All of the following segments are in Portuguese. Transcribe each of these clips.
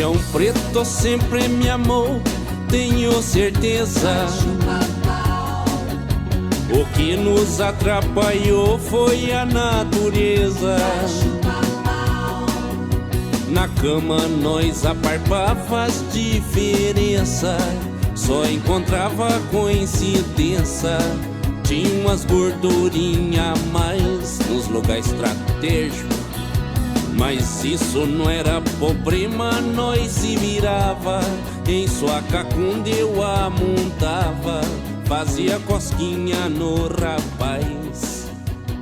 Ribeirão Preto sempre me amou, tenho certeza. O que nos atrapalhou foi a natureza. Na cama nós aparpava as diferença, só encontrava coincidência. Tinha umas gordurinhas a mais nos lugares estratégicos, mas isso não era problema, nós se virava. Em sua cacunda eu a montava, fazia cosquinha no rapaz.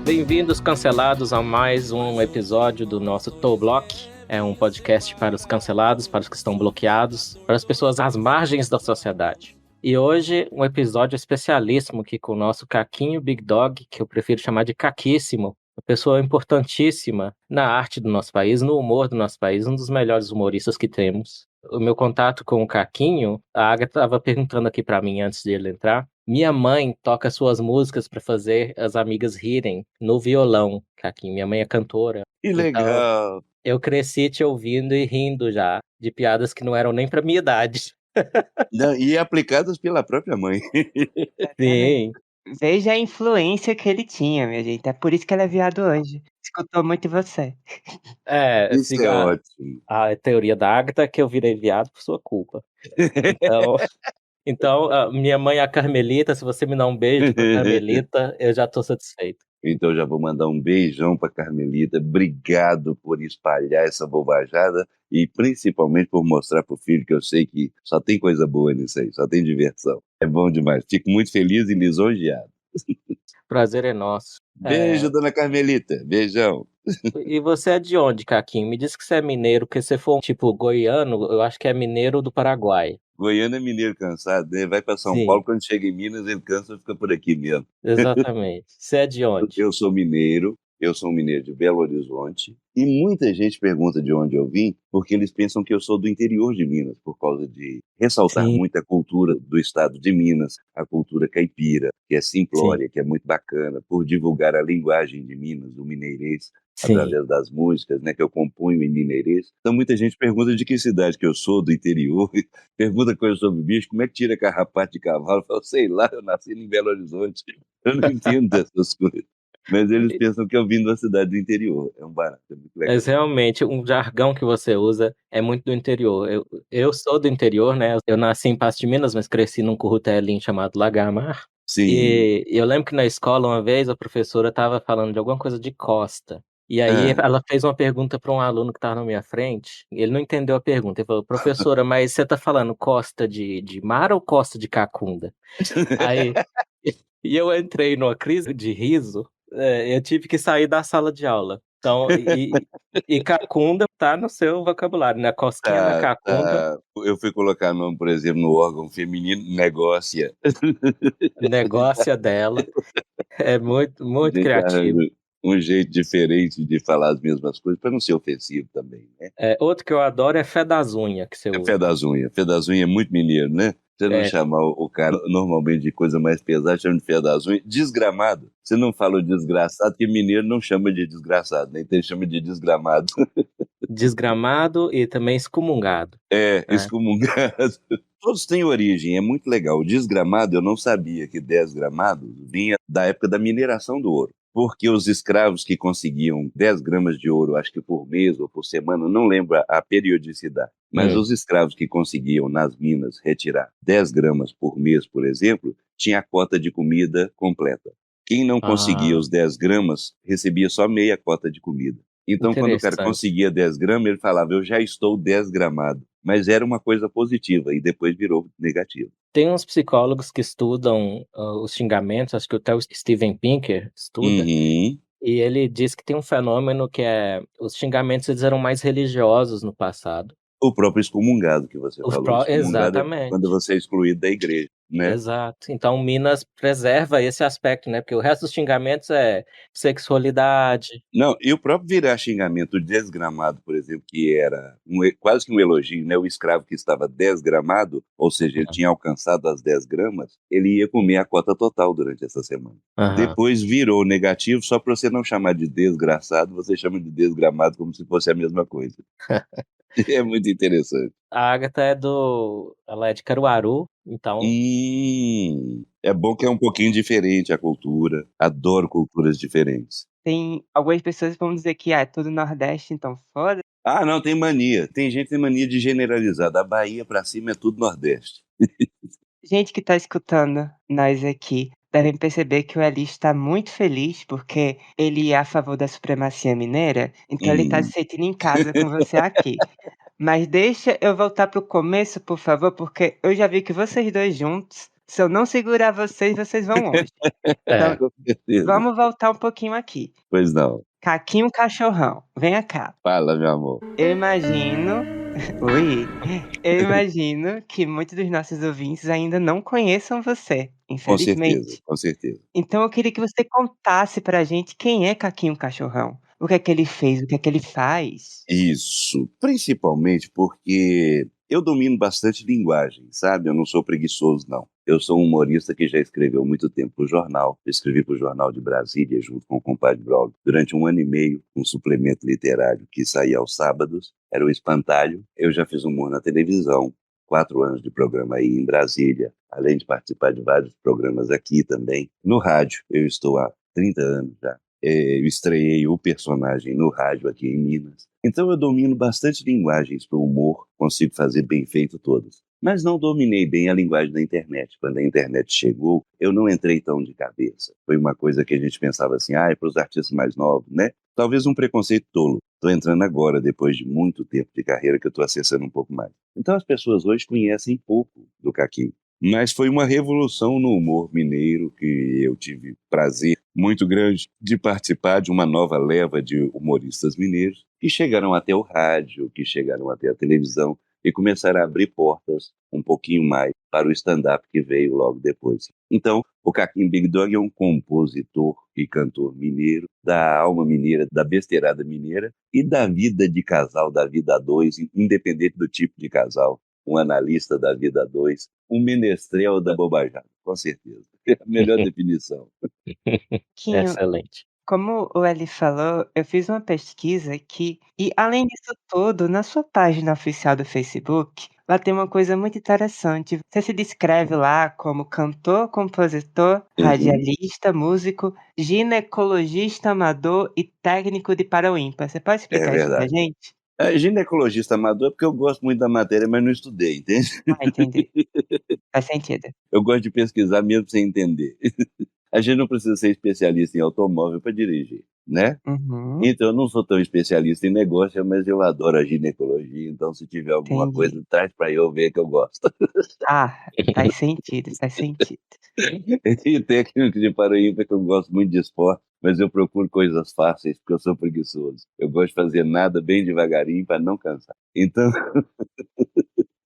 Bem-vindos, cancelados, a mais um episódio do nosso Toblock. É um podcast para os cancelados, para os que estão bloqueados, para as pessoas às margens da sociedade. E hoje, um episódio especialíssimo aqui com o nosso Caquinho Big Dog, que eu prefiro chamar de Caquíssimo. Uma pessoa importantíssima na arte do nosso país, no humor do nosso país, um dos melhores humoristas que temos. O meu contato com o Caquinho, a Agatha estava perguntando aqui para mim antes de ele entrar. Minha mãe toca suas músicas para fazer as amigas rirem no violão, Caquinho. Minha mãe é cantora. Que legal! Então, eu cresci te ouvindo e rindo já de piadas que não eram nem para minha idade. Não, e aplicadas pela própria mãe. Sim. Veja a influência que ele tinha, minha gente. É por isso que ele é viado hoje. Escutou muito você. Isso é ótimo. A teoria da Agatha é que eu virei viado por sua culpa. Então, minha mãe é a Carmelita. Se você me dá um beijo pra Carmelita, eu já tô satisfeito. Então já vou mandar um beijão pra Carmelita. Obrigado por espalhar essa bobajada e principalmente por mostrar pro filho que eu sei que só tem coisa boa nisso aí, só tem diversão. É bom demais. Fico muito feliz e lisonjeado. Prazer é nosso. Beijo, dona Carmelita. Beijão. E você é de onde, Caquinho? Me diz que você é mineiro, porque se for tipo goiano, eu acho que é mineiro do Paraguai. Goiano é mineiro cansado, né? Vai pra São Sim. Paulo, quando chega em Minas, ele cansa e fica por aqui mesmo. Exatamente. Você é de onde? Eu sou um mineiro de Belo Horizonte, e muita gente pergunta de onde eu vim, porque eles pensam que eu sou do interior de Minas, por causa de ressaltar Sim. muito a cultura do estado de Minas, a cultura caipira, que é simplória, Sim. que é muito bacana, por divulgar a linguagem de Minas, do mineirês, Sim. através das músicas, né, que eu componho em mineirês. Então muita gente pergunta de que cidade que eu sou, do interior, pergunta coisas sobre bicho, como é que tira carrapato de cavalo? Eu falo, sei lá, eu nasci em Belo Horizonte, eu não entendo dessas coisas. Mas eles pensam que eu vim da cidade do interior. É um barato, é muito legal. Mas realmente, um jargão que você usa é muito do interior. Eu sou do interior, né? Eu nasci em Pasto de Minas, mas cresci num currutelinho chamado Lagamar. Sim. E eu lembro que na escola, uma vez, a professora estava falando de alguma coisa de costa. E aí ela fez uma pergunta para um aluno que estava na minha frente. Ele não entendeu a pergunta. Ele falou, professora, mas você está falando costa de mar ou costa de cacunda? Aí, e eu entrei numa crise de riso. Eu tive que sair da sala de aula. Então, e cacunda tá no seu vocabulário, né? Cosquinha na cacunda. Eu fui colocar nome, por exemplo, no órgão feminino, negócia. Negócio dela. É muito, muito criativo. Um jeito diferente de falar as mesmas coisas, para não ser ofensivo também, né? Outro que eu adoro é fé das unhas, que você usa. Fé das unhas. Fé das unhas é muito mineiro, né? Você não chamar o cara normalmente de coisa mais pesada, chama de fé das unhas. Desgramado. Você não fala o desgraçado, porque mineiro não chama de desgraçado, né? Então ele chama de desgramado. Desgramado e também excomungado. Excomungado. Todos têm origem, é muito legal. O desgramado, eu não sabia que desgramado vinha da época da mineração do ouro. Porque os escravos que conseguiam 10 gramas de ouro, acho que por mês ou por semana, não lembro a periodicidade, mas os escravos que conseguiam nas minas retirar 10 gramas por mês, por exemplo, tinha a cota de comida completa. Quem não conseguia os 10 gramas, recebia só meia cota de comida. Então, quando o cara conseguia 10 gramas, ele falava, eu já estou desgramado. Mas era uma coisa positiva e depois virou negativo. Tem uns psicólogos que estudam os xingamentos, acho que até o Steven Pinker estuda, e ele diz que tem um fenômeno que é, os xingamentos eles eram mais religiosos no passado. O próprio excomungado que você falou. Exatamente. Quando você é excluído da igreja, né? Exato. Então Minas preserva esse aspecto, né? Porque o resto dos xingamentos é sexualidade. Não, e o próprio virar xingamento desgramado, por exemplo, que era quase que um elogio, né? O escravo que estava desgramado, ou seja, ele tinha alcançado as 10 gramas, ele ia comer a cota total durante essa semana. Depois virou negativo, só para você não chamar de desgraçado, você chama de desgramado como se fosse a mesma coisa. É muito interessante. A Agatha ela é de Caruaru, então É bom que é um pouquinho diferente a cultura. Adoro culturas diferentes. Tem algumas pessoas que vão dizer que, é tudo Nordeste, então foda. Ah, não, tem mania. Tem gente que tem mania de generalizar. Da Bahia pra cima é tudo Nordeste. Gente que tá escutando nós aqui devem perceber que o Eli está muito feliz, porque ele é a favor da supremacia mineira, então ele tá se Hum. sentindo em casa com você aqui. Mas deixa eu voltar para o começo, por favor, porque eu já vi que vocês 2 juntos, se eu não segurar vocês, vocês vão longe. é. Então, Com certeza. vamos voltar um pouquinho aqui. Pois não. Caquinho Cachorrão, venha cá. Fala, meu amor. Eu imagino oi. Eu imagino que muitos dos nossos ouvintes ainda não conheçam você, Com certeza, infelizmente. com certeza. Então eu queria que você contasse pra gente quem é Caquinho Cachorrão. O que é que ele fez, o que é que ele faz? Isso. Principalmente porque eu domino bastante linguagem, sabe? Eu não sou preguiçoso, não. Eu sou um humorista que já escreveu há muito tempo para o jornal. Eu escrevi para o Jornal de Brasília, junto com o compadre Braulio, durante 1 ano e meio, um suplemento literário que saía aos sábados. Era o Espantalho. Eu já fiz humor na televisão, 4 anos de programa aí em Brasília, além de participar de vários programas aqui também. No rádio, eu estou há 30 anos já. Eu estreiei o personagem no rádio aqui em Minas. Então eu domino bastante linguagens para o humor, consigo fazer bem feito todas. Mas não dominei bem a linguagem da internet. Quando a internet chegou, eu não entrei tão de cabeça. Foi uma coisa que a gente pensava assim, é para os artistas mais novos, né? Talvez um preconceito tolo. Estou entrando agora, depois de muito tempo de carreira, que eu estou acessando um pouco mais. Então as pessoas hoje conhecem pouco do Caquinho. Mas foi uma revolução no humor mineiro que eu tive prazer muito grande de participar de uma nova leva de humoristas mineiros que chegaram até o rádio, que chegaram até a televisão e começaram a abrir portas um pouquinho mais para o stand-up que veio logo depois. Então, o Caquinho Big Dog é um compositor e cantor mineiro, da alma mineira, da besteirada mineira e da vida de casal, da vida a dois, independente do tipo de casal. Um analista da vida a dois, um menestrel da bobajada, com certeza. É a melhor definição. Quinho, Excelente. como o Eli falou, eu fiz uma pesquisa aqui e, além disso tudo, na sua página oficial do Facebook, lá tem uma coisa muito interessante. Você se descreve lá como cantor, compositor, Uhum. radialista, músico, ginecologista amador e técnico de para-o-ímpar. Você pode É explicar isso pra verdade. gente? Ginecologista amador é porque eu gosto muito da matéria, mas não estudei, entende? Ah, entendi. Faz sentido. Eu gosto de pesquisar mesmo sem entender. A gente não precisa ser especialista em automóvel para dirigir, né? Uhum, Então, eu não sou tão especialista em negócio, mas eu adoro a ginecologia, então se tiver alguma entendi. coisa, traz para eu ver que eu gosto. Ah, faz sentido, faz sentido. E técnico de Paraíba que eu gosto muito de esporte, mas eu procuro coisas fáceis, porque eu sou preguiçoso. Eu gosto de fazer nada bem devagarinho para não cansar. Então,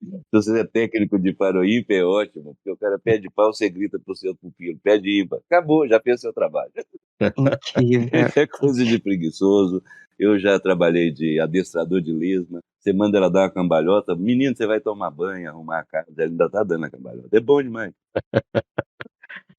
se você é técnico de Paroímpa, é ótimo, porque o cara pede pau, você grita pro seu pupilo, pede ímpar. Acabou, já fez seu trabalho. Incrível. É coisa de preguiçoso. Eu já trabalhei de adestrador de lesma. Você manda ela dar uma cambalhota, menino, você vai tomar banho, arrumar a casa, ela ainda tá dando a cambalhota. É bom demais.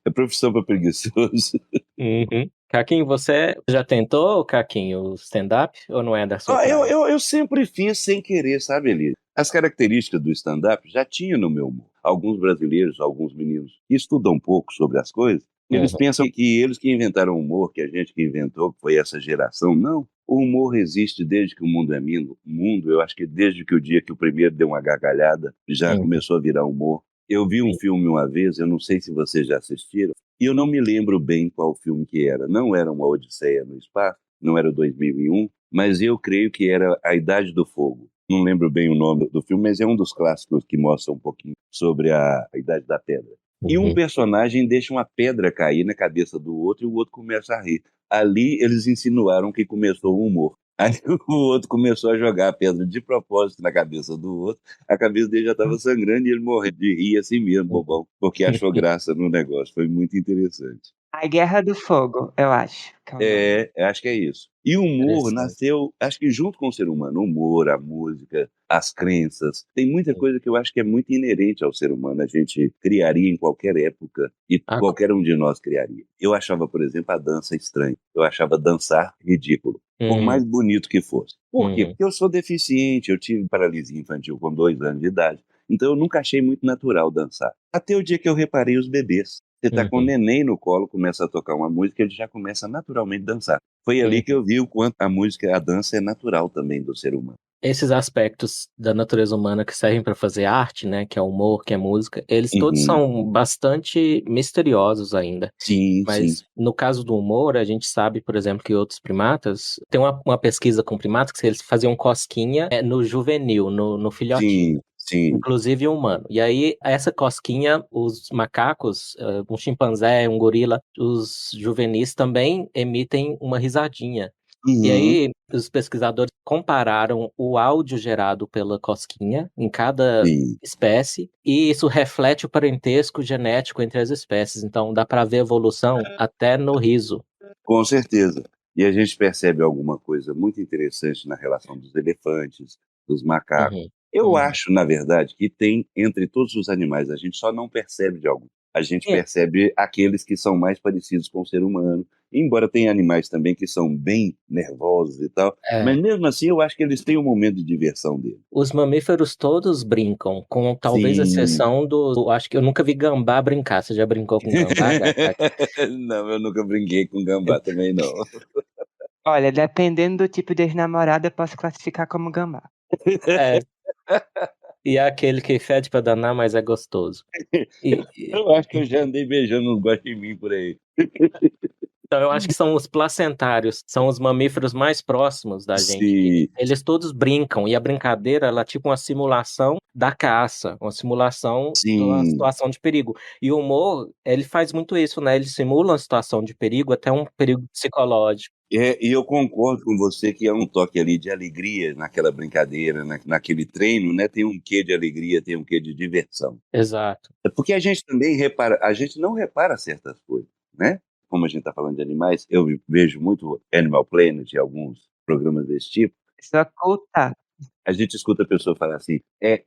É profissão para preguiçoso. Uhum. Caquinho, você já tentou, Caquinho, o stand-up ou não é da sua praia? Eu sempre fiz sem querer, sabe, Eli? As características do stand-up já tinha no meu humor. Alguns brasileiros, alguns meninos que estudam um pouco sobre as coisas, eles Uhum. pensam que eles que inventaram o humor, que a gente que inventou, que foi essa geração. Não. O humor existe desde que o mundo é mundo. Eu acho que desde que o dia que o primeiro deu uma gargalhada, já Uhum. começou a virar humor. Eu vi um Sim. filme uma vez, eu não sei se vocês já assistiram, e eu não me lembro bem qual filme que era. Não era uma Odisseia no Espaço, não era o 2001, mas eu creio que era A Idade do Fogo. Não lembro bem o nome do filme, mas é um dos clássicos que mostra um pouquinho sobre a Idade da Pedra. E um Uhum. personagem deixa uma pedra cair na cabeça do outro e o outro começa a rir. Ali eles insinuaram que começou o humor. Aí o outro começou a jogar a pedra de propósito na cabeça do outro, a cabeça dele já estava sangrando e ele morreu de rir assim mesmo, bobão, porque achou graça no negócio. Foi muito interessante. A Guerra do Fogo, eu acho que é o nome. Acho que é isso. E o humor Interessante. nasceu, acho que junto com o ser humano, o humor, a música, as crenças, tem muita Sim. coisa que eu acho que é muito inerente ao ser humano, a gente criaria em qualquer época e Ah, qualquer um de nós criaria. Eu achava, por exemplo, a dança estranha, eu achava dançar ridículo, por uhum, mais bonito que fosse. Por quê? uhum, Porque eu sou deficiente, eu tive paralisia infantil com 2 anos de idade, então eu nunca achei muito natural dançar. Até o dia que eu reparei os bebês. Você tá com o uhum, neném no colo, começa a tocar uma música, ele já começa naturalmente a dançar. Foi ali que uhum. eu vi o quanto a música, a dança é natural também do ser humano. Esses aspectos da natureza humana que servem para fazer arte, né, que é humor, que é música, eles todos Uhum. são bastante misteriosos ainda. Sim, sim, Mas no caso do humor, a gente sabe, por exemplo, que outros primatas tem uma pesquisa com primatas que eles faziam cosquinha, no juvenil, no filhotinho, sim, sim, inclusive o humano. E aí essa cosquinha, os macacos, um chimpanzé, um gorila, os juvenis também emitem uma risadinha. E uhum, aí, os pesquisadores compararam o áudio gerado pela cosquinha em cada sim, espécie, e isso reflete o parentesco genético entre as espécies. Então, dá para ver evolução até no riso. com certeza. E a gente percebe alguma coisa muito interessante na relação dos elefantes, dos macacos. Uhum, Eu uhum. acho, na verdade, que tem entre todos os animais, a gente só não percebe de algum. A gente É, percebe aqueles que são mais parecidos com o ser humano, embora tenha animais também que são bem nervosos e tal, mas é. mesmo assim eu acho que eles têm um momento de diversão deles. Os mamíferos todos brincam, com talvez Sim. exceção acho que eu nunca vi gambá brincar. Você já brincou com gambá, gata? Não, eu nunca brinquei com gambá também não. Olha, dependendo do tipo de ex-namorada, eu posso classificar como gambá. É, e é aquele que fede pra danar, mas é gostoso. E Eu acho que eu já andei beijando uns guaxinim por aí. então eu acho que são os placentários, são os mamíferos mais próximos da gente, que Sim, eles todos brincam, e a brincadeira ela é tipo uma simulação da caça, uma simulação de uma sim. situação de perigo. E o humor, ele faz muito isso, né, ele simula uma situação de perigo, até um perigo psicológico. E eu concordo com você que é um toque ali de alegria naquela brincadeira, naquele treino, né, tem um quê de alegria, tem um quê de diversão. Exato. É porque a gente também repara, a gente não repara certas coisas, né. Como a gente está falando de animais, eu vejo muito Animal Planet e alguns programas desse tipo, Isso oculta. a gente escuta a pessoa falar assim: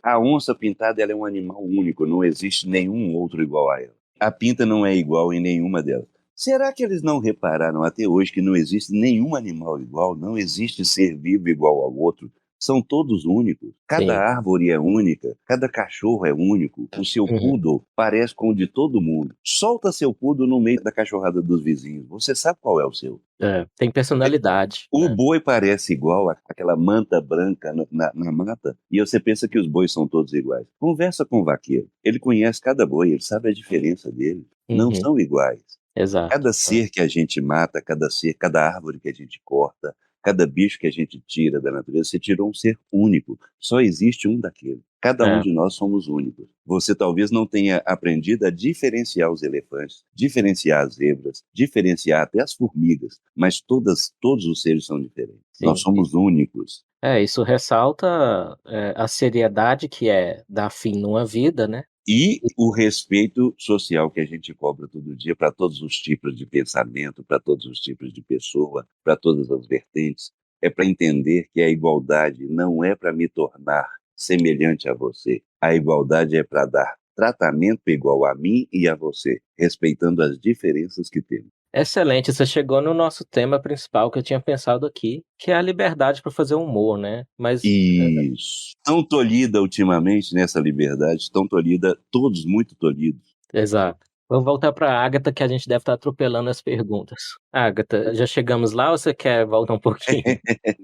a onça pintada ela é um animal único, não existe nenhum outro igual a ela. A pinta não é igual em nenhuma delas. Será que eles não repararam até hoje que não existe nenhum animal igual, não existe ser vivo igual ao outro? São todos únicos. Cada Sim. árvore é única, cada cachorro é único. O seu Uhum. poodle parece com o de todo mundo. Solta seu poodle no meio da cachorrada dos vizinhos. Você sabe qual é o seu. É, tem personalidade, O né. boi parece igual àquela manta branca na mata, e você pensa que os bois são todos iguais. Conversa com o vaqueiro, ele conhece cada boi, ele sabe a diferença dele. Não Uhum. são iguais. Exato. Cada ser que a gente mata, cada ser, cada árvore que a gente corta, cada bicho que a gente tira da natureza, você tirou um ser único. Só existe um daquele. Cada um É. de nós somos únicos. Você talvez não tenha aprendido a diferenciar os elefantes, diferenciar as zebras, diferenciar até as formigas, mas todos os seres são diferentes. Nós Sim. somos únicos. É, isso ressalta, a seriedade que é dar fim numa vida, né. E o respeito social que a gente cobra todo dia para todos os tipos de pensamento, para todos os tipos de pessoa, para todas as vertentes. É para entender que a igualdade não é para me tornar semelhante a você. A igualdade é para dar tratamento igual a mim e a você, respeitando as diferenças que temos. Excelente, você chegou no nosso tema principal que eu tinha pensado aqui, que é a liberdade para fazer humor, né. Mas Isso. Tão tolhida ultimamente nessa liberdade, tão tolhida, todos muito tolhidos. exato. Vamos voltar para a Agatha, que a gente deve estar atropelando as perguntas. Agatha, já chegamos lá ou você quer voltar um pouquinho?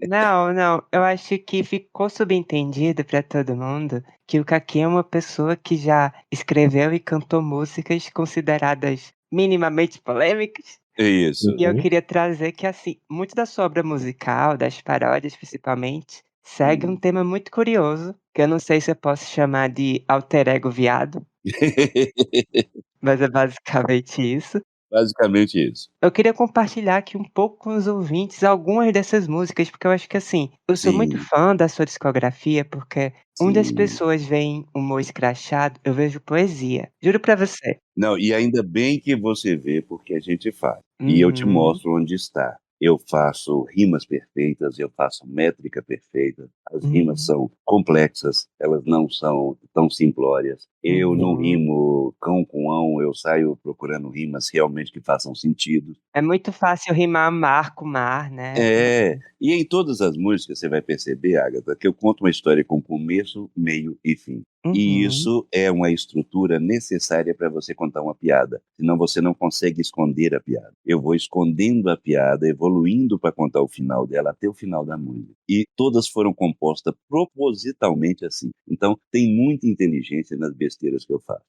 Não, não, eu acho que ficou subentendido para todo mundo que o Kaki é uma pessoa que já escreveu e cantou músicas consideradas minimamente polêmicas, É isso. e eu Uhum. queria trazer que, assim, muito da sua obra musical, das paródias principalmente, segue um Hum. tema muito curioso, que eu não sei se eu posso chamar de alter ego viado, mas é basicamente isso. Basicamente isso. Eu queria compartilhar aqui um pouco com os ouvintes algumas dessas músicas, porque eu acho que, assim, eu sou muito Sim, fã da sua discografia, porque onde as sim. pessoas veem humor escrachado, eu vejo poesia. Juro pra você. Não, e ainda bem que você vê, porque a gente faz. E eu te Uhum, mostro onde está. Eu faço rimas perfeitas, eu faço métrica perfeita. As rimas uhum, são complexas, elas não são tão simplórias. Eu não uhum. rimo cão com ão, eu saio procurando rimas realmente que façam sentido. É muito fácil rimar mar com mar, né. É, e em todas as músicas você vai perceber, Agatha, que eu conto uma história com começo, meio e fim. E Uhum. isso é uma estrutura necessária para você contar uma piada, senão você não consegue esconder a piada. Eu vou escondendo a piada, evoluindo para contar o final dela até o final da música. E todas foram compostas propositalmente assim. Então tem muita inteligência nas besteiras que eu faço.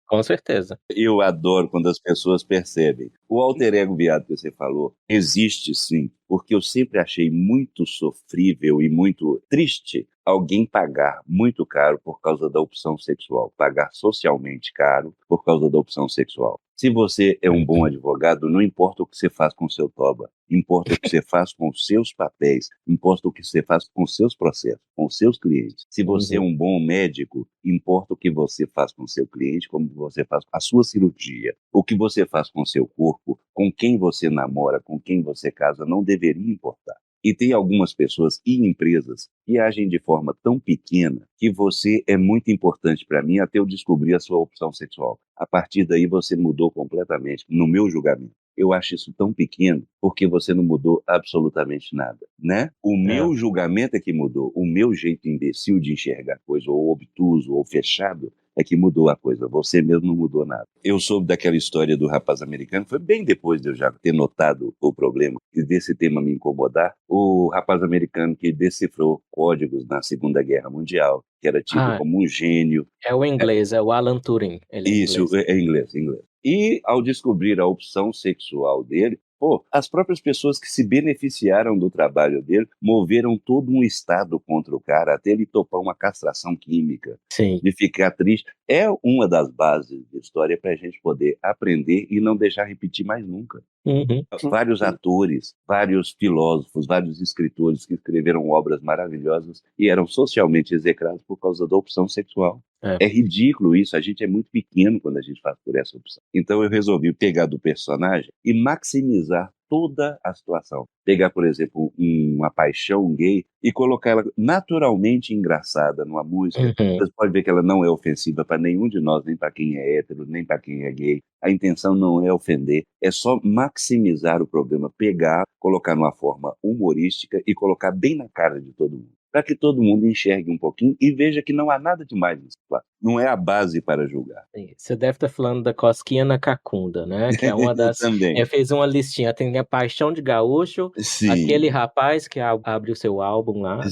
Com certeza. Eu adoro quando as pessoas percebem. O alter ego viado que você falou existe sim, porque eu sempre achei muito sofrível e muito triste alguém pagar muito caro por causa da opção sexual, pagar socialmente caro por causa da opção sexual. Se você é um bom Uhum. advogado, não importa o que você faz com o seu toba, importa o que você faz com os seus papéis, importa o que você faz com os seus processos, com os seus clientes. Se você é Uhum. um bom médico, importa o que você faz com o seu cliente, como você faz com a sua cirurgia, o que você faz com o seu corpo, com quem você namora, com quem você casa, não deveria importar. E tem algumas pessoas e empresas que agem de forma tão pequena que você é muito importante para mim até eu descobrir a sua opção sexual. A partir daí você mudou completamente, no meu julgamento. Eu acho isso tão pequeno porque você não mudou absolutamente nada, né? O É. meu julgamento é que mudou, o meu jeito imbecil de enxergar coisa, ou obtuso, ou fechado, é que mudou a coisa. Você mesmo não mudou nada. Eu soube daquela história do rapaz americano, foi bem depois de eu já ter notado o problema e desse tema me incomodar. O rapaz americano que decifrou códigos na Segunda Guerra Mundial, que era tido Ah, como um gênio. é o inglês, é o Alan Turing. Ele é Isso, inglês. é inglês, inglês. E ao descobrir a opção sexual dele, pô, as próprias pessoas que se beneficiaram do trabalho dele moveram todo um estado contra o cara, até ele topar uma castração química, Sim. de ficar triste. É uma das bases de história para a gente poder aprender e não deixar repetir mais nunca. Uhum. Vários atores, vários filósofos, vários escritores que escreveram obras maravilhosas e eram socialmente execrados por causa da opção sexual. É. É ridículo isso, a gente é muito pequeno quando a gente faz por essa opção. Então eu resolvi pegar do personagem e maximizar toda a situação. Pegar, por exemplo, uma paixão gay e colocar ela naturalmente engraçada numa música. Uhum. Você pode ver que ela não é ofensiva para nenhum de nós, nem para quem é hétero, nem para quem é gay. A intenção não é ofender, é só maximizar o problema, pegar, colocar numa forma humorística e colocar bem na cara de todo mundo, para que todo mundo enxergue um pouquinho e veja que não há nada demais nisso. Não é a base para julgar. Sim, você deve estar falando da Cosquinha na Cacunda, né, que é uma das Também. fez uma listinha, tem a Paixão de Gaúcho, aquele Sim. rapaz que abre o seu álbum lá,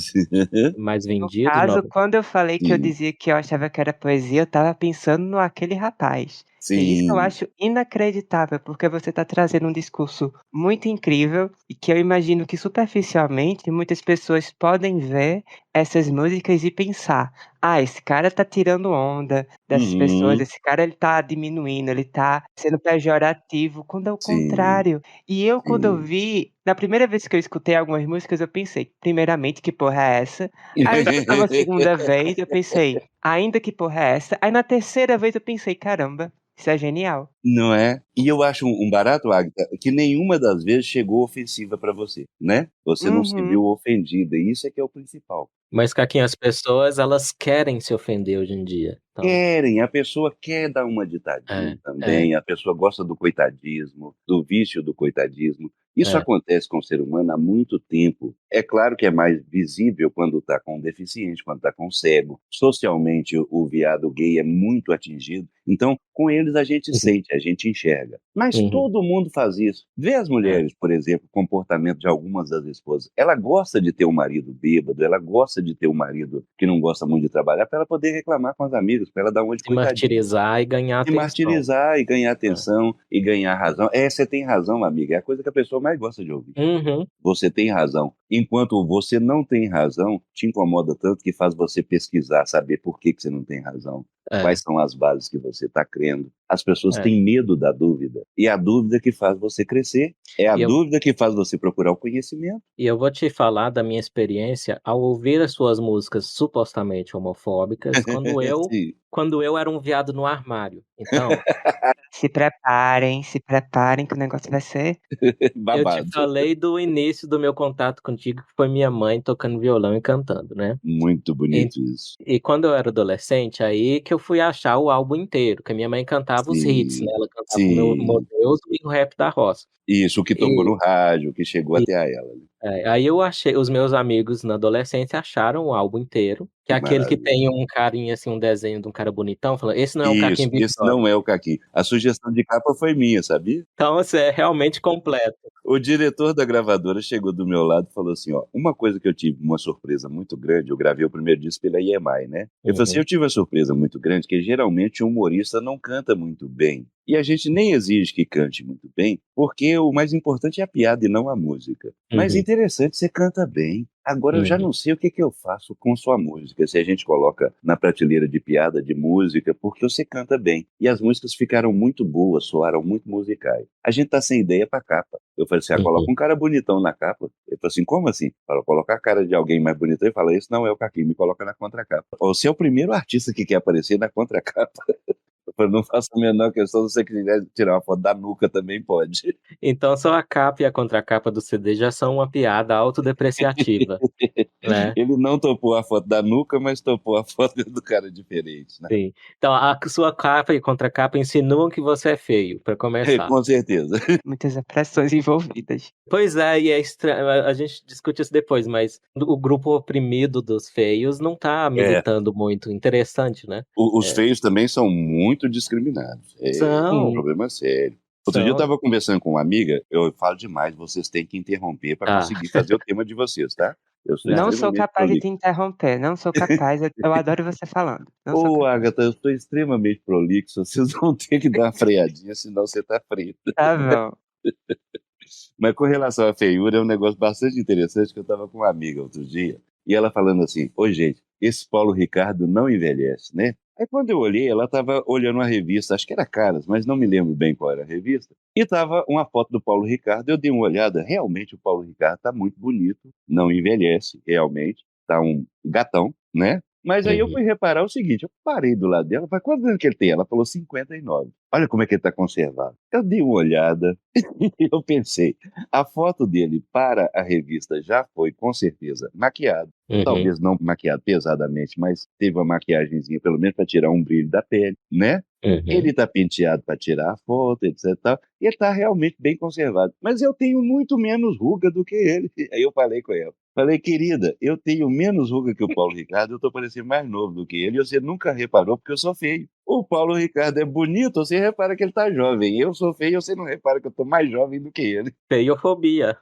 mais No vendido, caso, nove quando eu falei que eu Sim. dizia que eu achava que era poesia, eu estava pensando no Aquele Rapaz. E isso eu Sim. acho inacreditável, porque você está trazendo um discurso muito incrível e que eu imagino que superficialmente muitas pessoas podem ver essas músicas e pensar: "Ah, esse cara tá tirando onda dessas pessoas, Uhum. esse cara ele tá diminuindo, ele tá sendo pejorativo", quando é o Sim. contrário. E eu quando eu Sim. vi na primeira vez que eu escutei algumas músicas eu pensei: "Primeiramente, que porra é essa?". Aí eu escutei uma segunda vez, eu pensei: "Ainda que porra é essa?". Aí na terceira vez eu pensei: "Caramba, isso é genial". Não é? E eu acho um barato, Agatha, que nenhuma das vezes chegou ofensiva para você, né? Você não se Uhum. viu ofendida, e isso é que é o principal. mas Caquinha, as pessoas elas querem se ofender hoje em dia, então Querem, a pessoa quer dar uma ditadinha é, é, também, a pessoa gosta do coitadismo, do vício do coitadismo. Isso é. acontece com o ser humano há muito tempo. É claro que é mais visível quando está com um deficiente, quando está com um cego. Socialmente, o viado gay é muito atingido. Então, com eles a gente Uhum, sente, a gente enxerga. Mas uhum. todo mundo faz isso. Vê as É, mulheres, por exemplo, o comportamento de algumas das esposas. Ela gosta de ter um marido bêbado, ela gosta de ter um marido que não gosta muito de trabalhar para ela poder reclamar com as amigas, para ela dar uma de se coitadinha. martirizar e ganhar Se atenção. martirizar e ganhar É. atenção e ganhar razão. É, você tem razão, amiga. É a coisa que a pessoa mais gosta de ouvir. Uhum. Você tem razão. Enquanto você não tem razão, te incomoda tanto que faz você pesquisar, saber por que você não tem razão. Quais são as bases que você está crendo? As pessoas É. têm medo da dúvida. E a dúvida que faz você crescer. É a E eu, dúvida que faz você procurar o conhecimento. e eu vou te falar da minha experiência ao ouvir as suas músicas supostamente homofóbicas, Sim. quando eu era um viado no armário. Então, Se preparem que o negócio vai ser eu te Babado. falei do início do meu contato contigo, que foi minha mãe tocando violão e cantando, né? Muito E, bonito isso. e quando eu era adolescente, aí que eu fui achar o álbum inteiro, que a minha mãe cantava os hits, né? Sim, Ela cantava o meu sim. Deus e o rap da roça. Isso, o que tocou E, no rádio, o que chegou e até a ela. aí eu achei, os meus amigos na adolescência acharam o álbum inteiro, que é Que aquele que maravilha. tem um carinha assim, um desenho de um cara bonitão, falando, esse não é o Isso, Caquinho esse Victória. não é o Caqui. A sugestão de capa foi minha, sabia? Então, assim, é realmente completo. O diretor da gravadora chegou do meu lado e falou assim, ó, uma coisa que eu tive uma surpresa muito grande, eu gravei o primeiro disco pela EMI, né? Ele falou assim, Uhum, eu tive uma surpresa muito grande, que geralmente o humorista não canta muito bem. E a gente nem exige que cante muito bem, porque o mais importante é a piada e não a música. Mas uhum, interessante, você canta bem. Agora eu já uhum, não sei o que que eu faço com sua música, se a gente coloca na prateleira de piada, de música, porque você canta bem. E as músicas ficaram muito boas, soaram muito musicais. A gente tá sem ideia pra capa. Eu falei assim, uhum. coloca um cara bonitão na capa. Ele falou assim, como assim? Fala, colocar a cara de alguém mais bonitão e fala, esse não é o Caquinho, me coloca na contracapa. Você é o primeiro artista que quer aparecer na contracapa. Eu falei, não faço a menor questão, se você quiser tirar uma foto da nuca também pode. Então só a capa e a contracapa do CD já são uma piada autodepreciativa, né? Ele não topou a foto da nuca, mas topou a foto do cara diferente, né? Sim. Então a sua capa e contracapa insinuam que você é feio, pra começar. Com certeza. muitas expressões envolvidas. Pois é, e é estranho, a gente discute isso depois, mas o grupo oprimido dos feios não tá É, militando muito, interessante, né? os É, feios também são muito discriminados. É um são, Sim, problema sério. Outro dia eu são. estava conversando com uma amiga, eu falo demais, vocês têm que interromper para Tá, conseguir fazer o tema de vocês, tá? Eu sou não tá. sou extremamente capaz de te prolixo. interromper, não sou capaz, eu adoro você falando, não sou Ô, capaz. Agatha, eu estou extremamente prolixo, vocês vão ter que dar uma freadinha, senão você tá frita. Tá bom. Mas com relação à feiura, é um negócio bastante interessante que eu estava com uma amiga outro dia, e ela falando assim, ô gente, esse Paulo Ricardo não envelhece, né? Aí quando eu olhei, ela estava olhando uma revista, acho que era Caras, mas não me lembro bem qual era a revista, e estava uma foto do Paulo Ricardo, eu dei uma olhada, realmente o Paulo Ricardo está muito bonito, não envelhece, realmente, está um gatão, né? Mas aí eu Uhum. fui reparar o seguinte, eu parei do lado dela, falei, quantos anos que ele tem? Ela falou 59. Olha como é que ele está conservado. Eu dei uma olhada e eu pensei, a foto dele para a revista já foi, com certeza, maquiado. Uhum. Talvez não maquiado pesadamente, mas teve uma maquiagemzinha, pelo menos para tirar um brilho da pele, né? Ele Uhum. está penteado para tirar a foto, etc. Tal, e ele está realmente bem conservado. Mas eu tenho muito menos ruga do que ele. Aí eu falei com ela. Falei, querida, eu tenho menos ruga que o Paulo Ricardo, eu estou parecendo mais novo do que ele, e você nunca reparou porque eu sou feio. O Paulo Ricardo é bonito, você repara que ele está jovem. Eu sou feio, você não repara que eu estou mais jovem do que ele. Feiofobia.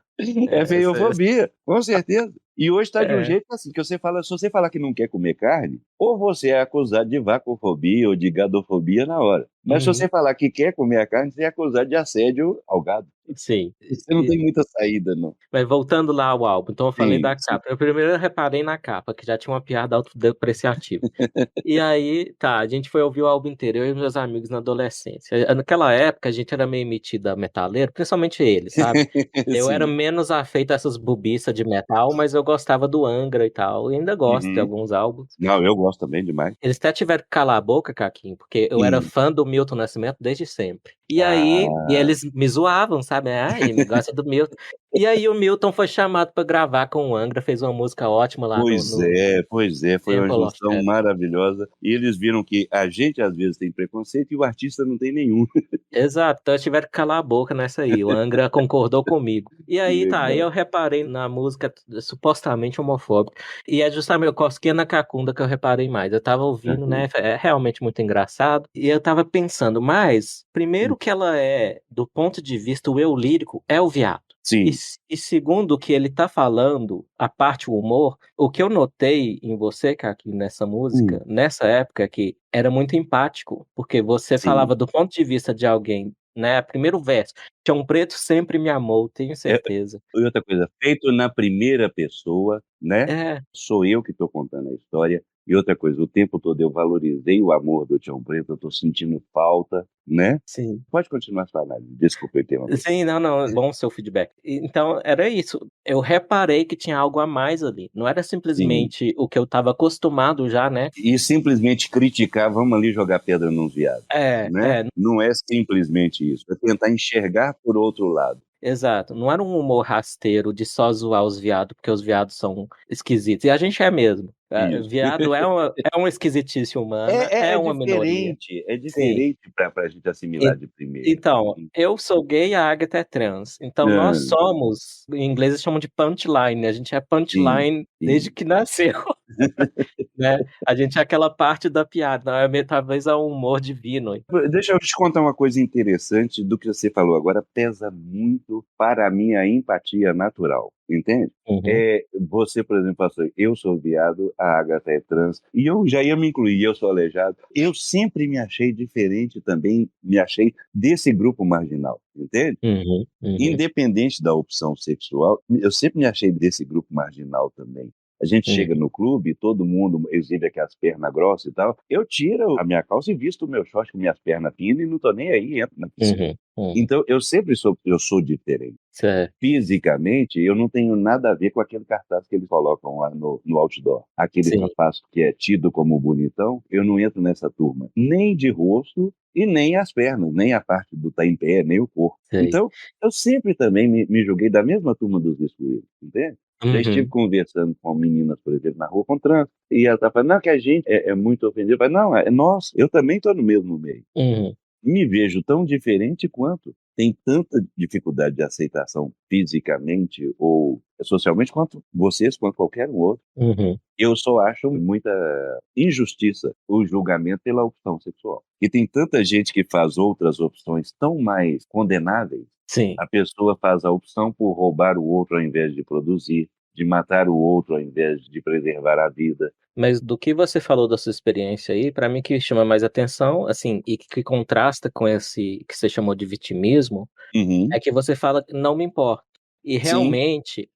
É É, feiofobia, com certeza. E hoje está de um é. jeito assim, que você fala, se você falar que não quer comer carne, ou você é acusado de vacofobia ou de gadofobia na hora. Mas se Uhum. você falar que quer comer a carne, você é acusado de assédio ao gado. Sim. Você não tem muita saída, não. Mas voltando lá ao álbum, então eu falei Sim, da sim. capa. Eu primeiro reparei na capa, que já tinha uma piada autodepreciativa. E aí, tá, a gente foi ouvir o álbum inteiro, eu e meus amigos na adolescência. Naquela época a gente era meio metido a metaleiro, principalmente ele, sabe? Eu era Sim. menos afeito a essas bobiças de metal, mas eu gostava do Angra e tal, e ainda gosto de Uhum. alguns álbuns. Não, eu gosto também demais. Eles até tiveram que calar a boca, Caquinho, porque eu era Hum. fã do Milton Nascimento desde sempre. E Ah, eles me zoavam, sabe? Ah, ele gosta do Milton. E aí o Milton foi chamado pra gravar com o Angra, fez uma música ótima lá pois é, foi uma Temple of junção Heaven. maravilhosa. E eles viram que a gente às vezes tem preconceito e o artista não tem nenhum. Exato, então eles tiveram que calar a boca nessa aí, o Angra concordou comigo. E Que aí tá, aí legal. eu reparei na música supostamente homofóbica, e é justamente o Cosquinha na Cacunda que eu reparei mais. Eu tava ouvindo, Aham. né, é realmente muito engraçado, e eu tava pensando, mas, primeiro que ela é, do ponto de vista, o eu lírico é o viado. E, Sim, e segundo o que ele tá falando, a parte o humor, o que eu notei em você, Kaki, nessa hum, música, nessa época, que era muito empático, porque você sim. falava do ponto de vista de alguém, né? Primeiro verso, Tião Preto sempre me amou, tenho É, certeza. e outra coisa, feito na primeira pessoa, né, É, sou eu que estou contando a história, E outra coisa, o tempo todo eu valorizei o amor do Tião Preto, eu tô sentindo falta, né? Sim. Pode continuar sua análise. Desculpa, eu tenho uma... Sim, não, bom o seu feedback. Então, era isso. Eu reparei que tinha algo a mais ali. Não era Sim. simplesmente o que eu estava acostumado já, né? E simplesmente criticar, vamos ali jogar pedra nos viados, né? É, Não é simplesmente isso, é tentar enxergar por outro lado. exato. Não era um humor rasteiro de só zoar os viados, porque os viados são esquisitos. E a gente é mesmo. Isso. Viado é uma esquisitice humana, É, é é, uma minoria. é Sim. diferente para a gente assimilar de primeira. Então, eu sou gay, a Agatha é trans. Então nós Ah, somos, em inglês eles chamam de punchline, a gente é sim, punchline desde sim. que nasceu, né. A gente é aquela parte da piada, não é talvez é um humor divino. Deixa eu te contar uma coisa interessante do que você falou agora, pesa muito para a minha empatia natural, entende? Uhum, Você, por exemplo, falou assim, eu sou viado, a Agatha é trans, e eu já ia me incluir, eu sou aleijado. Eu sempre me achei diferente também, me achei desse grupo marginal, entende? uhum, Independente da opção sexual, eu sempre me achei desse grupo marginal também. A gente uhum, chega no clube, todo mundo exibe aqui as pernas grossas e tal. Eu tiro a minha calça e visto o meu short com minhas pernas finas e não tô nem aí, entro na piscina. uhum. Então, eu sou diferente. Certo. Fisicamente, eu não tenho nada a ver com aquele cartaz que eles colocam lá no outdoor. Aquele Sim, rapaz que é tido como bonitão, eu não entro nessa turma. Nem de rosto e nem as pernas, nem a parte do tá em pé, nem o corpo. sei. Então, eu sempre também me julguei da mesma turma dos excluídos, entende? Já estive Uhum, conversando com meninas, por exemplo, na rua com trans, e ela tá falando, não, que a gente é muito ofendido. Eu falei, não, é nós, eu também estou no mesmo meio. uhum, Me vejo tão diferente quanto. Tem tanta dificuldade de aceitação fisicamente ou socialmente quanto vocês, quanto qualquer um outro. uhum. Eu só acho muita injustiça o julgamento pela opção sexual. E tem tanta gente que faz outras opções tão mais condenáveis. Sim. A pessoa faz a opção por roubar o outro ao invés de produzir, de matar o outro ao invés de preservar a vida. Mas do que você falou da sua experiência aí, pra mim que chama mais atenção, assim, e que contrasta com esse que você chamou de vitimismo, Uhum. é que você fala: "Não me importo". E Sim, realmente,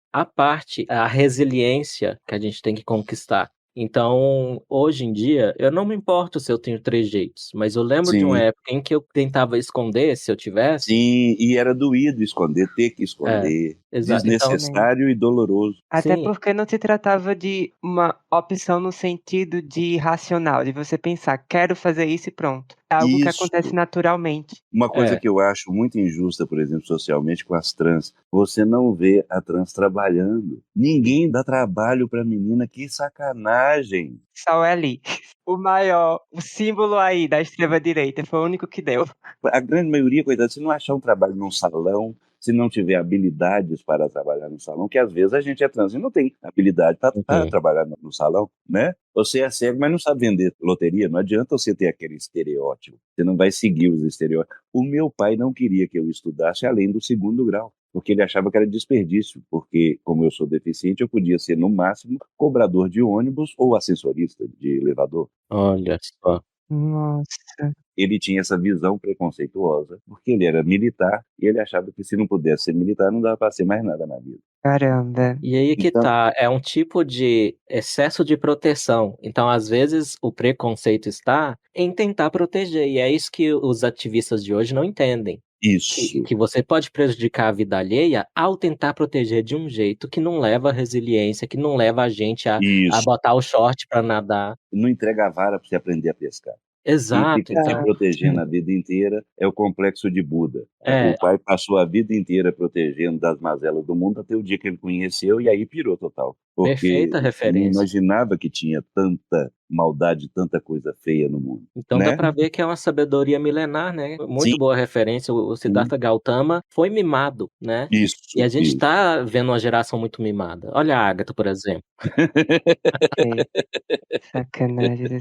a resiliência que a gente tem que conquistar. Então, hoje em dia, eu não me importo se eu tenho trejeitos, mas eu lembro de uma sim. época em que eu tentava esconder, se eu tivesse. Sim, e era doído esconder, ter que É, esconder, então Também. desnecessário e doloroso. Até sim, porque não se tratava de uma opção no sentido de racional, de você pensar: "Quero fazer isso e pronto". É algo que acontece Isso. naturalmente. Uma coisa é, que eu acho muito injusta, por exemplo, socialmente com as trans, você não vê a trans trabalhando. Ninguém dá trabalho pra menina, que sacanagem. Só é ali. O símbolo aí da extrema direita foi o único que deu. A grande maioria, coitada, se não achar um trabalho num salão, se não tiver habilidades para trabalhar no salão, que às vezes a gente é trans e não tem habilidade para uhum, trabalhar no salão, né? Você é cego, mas não sabe vender loteria, não adianta você ter aquele estereótipo, você não vai seguir os estereótipos. O meu pai não queria que eu estudasse além do segundo grau, porque ele achava que era desperdício, porque como eu sou deficiente, eu podia ser no máximo cobrador de ônibus ou assessorista de elevador. olha só. Nossa, Ele tinha essa visão preconceituosa, porque ele era militar e ele achava que se não pudesse ser militar não dava para ser mais nada na vida. caramba. E aí que Então, tá, é um tipo de excesso de proteção. Então, às vezes, o preconceito está em tentar proteger, e é isso que os ativistas de hoje não entendem. Que isso, que você pode prejudicar a vida alheia ao tentar proteger de um jeito que não leva à resiliência, que não leva a gente a isso. botar o short para nadar. Não entrega a vara para você aprender a pescar. E Exato, fica se então protegendo a vida inteira é o complexo de Buda. O é, pai passou a vida inteira protegendo das mazelas do mundo até o dia que ele conheceu e aí pirou total. Porque perfeita não referência. imaginava que tinha tanta maldade, tanta coisa feia no mundo, Então dá né? pra ver que é uma sabedoria milenar, né, Sim, muito boa referência, o sim. Siddhartha Gautama foi mimado, né, e a Isso, gente isso. tá vendo uma geração muito mimada. Olha a Agatha, por exemplo. Sei, sacanagem.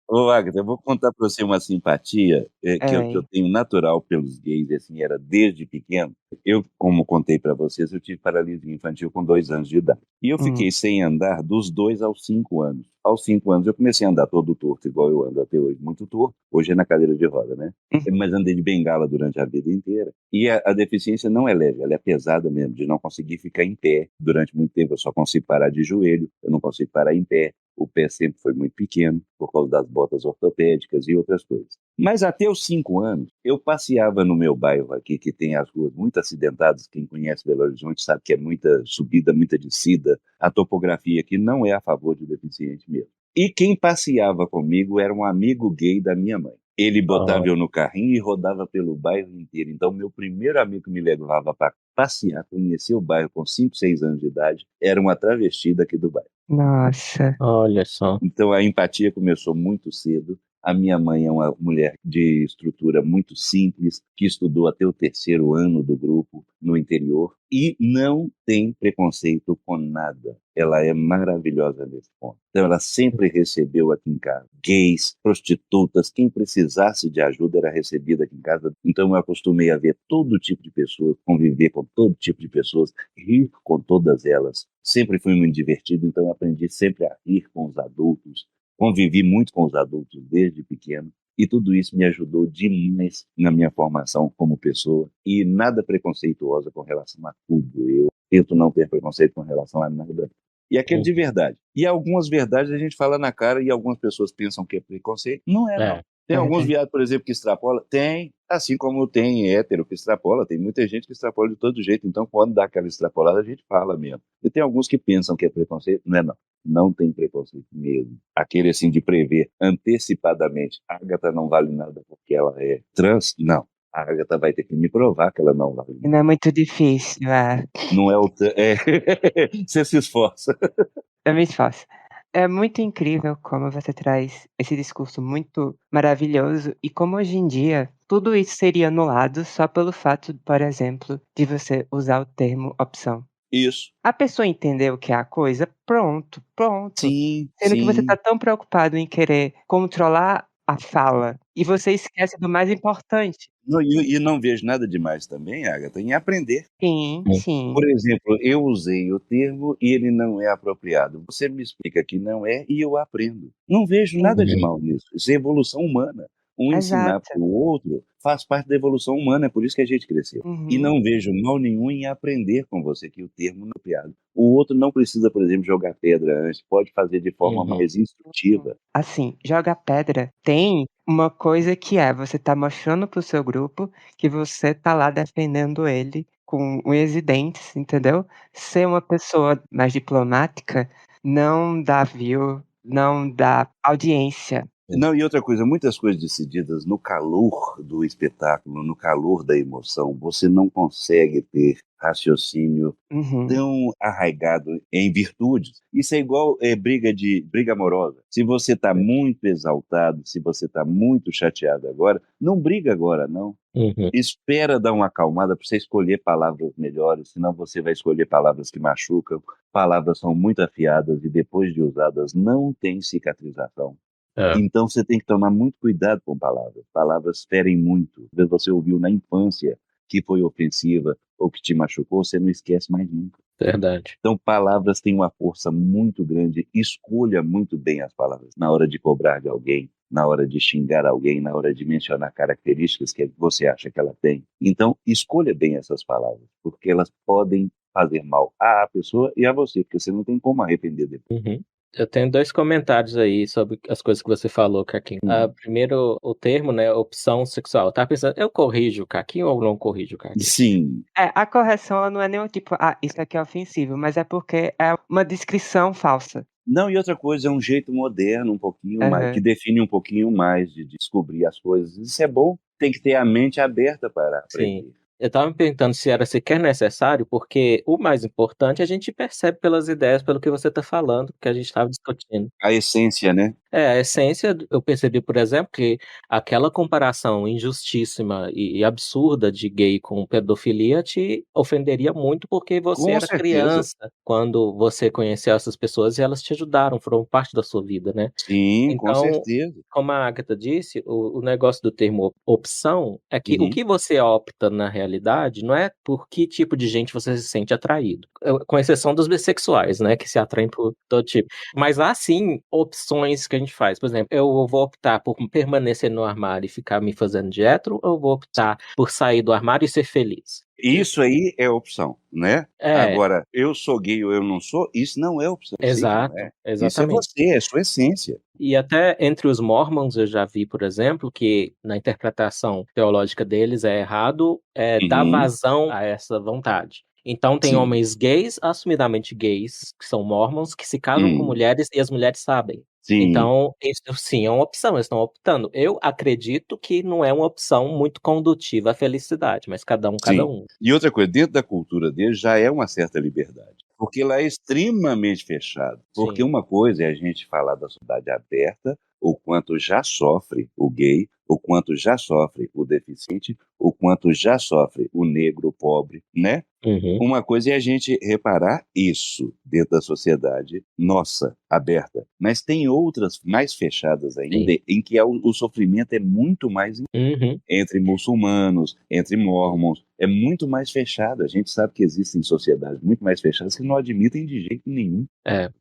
Ô, Agatha, eu vou contar para você uma simpatia, que eu Ai. tenho natural pelos gays, assim, era desde pequeno. Eu, como contei para vocês, eu tive paralisia infantil com 2 anos de idade. E eu Hum. fiquei sem andar dos 2 aos 5 anos. Aos 5 anos eu comecei a andar todo torto, igual eu ando até hoje, muito torto. Hoje é na cadeira de roda, né? Uhum. Mas andei de bengala durante a vida inteira. E a deficiência não é leve, ela é pesada mesmo, de não conseguir ficar em pé durante muito tempo. Eu só consigo parar de joelho, eu não consigo parar em pé. o pé sempre foi muito pequeno, por causa das botas ortopédicas e outras coisas. Mas até os 5 anos, eu passeava no meu bairro aqui, que tem as ruas muito acidentadas. Quem conhece Belo Horizonte sabe que é muita subida, muita descida. A topografia aqui não é a favor de deficiente mesmo. E quem passeava comigo era um amigo gay da minha mãe. Ele botava eu no carrinho e rodava pelo bairro inteiro. Então, meu primeiro amigo que me levava para passear, conhecer o bairro com 5, 6 anos de idade, era uma travesti daqui do bairro. Nossa. Olha só. Então, a empatia começou muito cedo. A minha mãe é uma mulher de estrutura muito simples, que estudou até o 3º ano do grupo no interior e não tem preconceito com nada. Ela é maravilhosa nesse ponto. Então, ela sempre recebeu aqui em casa gays, prostitutas, quem precisasse de ajuda era recebida aqui em casa. Então, eu acostumei a ver todo tipo de pessoas, conviver com todo tipo de pessoas, rir com todas elas. Sempre fui muito divertido, então eu aprendi sempre a rir com os adultos. Convivi muito com os adultos desde pequeno e tudo isso me ajudou demais na minha formação como pessoa e nada preconceituosa com relação a tudo. Eu tento não ter preconceito com relação a nada. E aquele de verdade. E algumas verdades a gente fala na cara e algumas pessoas pensam que é preconceito. Não é, não. Tem alguns viados, por exemplo, que extrapola? Tem, assim como tem hétero que extrapola, tem muita gente que extrapola de todo jeito. Então, quando dá aquela extrapolada, a gente fala mesmo. E tem alguns que pensam que é preconceito. Não é, não. Não tem preconceito mesmo. Aquele, assim, de prever antecipadamente, a Agatha não vale nada porque ela é trans, não. A Agatha vai ter que me provar que ela não vale nada. Não é muito difícil, Não é o... Você se esforça. Eu me esforço. É muito incrível como você traz esse discurso muito maravilhoso e como hoje em dia tudo isso seria anulado só pelo fato, por exemplo, de você usar o termo opção. Isso. A pessoa entendeu o que é a coisa, pronto. Sim, Sendo que você sim. tá tão preocupado em querer controlar a fala e você esquece do mais importante. Não, e não vejo nada demais também, Agatha, em aprender. Sim. Por exemplo, eu usei o termo e ele não é apropriado. Você me explica que não é e eu aprendo. Não vejo nada de mal nisso. Isso é evolução humana. Um ensinar Exato. para o outro faz parte da evolução humana, é por isso que a gente cresceu. E Uhum. não vejo mal nenhum em aprender com você que o termo não é apropriado. O outro não precisa, por exemplo, jogar pedra antes, pode fazer de forma mais instrutiva. Assim, joga pedra tem uma coisa que é, você tá mostrando para o seu grupo que você tá lá defendendo ele com unhas e dentes, entendeu? Ser uma pessoa mais diplomática não dá view, não dá audiência. Não, e outra coisa, muitas coisas decididas no calor do espetáculo, no calor da emoção, você não consegue ter raciocínio Uhum. tão arraigado em virtudes. Isso é igual briga amorosa. Se você está muito exaltado, se você está muito chateado agora, não briga agora, não. Espera dar uma acalmada para você escolher palavras melhores, senão você vai escolher palavras que machucam. Palavras são muito afiadas e depois de usadas não tem cicatrização. Então você tem que tomar muito cuidado com palavras. Palavras ferem muito. Às vezes você ouviu na infância que foi ofensiva ou que te machucou, você não esquece mais nunca. Verdade. Então palavras têm uma força muito grande. Escolha muito bem as palavras na hora de cobrar de alguém, na hora de xingar alguém, na hora de mencionar características que você acha que ela tem. Então escolha bem essas palavras, porque elas podem fazer mal à pessoa e a você, porque você não tem como arrepender depois. Eu tenho 2 comentários aí sobre as coisas que você falou, Caquinho. Primeiro, o termo, né, opção sexual. Eu tava pensando, eu corrijo o Caquinho ou não corrijo o Caquinho? Sim. A correção ela não é nenhum tipo, isso aqui é ofensivo, mas é porque é uma descrição falsa. Não, e outra coisa, é um jeito moderno, um pouquinho mais, que Aham. define um pouquinho mais de descobrir as coisas. Isso é bom, tem que ter a mente aberta para aprender. Sim. Eu estava me perguntando se era sequer necessário, porque o mais importante a gente percebe pelas ideias, pelo que você está falando, que a gente estava discutindo. A essência, né? A essência, eu percebi, por exemplo, que aquela comparação injustíssima e absurda de gay com pedofilia te ofenderia muito, porque você Com era certeza. criança quando você conheceu essas pessoas e elas te ajudaram, foram parte da sua vida, né? Sim, com Então, certeza. como a Agatha disse, o negócio do termo opção é que o que você opta na realidade não é por que tipo de gente você se sente atraído, com exceção dos bissexuais, né, que se atraem por todo tipo. Mas há sim opções que a gente faz. Por exemplo, eu vou optar por permanecer no armário e ficar me fazendo de hétero, ou eu vou optar por sair do armário e ser feliz? Isso aí é opção, né? É, Agora, eu sou gay ou eu não sou, isso não é opção, isso aí não exato, é. Isso é exatamente. você, é sua essência. E até entre os Mormons eu já vi, por exemplo, que na interpretação teológica deles é errado, dar Uhum, vazão a essa vontade. Então tem sim. homens gays, assumidamente gays, que são Mormons, que se casam com Hum, mulheres e as mulheres sabem. sim, Então, isso sim é uma opção, eles estão optando. Eu acredito que não é uma opção muito condutiva à felicidade, mas cada sim. um. E outra coisa, dentro da cultura deles já é uma certa liberdade, porque lá é extremamente fechado. Porque Sim. uma coisa é a gente falar da sociedade aberta, o quanto já sofre o gay, o quanto já sofre o deficiente, o quanto já sofre o negro, o pobre, né? Uhum. Uma coisa é a gente reparar isso dentro da sociedade nossa, aberta, mas tem outras mais fechadas ainda, Sim. em que o sofrimento é muito mais Uhum. entre muçulmanos, entre mormons, é muito mais fechado. A gente sabe que existem sociedades muito mais fechadas que não admitem de jeito nenhum.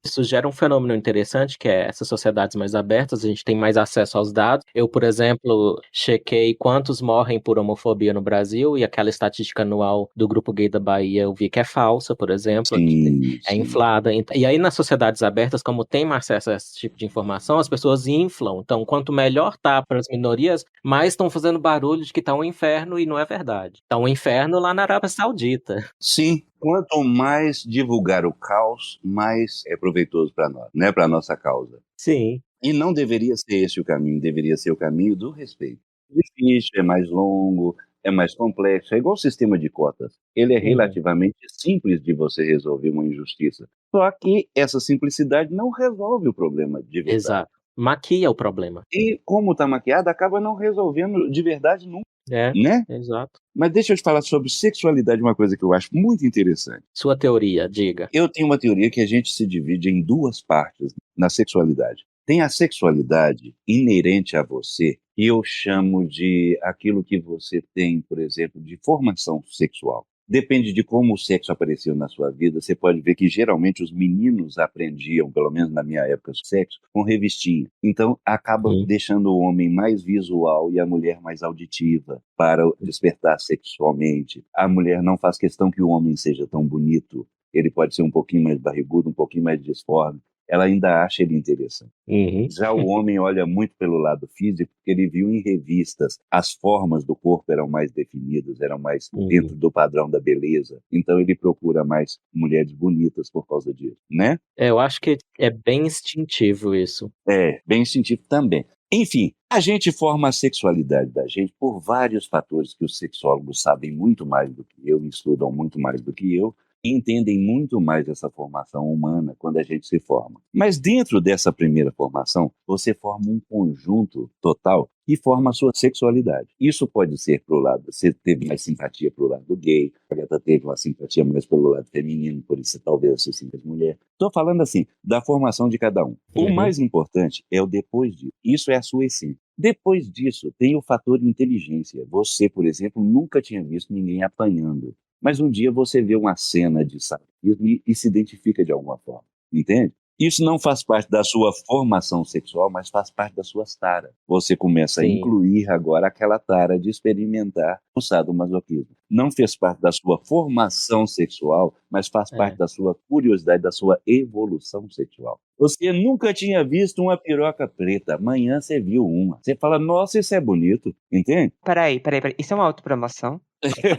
Isso gera um fenômeno interessante, que é essas sociedades mais abertas, a gente tem mais acesso aos dados. Eu, por exemplo, chequei quantos morrem por homofobia no Brasil e aquela estatística anual do Grupo Gay da Bahia eu vi que é falsa, por exemplo, Sim, é sim. inflada. E aí nas sociedades abertas, como tem mais acesso a esse tipo de informação, as pessoas inflam. Então, quanto melhor tá para as minorias, mais estão fazendo barulho de que tá um inferno e não é verdade. Tá um inferno lá na Arábia Saudita. Sim, quanto mais divulgar o caos, mais é proveitoso para nós, né, para nossa causa. Sim. E não deveria ser esse o caminho, deveria ser o caminho do respeito. Difícil, é mais longo, é mais complexo, é igual o sistema de cotas. Ele é Uhum. relativamente simples de você resolver uma injustiça. Só que essa simplicidade não resolve o problema de verdade. Exato. Maquia o problema. E como está maquiado, acaba não resolvendo de verdade nunca, É, né? exato. Mas deixa eu te falar sobre sexualidade, uma coisa que eu acho muito interessante. Sua teoria, diga. Eu tenho uma teoria que a gente se divide em duas partes na sexualidade. Tem a sexualidade inerente a você, que eu chamo de aquilo que você tem, por exemplo, de formação sexual. Depende de como o sexo apareceu na sua vida. Você pode ver que geralmente os meninos aprendiam, pelo menos na minha época, sexo com revistinha. Então acaba Uhum. deixando o homem mais visual e a mulher mais auditiva para despertar sexualmente. A mulher não faz questão que o homem seja tão bonito. Ele pode ser um pouquinho mais barrigudo, um pouquinho mais disforme. Ela ainda acha ele interessante. Uhum. Já o homem olha muito pelo lado físico, porque ele viu em revistas as formas do corpo eram mais definidas, eram mais Uhum. dentro do padrão da beleza. Então ele procura mais mulheres bonitas por causa disso, né? Eu acho que é bem instintivo isso. É, bem instintivo também. Enfim, a gente forma a sexualidade da gente por vários fatores que os sexólogos sabem muito mais do que eu, estudam muito mais do que eu, e entendem muito mais essa formação humana quando a gente se forma. Mas dentro dessa primeira formação, você forma um conjunto total e forma a sua sexualidade. Isso pode ser para o lado, você teve mais simpatia para o lado gay, a Agatha teve uma simpatia mais pelo lado feminino, por isso talvez você sinta mulher. Estou falando assim, da formação de cada um. O Uhum. mais importante é o depois disso. Isso é a sua essência. Depois disso, tem o fator inteligência. Você, por exemplo, nunca tinha visto ninguém apanhando. Mas um dia você vê uma cena de sadismo e se identifica de alguma forma. Entende? Isso não faz parte da sua formação sexual, mas faz parte das suas taras. Você começa a Sim. incluir agora aquela tara de experimentar o sadomasoquismo. Não fez parte da sua formação sexual, mas faz parte É. da sua curiosidade, da sua evolução sexual. Você nunca tinha visto uma piroca preta, amanhã você viu uma. Você fala, nossa, isso é bonito, entende? Peraí, isso é uma autopromoção?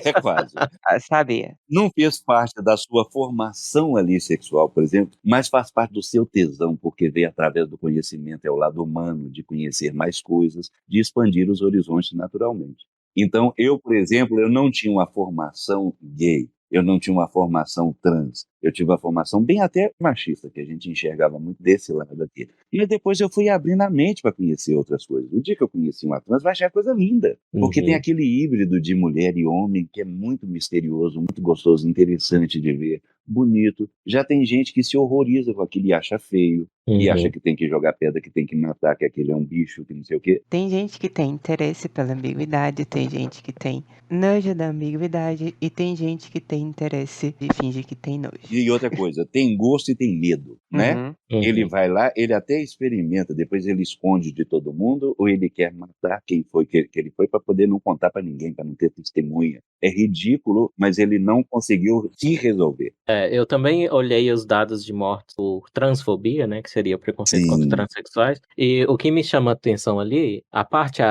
É quase. Ah, sabia. Não fez parte da sua formação ali sexual, por exemplo, mas faz parte do seu tesão, porque veio através do conhecimento, é o lado humano, de conhecer mais coisas, de expandir os horizontes naturalmente. Então, eu, por exemplo, eu não tinha uma formação gay, eu não tinha uma formação trans, eu tive uma formação bem até machista, que a gente enxergava muito desse lado aqui. E depois eu fui abrindo a mente para conhecer outras coisas. O dia que eu conheci uma trans, vai achar coisa linda, porque tem Uhum. aquele híbrido de mulher e homem que é muito misterioso, muito gostoso, interessante de ver, bonito. Já tem gente que se horroriza com aquilo e acha feio. e acha Uhum. que tem que jogar pedra, que tem que matar, que aquele é um bicho, que não sei o quê. Tem gente que tem interesse pela ambiguidade, tem gente que tem nojo da ambiguidade e tem gente que tem interesse de fingir que tem nojo. E outra coisa, tem gosto e tem medo, né? Uhum. Ele Uhum. vai lá, ele até experimenta, depois ele esconde de todo mundo, ou ele quer matar quem foi que ele foi para poder não contar para ninguém, para não ter testemunha. É ridículo, mas ele não conseguiu se resolver. Eu também olhei os dados de mortes por transfobia, né, que seria o preconceito contra Sim. transexuais, e o que me chama a atenção ali, a parte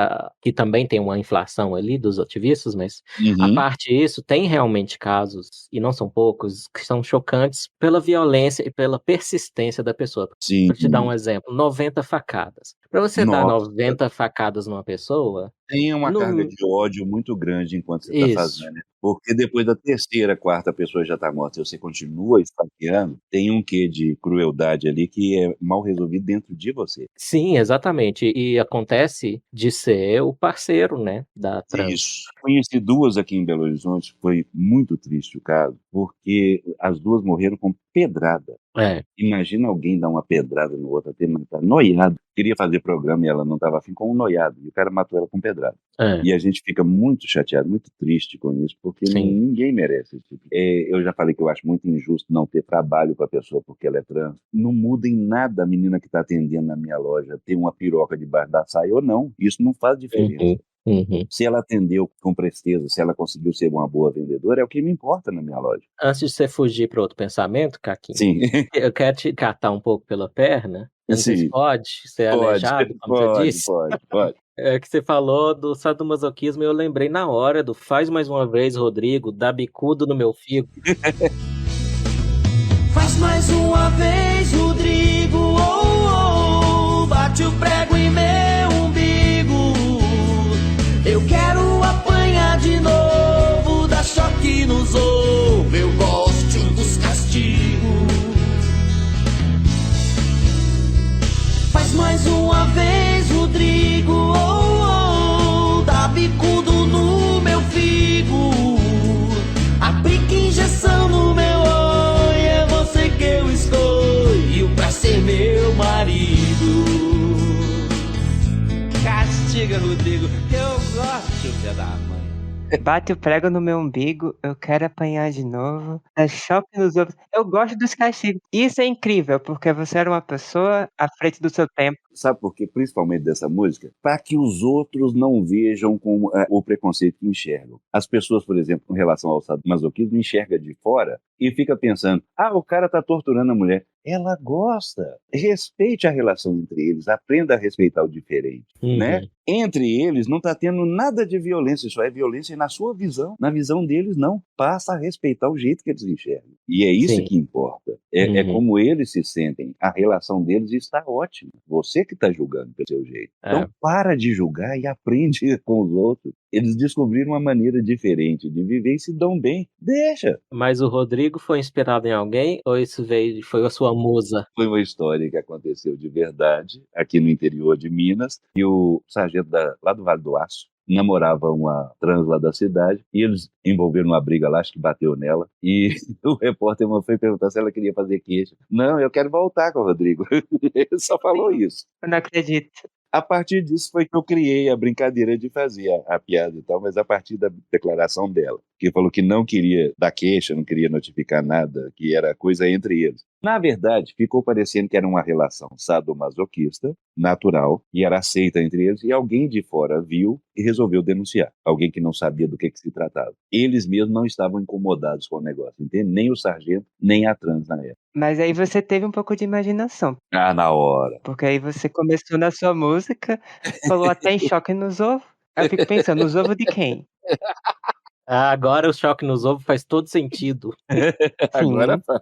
que também tem uma inflação ali dos ativistas, mas a Uhum. parte disso, tem realmente casos, e não são poucos, que são chocantes pela violência e pela persistência da pessoa. Sim. Para te dar um exemplo, 90 facadas. Para você dar Nossa, 90 facadas numa pessoa, tem uma carga no... de ódio muito grande enquanto você está Isso. fazendo, né? Porque depois da terceira, quarta pessoa já está morta e você continua esfaqueando, tem um quê de crueldade ali que é mal resolvido dentro de você. Sim, exatamente. E acontece de ser o parceiro, né, da trans. Isso. Conheci duas aqui em Belo Horizonte, foi muito triste o caso, porque as duas morreram com pedrada. É, Imagina alguém dar uma pedrada no outro, até matar, noiado. Queria fazer programa e ela não estava afim com um noiado, e o cara matou ela com pedrada. é, E a gente fica muito chateado, muito triste com isso, porque sim. ninguém merece esse tipo. Eu já falei que eu acho muito injusto não ter trabalho para a pessoa porque ela é trans. Não muda em nada a menina que está atendendo na minha loja ter uma piroca debaixo da saia ou não. Isso não faz diferença. Uhum, uhum. Se ela atendeu com presteza, se ela conseguiu ser uma boa vendedora, é o que me importa na minha loja. Antes de você fugir para outro pensamento, Caquinho, Sim, eu quero te catar um pouco pela perna. Eu não sei se sim. pode ser Pode, aleijado, como você disse. pode. É que você falou do sadomasoquismo e eu lembrei na hora do faz mais uma vez, Rodrigo, dá bicudo no meu figo. Faz mais uma vez, Rodrigo, oh, oh, bate o prego em meu umbigo. Eu quero apanhar de novo, dá choque nos ovos, eu gosto dos castigos. Faz mais uma vez, Rodrigo, oh, oh, dá bicudo no meu figo. Aplica injeção no meu olho, é você que eu escolho pra ser meu marido. Castiga, Rodrigo, eu gosto, filha da mãe. Bate o prego no meu umbigo, eu quero apanhar de novo, dá choque nos outros. Eu gosto dos castigos. Isso é incrível, porque você era uma pessoa à frente do seu tempo. Sabe por quê? Principalmente dessa música? Para que os outros não vejam com o preconceito que enxergam. As pessoas, por exemplo, com relação ao sadomasoquismo, enxergam de fora e fica pensando, o cara tá torturando a mulher. Ela gosta. Respeite a relação entre eles, aprenda a respeitar o diferente, né? Entre eles não tá tendo nada de violência, só é violência na sua visão. Na visão deles, não. Passa a respeitar o jeito que eles enxergam. E é isso Sim. que importa. É como eles se sentem. A relação deles está ótima. Você que está julgando pelo seu jeito. Então, para de julgar e aprende com os outros. Eles descobriram uma maneira diferente de viver e se dão bem. Deixa. Mas o Rodrigo foi inspirado em alguém ou isso foi a sua musa? Foi uma história que aconteceu de verdade aqui no interior de Minas. E o sargento lá do Vale do Aço namorava uma trans lá da cidade e eles envolveram uma briga lá, acho que bateu nela. E o repórter foi perguntar se ela queria fazer queixa. Não, eu quero voltar com o Rodrigo. Ele só falou isso. Eu não acredito. A partir disso foi que eu criei a brincadeira de fazer a piada e tal, mas a partir da declaração dela, que falou que não queria dar queixa, não queria notificar nada, que era coisa entre eles. Na verdade, ficou parecendo que era uma relação sadomasoquista, natural, e era aceita entre eles, e alguém de fora viu e resolveu denunciar. Alguém que não sabia do que se tratava. Eles mesmos não estavam incomodados com o negócio, entende? Nem o sargento, nem a trans na época. Mas aí você teve um pouco de imaginação. Na hora. Porque aí você começou na sua música, falou até em choque nos ovos. Aí eu fico pensando, nos ovos de quem? Agora o choque nos ovos faz todo sentido. Agora faz.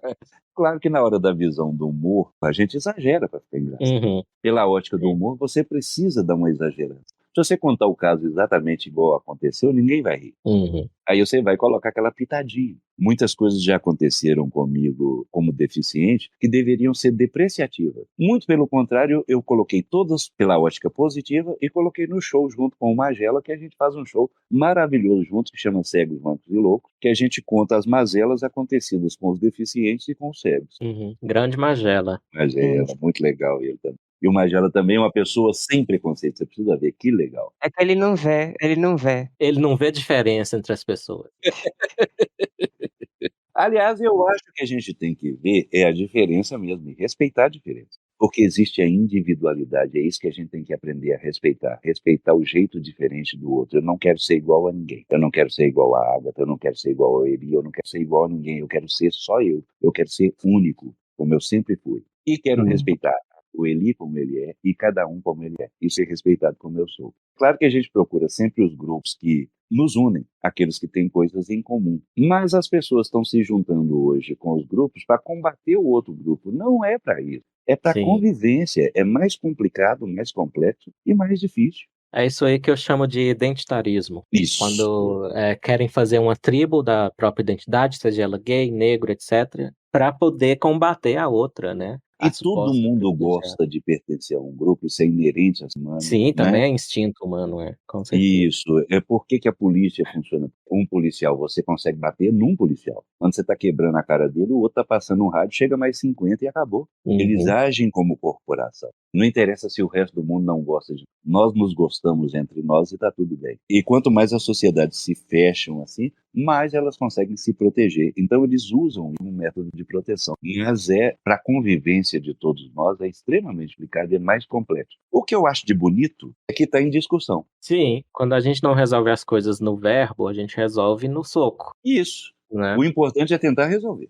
Claro que na hora da visão do humor, a gente exagera para ficar engraçado. Pela ótica do humor, você precisa dar uma exagerada. Se você contar o caso exatamente igual aconteceu, ninguém vai rir. Uhum. Aí você vai colocar aquela pitadinha. Muitas coisas já aconteceram comigo como deficiente que deveriam ser depreciativas. Muito pelo contrário, eu coloquei todas pela ótica positiva e coloquei no show junto com o Magela, que a gente faz um show maravilhoso junto, que chama Cegos, Mancos e Loucos, que a gente conta as mazelas acontecidas com os deficientes e com os cegos. Uhum. Grande Magela. Magela, muito legal ele também. E o Magela também é uma pessoa sem preconceito, você precisa ver, que legal. É que ele não vê, ele não vê. Ele não vê diferença entre as pessoas. Aliás, eu acho que a gente tem que ver a diferença mesmo, e respeitar a diferença. Porque existe a individualidade, é isso que a gente tem que aprender a respeitar. Respeitar o jeito diferente do outro. Eu não quero ser igual a ninguém. Eu não quero ser igual a Agatha, eu não quero ser igual a Eli, eu não quero ser igual a ninguém. Eu quero ser só eu. Eu quero ser único, como eu sempre fui. E quero respeitar o Eli como ele é e cada um como ele é. E ser respeitado como eu sou. Claro que a gente procura sempre os grupos que nos unem, aqueles que têm coisas em comum. Mas as pessoas estão se juntando hoje com os grupos para combater o outro grupo. Não é para isso. É para convivência. É mais complicado, mais complexo e mais difícil. É isso aí que eu chamo de identitarismo. Isso. Quando querem fazer uma tribo da própria identidade, seja ela gay, negro, etc., para poder combater a outra, né? E todo mundo gosta de pertencer a um grupo, isso é inerente a ser humano. Sim, também é instinto humano, com certeza. Isso, é por que a polícia funciona. Um policial, você consegue bater num policial. Quando você está quebrando a cara dele, o outro está passando um rádio, chega mais 50 e acabou. Eles agem como corporação. Não interessa se o resto do mundo não gosta de nós. Nos gostamos entre nós e está tudo bem. E quanto mais as sociedades se fecham assim, mais elas conseguem se proteger. Então eles usam um método de proteção. Mas para a convivência de todos nós é extremamente complicado e é mais complexo. O que eu acho de bonito é que está em discussão. Sim, quando a gente não resolve as coisas no verbo, a gente resolve no soco. Isso. Né? O importante é tentar resolver.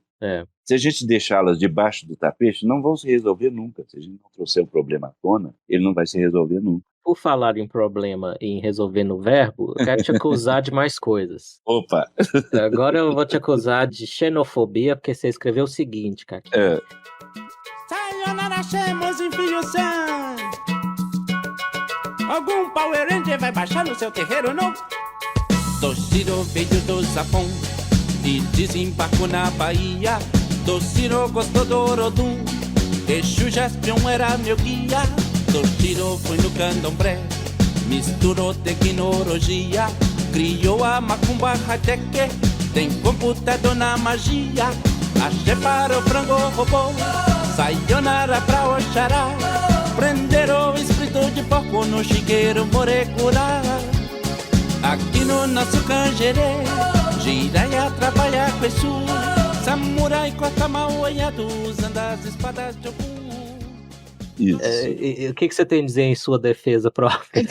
Se a gente deixá-las debaixo do tapete, não vão se resolver nunca. Se a gente não trouxer o problema à tona, ele não vai se resolver nunca. Por falar em problema e em resolver no verbo, eu quero te acusar de mais coisas. Opa! Agora eu vou te acusar de xenofobia, porque você escreveu o seguinte, Kaki. Sayonara, Shemos e Filho-san. Algum Power Ranger vai baixar no seu terreiro, não? Toshiro veio do Japão e desembarcou na Bahia. Toshiro gostou do Orodum, Exu Jaspion era meu guia. Toshiro foi no candomblé, misturou tecnologia, criou a macumba high-tech, tem computador na magia. Axé para o frango robô, sayonara pra Oxará, prenderam o espírito de porco no chiqueiro morecurá. Aqui no nosso canjerê, Jiraiya trabalha com Exu, samurai corta mal olhado, usando as espadas de Ogum. Isso. O que você tem a dizer em sua defesa própria?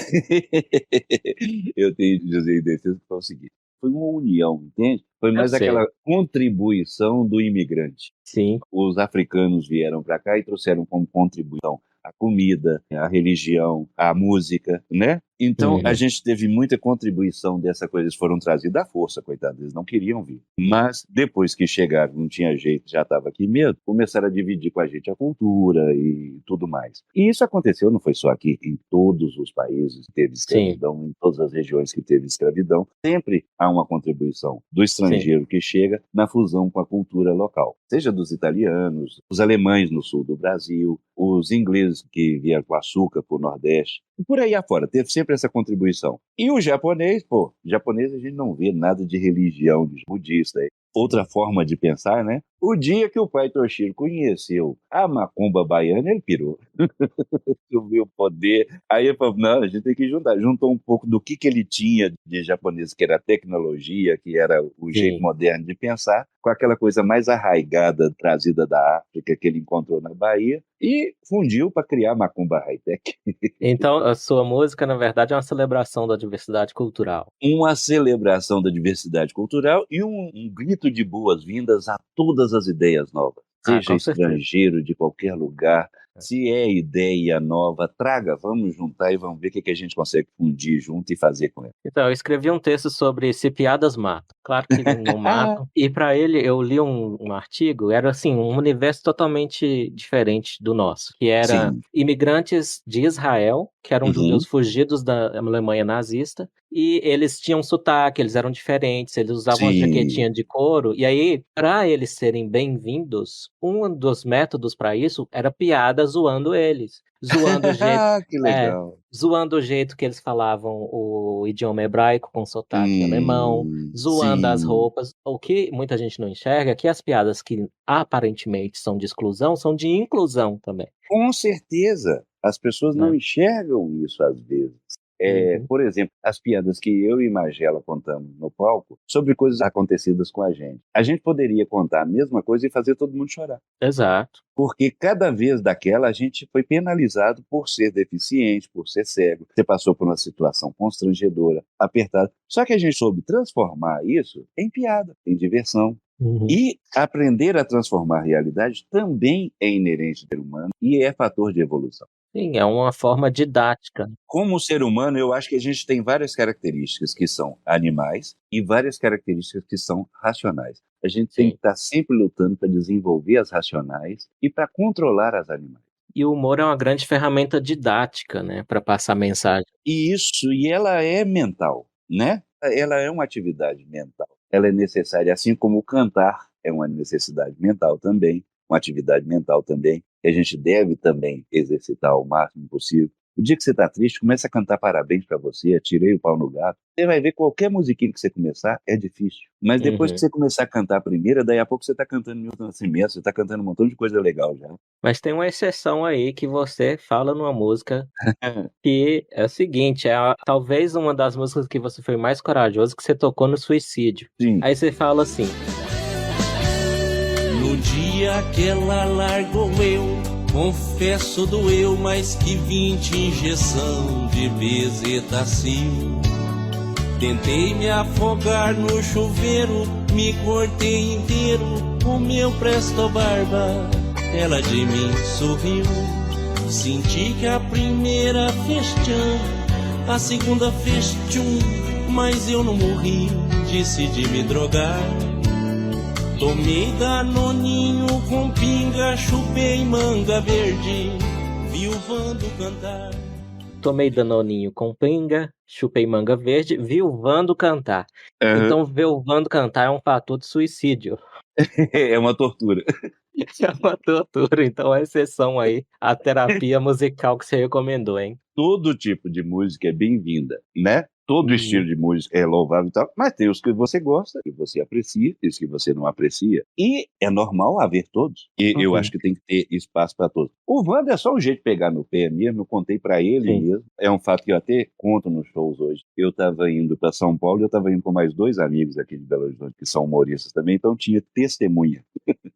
Eu tenho que dizer em defesa que foi o seguinte: foi uma união, entende? Foi mais aquela contribuição do imigrante. Sim. Os africanos vieram para cá e trouxeram como contribuição a comida, a religião, a música, né? Então, a gente teve muita contribuição dessa coisa. Eles foram trazidos à força, coitados, eles não queriam vir. Mas, depois que chegaram, não tinha jeito, já estava aqui mesmo, começaram a dividir com a gente a cultura e tudo mais. E isso aconteceu, não foi só aqui, em todos os países que teve escravidão, em todas as regiões que teve escravidão. Sempre há uma contribuição do estrangeiro que chega na fusão com a cultura local. Seja dos italianos, os alemães no sul do Brasil, os ingleses que vieram com açúcar para o Nordeste, e por aí afora, teve sempre essa contribuição. E o japonês, japonês a gente não vê nada de religião, de budista, outra forma de pensar, né? O dia que o pai Toshiro conheceu a macumba baiana, ele pirou. Subiu o poder. Aí ele falou, não, a gente tem que juntar. Juntou um pouco do que ele tinha de japonês, que era a tecnologia, que era o jeito moderno de pensar, com aquela coisa mais arraigada, trazida da África, que ele encontrou na Bahia, e fundiu para criar a macumba high-tech. Então, a sua música, na verdade, é uma celebração da diversidade cultural. Uma celebração da diversidade cultural e um grito de boas-vindas a todas as ideias novas. seja Com certeza. estrangeiro de qualquer lugar. Se é ideia nova, traga, vamos juntar e vamos ver o que a gente consegue fundir junto e fazer com ela. Então, eu escrevi um texto sobre se piadas matam. Claro que não matam. E para ele, eu li um artigo, era assim, um universo totalmente diferente do nosso, que era Sim. imigrantes de Israel, que eram judeus Uhum. fugidos da Alemanha nazista, e eles tinham sotaque, eles eram diferentes, eles usavam uma Sim. jaquetinha de couro, e aí, para eles serem bem-vindos, um dos métodos para isso era piada zoando eles. Zoando o jeito. Que É, legal. zoando o jeito que eles falavam o idioma hebraico com sotaque alemão, zoando as Sim. roupas. O que muita gente não enxerga é que as piadas que aparentemente são de exclusão, são de inclusão também, Com certeza, as pessoas não né. enxergam isso às vezes. Uhum. Por exemplo, as piadas que eu e Magela contamos no palco sobre coisas acontecidas com a gente. A gente poderia contar a mesma coisa e fazer todo mundo chorar. Exato. Porque cada vez daquela a gente foi penalizado por ser deficiente, por ser cego. Você passou por uma situação constrangedora, apertada. Só que a gente soube transformar isso em piada, em diversão. Uhum. E aprender a transformar a realidade também é inerente ao ser humano e é fator de evolução. Sim, é uma forma didática. Como ser humano, eu acho que a gente tem várias características que são animais e várias características que são racionais. A gente tem que Sim. estar sempre lutando para desenvolver as racionais e para controlar as animais. E o humor é uma grande ferramenta didática, né, para passar mensagem. E ela é mental, né? Ela é uma atividade mental. Ela é necessária, assim como cantar é uma necessidade mental também, uma atividade mental também, que a gente deve também exercitar ao máximo possível. O dia que você está triste, começa a cantar parabéns para você, atirei o pau no gato. Você vai ver qualquer musiquinha que você começar, é difícil. Mas depois que Uhum. você começar a cantar a primeira, daí a pouco você está cantando Milton Nascimento, você está cantando um montão de coisa legal já. Mas tem uma exceção aí que você fala numa música que é o seguinte, talvez uma das músicas que você foi mais corajoso, que você tocou no suicídio. Sim. Aí você fala assim: No dia que ela largou eu, confesso doeu mais que 20 injeção de bezetacil. Tentei me afogar no chuveiro, me cortei inteiro, o meu presto barba, ela de mim sorriu. Senti que a primeira fez tchan, a segunda fez tchum, mas eu não morri, decidi me drogar. Tomei danoninho com pinga, chupei manga verde, viuvando cantar. tomei danoninho com pinga, chupei manga verde, viuvando cantar. Aham. Então viuvando cantar é um fator de suicídio. É uma tortura. É uma tortura, então a exceção aí, a terapia musical que você recomendou, hein. Todo tipo de música é bem-vinda, né? Todo estilo Uhum. de música é louvável e tal, mas tem os que você gosta, que você aprecia, e os que você não aprecia. E é normal haver todos. E eu acho Uhum. que tem que ter espaço para todos. O Wanda é só um jeito de pegar no pé mesmo, eu contei para ele Sim. mesmo. É um fato que eu até conto nos shows hoje. Eu estava indo para São Paulo e eu estava indo com mais 2 amigos aqui de Belo Horizonte, que são humoristas também, então tinha testemunha.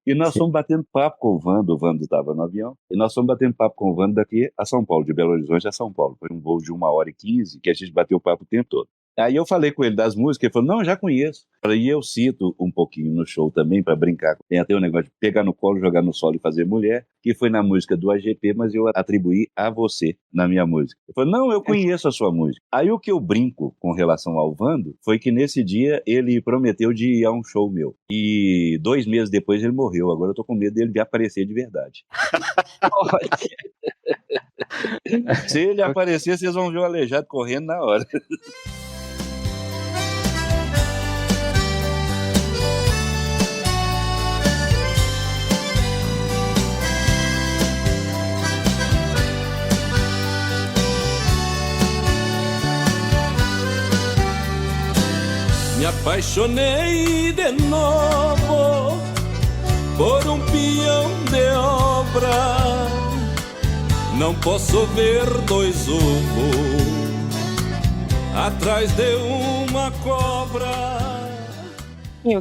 E nós Sim. fomos batendo papo com o Vando estava no avião, e nós fomos batendo papo com o Vando daqui a São Paulo, de Belo Horizonte a São Paulo. Foi um voo de 1h15, que a gente bateu papo o tempo todo. Aí eu falei com ele das músicas, ele falou, não, já conheço. E eu cito um pouquinho no show também, para brincar. Tem até um negócio de pegar no colo, jogar no solo e fazer mulher, que foi na música do AGP, mas eu atribuí a você na minha música. Ele falou, não, eu conheço a sua música. Aí o que eu brinco com relação ao Vando, foi que nesse dia ele prometeu de ir a um show meu. E 2 meses depois ele morreu. Agora eu tô com medo dele de aparecer de verdade. Se ele aparecer, vocês vão ver o Aleijado correndo na hora. Me apaixonei de novo por um peão de obra. Não posso ver 2 ovos atrás de uma cobra.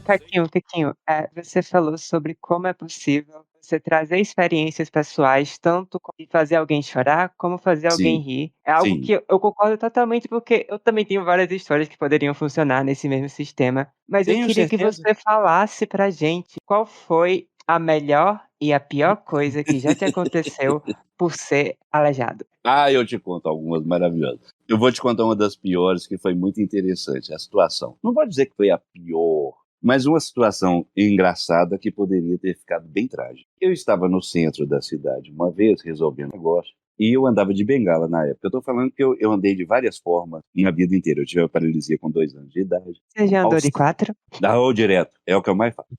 Caquinho, você falou sobre como é possível você trazer experiências pessoais, tanto de fazer alguém chorar, como fazer alguém Sim, rir. É algo sim. que eu concordo totalmente, porque eu também tenho várias histórias que poderiam funcionar nesse mesmo sistema. Mas eu Tenho queria que certeza. você falasse pra gente qual foi a melhor e a pior coisa que já te aconteceu por ser aleijado? Eu te conto algumas maravilhosas. Eu vou te contar uma das piores que foi muito interessante, a situação. Não vou dizer que foi a pior, mas uma situação engraçada que poderia ter ficado bem trágica. Eu estava no centro da cidade uma vez, resolvendo um negócio, e eu andava de bengala na época. Eu estou falando que eu andei de várias formas na vida inteira. Eu tive a paralisia com 2 anos de idade. Você já andou de 4? Direto, é o que eu mais faço.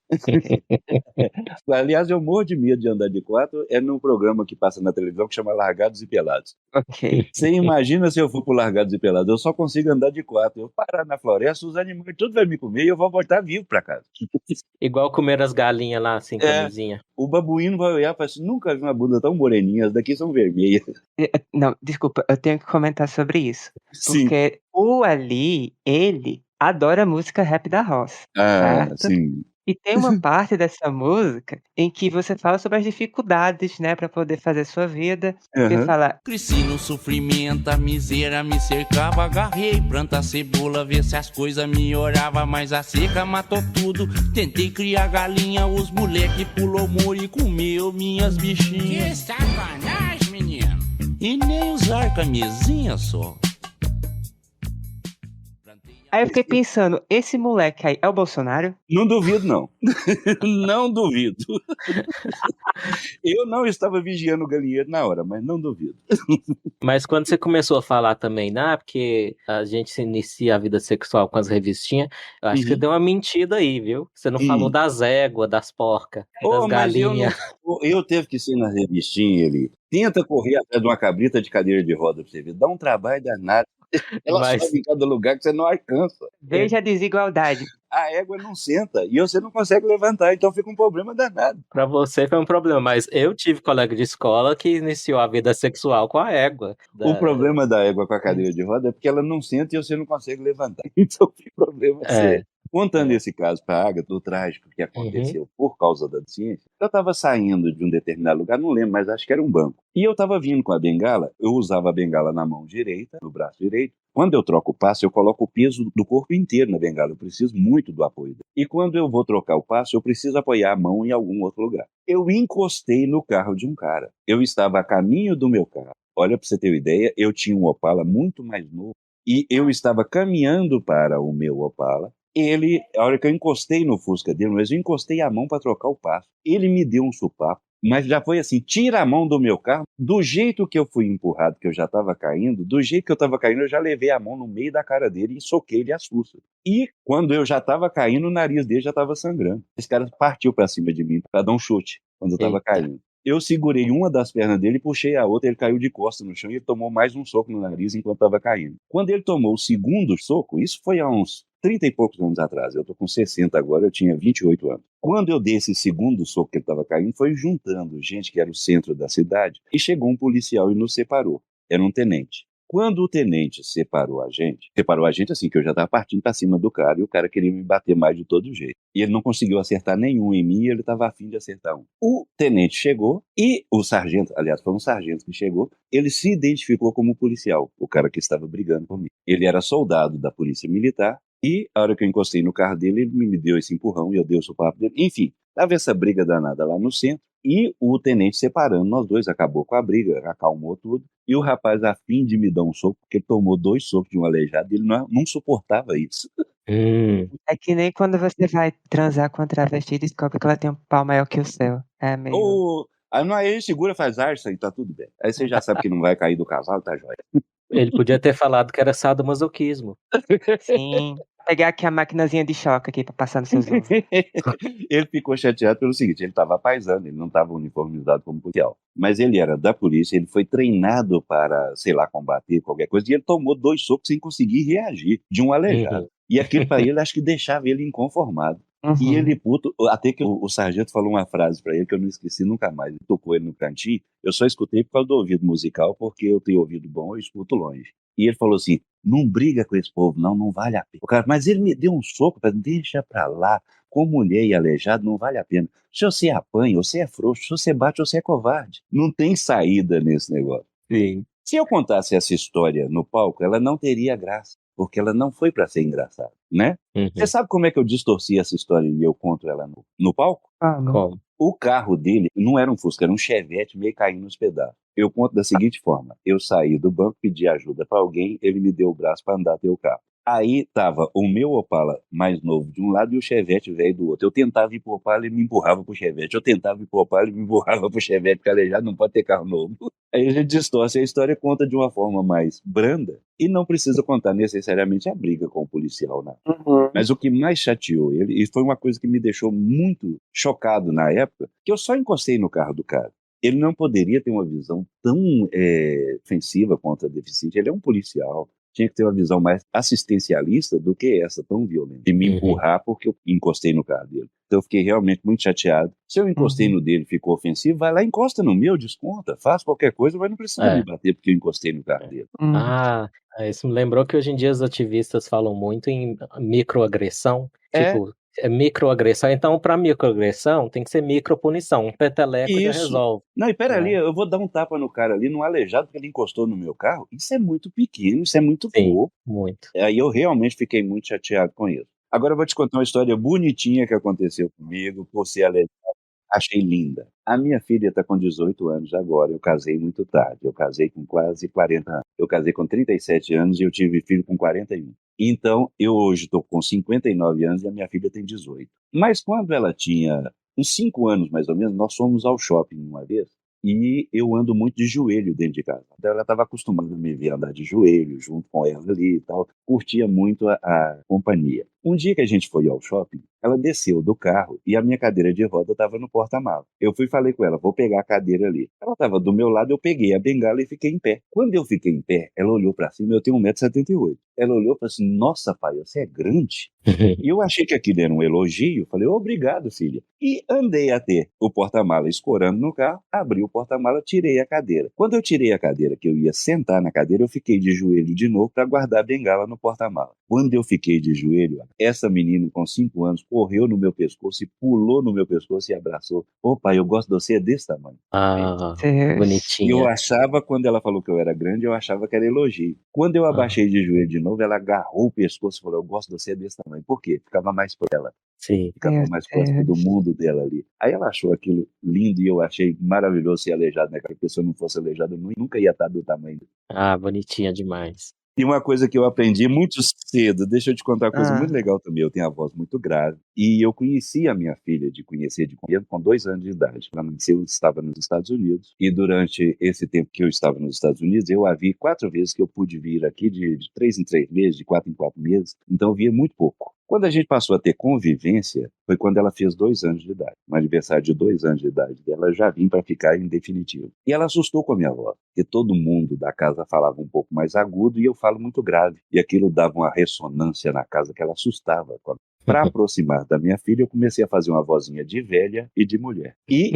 Aliás, eu morro de medo de andar de 4, é num programa que passa na televisão que chama Largados e Pelados. Ok. Você imagina se eu for pro Largados e Pelados, eu só consigo andar de 4. Eu parar na floresta, os animais tudo vai me comer e eu vou voltar vivo pra casa. Igual comer as galinhas lá, sem camisinha. O babuíno vai olhar e falar assim, nunca vi uma bunda tão moreninha, as daqui são vermelhas. Não, desculpa, eu tenho que comentar sobre isso. Sim. Porque o Ali, ele adora música rap da roça, certo? Sim. E tem uma parte dessa música em que você fala sobre as dificuldades, né, pra poder fazer sua vida. Você Aham. fala, Cresci no sofrimento, a miséria me cercava. Agarrei planta cebola, ver se as coisas melhorava. Mas a seca matou tudo. Tentei criar galinha, os moleque pulou muro e comeu minhas bichinhas. Que sacanagem, menino. E nem usar camisinha só. aí eu fiquei pensando, esse moleque aí é o Bolsonaro? Não duvido, não. Não duvido. Eu não estava vigiando o galinheiro na hora, mas não duvido. Mas quando você começou a falar também, porque a gente se inicia a vida sexual com as revistinhas, eu acho que você deu uma mentira aí, viu? Você não falou das éguas, das porcas, das Mas galinhas. eu teve que ser na revistinha ali. Tenta correr atrás de uma cabrita de cadeira de roda pra você ver. Dá um trabalho danado. Ela Mas- sobe em cada lugar que você não alcança. Veja a desigualdade. A égua não senta e você não consegue levantar, então fica um problema danado. Pra você foi um problema, mas eu tive colega de escola que iniciou a vida sexual com a égua. O problema da égua com a cadeira de roda é porque ela não senta e você não consegue levantar. Então fica problema sério. Contando esse caso para a Agatha, do trágico que aconteceu por causa da ciência, eu estava saindo de um determinado lugar, não lembro, mas acho que era um banco. E eu estava vindo com a bengala, eu usava a bengala na mão direita, no braço direito. Quando eu troco o passo, eu coloco o peso do corpo inteiro na bengala, eu preciso muito do apoio. E quando eu vou trocar o passo, eu preciso apoiar a mão em algum outro lugar. Eu encostei no carro de um cara. Eu estava a caminho do meu carro. Olha, para você ter uma ideia, eu tinha um Opala muito mais novo e eu estava caminhando para o meu Opala. A hora que eu encostei no Fusca dele, mas eu encostei a mão para trocar o passo. Ele me deu um supapo, mas já foi assim, tira a mão do meu carro. Do jeito que eu fui empurrado, que eu já estava caindo, do jeito que eu estava caindo, eu já levei a mão no meio da cara dele e soquei ele a susto. E quando eu já estava caindo, o nariz dele já estava sangrando. Esse cara partiu para cima de mim para dar um chute quando eu estava caindo. Eu segurei uma das pernas dele e puxei a outra, ele caiu de costas no chão e ele tomou mais um soco no nariz enquanto estava caindo. Quando ele tomou o segundo soco, isso foi há uns 30 e poucos anos atrás, eu tô com 60 agora, eu tinha 28 anos. Quando eu dei esse segundo soco que ele estava caindo, foi juntando gente que era o centro da cidade e chegou um policial e nos separou. Era um tenente. Quando o tenente separou a gente assim, que eu já estava partindo para cima do cara e o cara queria me bater mais de todo jeito. E ele não conseguiu acertar nenhum em mim e ele estava afim de acertar um. O tenente chegou e o sargento, aliás, foi um sargento que chegou, ele se identificou como policial, o cara que estava brigando comigo. Ele era soldado da polícia militar e a hora que eu encostei no carro dele, ele me deu esse empurrão e eu dei o sopapo dele. Enfim, tava essa briga danada lá no centro. E o tenente separando nós dois, acabou com a briga, acalmou tudo. E o rapaz, a fim de me dar um soco, porque ele tomou 2 socos de um aleijado, ele não suportava isso. É que nem quando você vai transar com a travesti e descobre que ela tem um pau maior que o seu. É meio... Aí ele segura, faz arça e tá tudo bem. Aí você já sabe que não vai cair do cavalo, tá jóia. Ele podia ter falado que era sadomasoquismo. Sim. Pegar aqui a maquinazinha de choque aqui pra passar nos seus ovos. Ele ficou chateado pelo seguinte, ele estava paisano, ele não estava uniformizado como policial. Mas ele era da polícia, ele foi treinado para, sei lá, combater qualquer coisa, e ele tomou 2 socos sem conseguir reagir, de um aleijado. E aquilo para ele, acho que deixava ele inconformado. E ele puto, até que o sargento falou uma frase pra ele que eu não esqueci nunca mais. Ele tocou ele no cantinho, eu só escutei por causa do ouvido musical, porque eu tenho ouvido bom, eu escuto longe. E ele falou assim, não briga com esse povo não vale a pena. O cara, mas ele me deu um soco, deixa pra lá, com mulher e aleijado não vale a pena. Se você apanha, você é frouxo, se você bate, você é covarde. Não tem saída nesse negócio. Sim. Se eu contasse essa história no palco, ela não teria graça. porque ela não foi para ser engraçada, né? Uhum. Você sabe como é que eu distorci essa história e eu conto ela no palco? Como? O carro dele não era um Fusca, era um Chevette meio caindo nos pedaços. Eu conto da seguinte forma: eu saí do banco, pedi ajuda para alguém, ele me deu o braço para andar até o carro. Aí tava o meu Opala mais novo de um lado e o Chevette velho do outro. Eu tentava ir pro Opala, ele me empurrava pro Chevette. Eu tentava ir pro Opala, ele me empurrava pro Chevette calejado, não pode ter carro novo. Aí a gente distorce, a história conta de uma forma mais branda e não precisa contar necessariamente a briga com o policial, né? Mas o que mais chateou ele, e foi uma coisa que me deixou muito chocado na época, que eu só encostei no carro do cara. Ele não poderia ter uma visão tão ofensiva contra deficiente. Ele é um policial. Tinha que ter uma visão mais assistencialista do que essa, tão violenta. De me empurrar porque eu encostei no carro dele. Então eu fiquei realmente muito chateado. Se eu encostei no dele e ficou ofensivo, vai lá e encosta no meu, desconta. Faz qualquer coisa, mas não precisa me bater porque eu encostei no carro dele. Isso me lembrou que hoje em dia os ativistas falam muito em microagressão. Tipo, microagressão. Então, para microagressão, tem que ser micropunição. Um peteleco já Isso. resolve. Não, e pera ali, Né? eu vou dar um tapa no cara ali, no aleijado, porque ele encostou no meu carro. Isso é muito pequeno, isso é muito Sim, pouco. muito. Aí eu realmente fiquei muito chateado com isso. Agora eu vou te contar uma história bonitinha que aconteceu comigo, por ser aleijado. Achei linda. A minha filha está com 18 anos agora, eu casei muito tarde. Eu casei com quase 40 anos. Eu casei com 37 anos e eu tive filho com 41. Então, eu hoje estou com 59 anos e a minha filha tem 18. Mas quando ela tinha uns 5 anos, mais ou menos, nós fomos ao shopping uma vez e eu ando muito de joelho dentro de casa. Então, ela estava acostumada a me ver andar de joelho junto com ela ali e tal. Curtia muito a companhia. Um dia que a gente foi ao shopping, ela desceu do carro e a minha cadeira de roda estava no porta-malas. Eu fui e falei com ela, vou pegar a cadeira ali. Ela estava do meu lado, eu peguei a bengala e fiquei em pé. Quando eu fiquei em pé, ela olhou para cima, eu tenho 1,78 m. Ela olhou e falou assim, nossa pai, você é grande? E eu achei que aquilo era um elogio, falei, obrigado filha. E andei até o porta-malas escorando no carro, abri o porta-malas, tirei a cadeira. Quando eu tirei a cadeira, que eu ia sentar na cadeira, eu fiquei de joelho de novo para guardar a bengala no porta-malas. Quando eu fiquei de joelho, essa menina com 5 anos correu no meu pescoço e pulou no meu pescoço e abraçou. Ô pai, eu gosto de você desse tamanho. E eu Bonitinha. achava, quando ela falou que eu era grande, eu achava que era elogio. Quando eu abaixei de joelho de novo, ela agarrou o pescoço e falou, eu gosto de você desse tamanho. Por quê? Ficava mais por ela. Sim. Ficava mais próximo do mundo dela ali. Aí ela achou aquilo lindo e eu achei maravilhoso ser aleijado, né? Porque se eu não fosse aleijado, eu nunca ia estar do tamanho. Bonitinha demais. E uma coisa que eu aprendi muito cedo, deixa eu te contar uma coisa muito legal também. Eu tenho a voz muito grave e eu conheci a minha filha de conhecer com 2 anos de idade. Ela nasceu, estava nos Estados Unidos e durante esse tempo que eu estava nos Estados Unidos, eu a vi 4 vezes que eu pude vir aqui de 3 em 3 meses, de 4 em 4 meses. Então eu via muito pouco. Quando a gente passou a ter convivência, foi quando ela fez 2 anos de idade. No aniversário de 2 anos de idade dela, eu já vim para ficar em definitivo. E ela assustou com a minha voz, porque todo mundo da casa falava um pouco mais agudo e eu falo muito grave. E aquilo dava uma ressonância na casa que ela assustava. Para aproximar da minha filha, eu comecei a fazer uma vozinha de velha e de mulher. E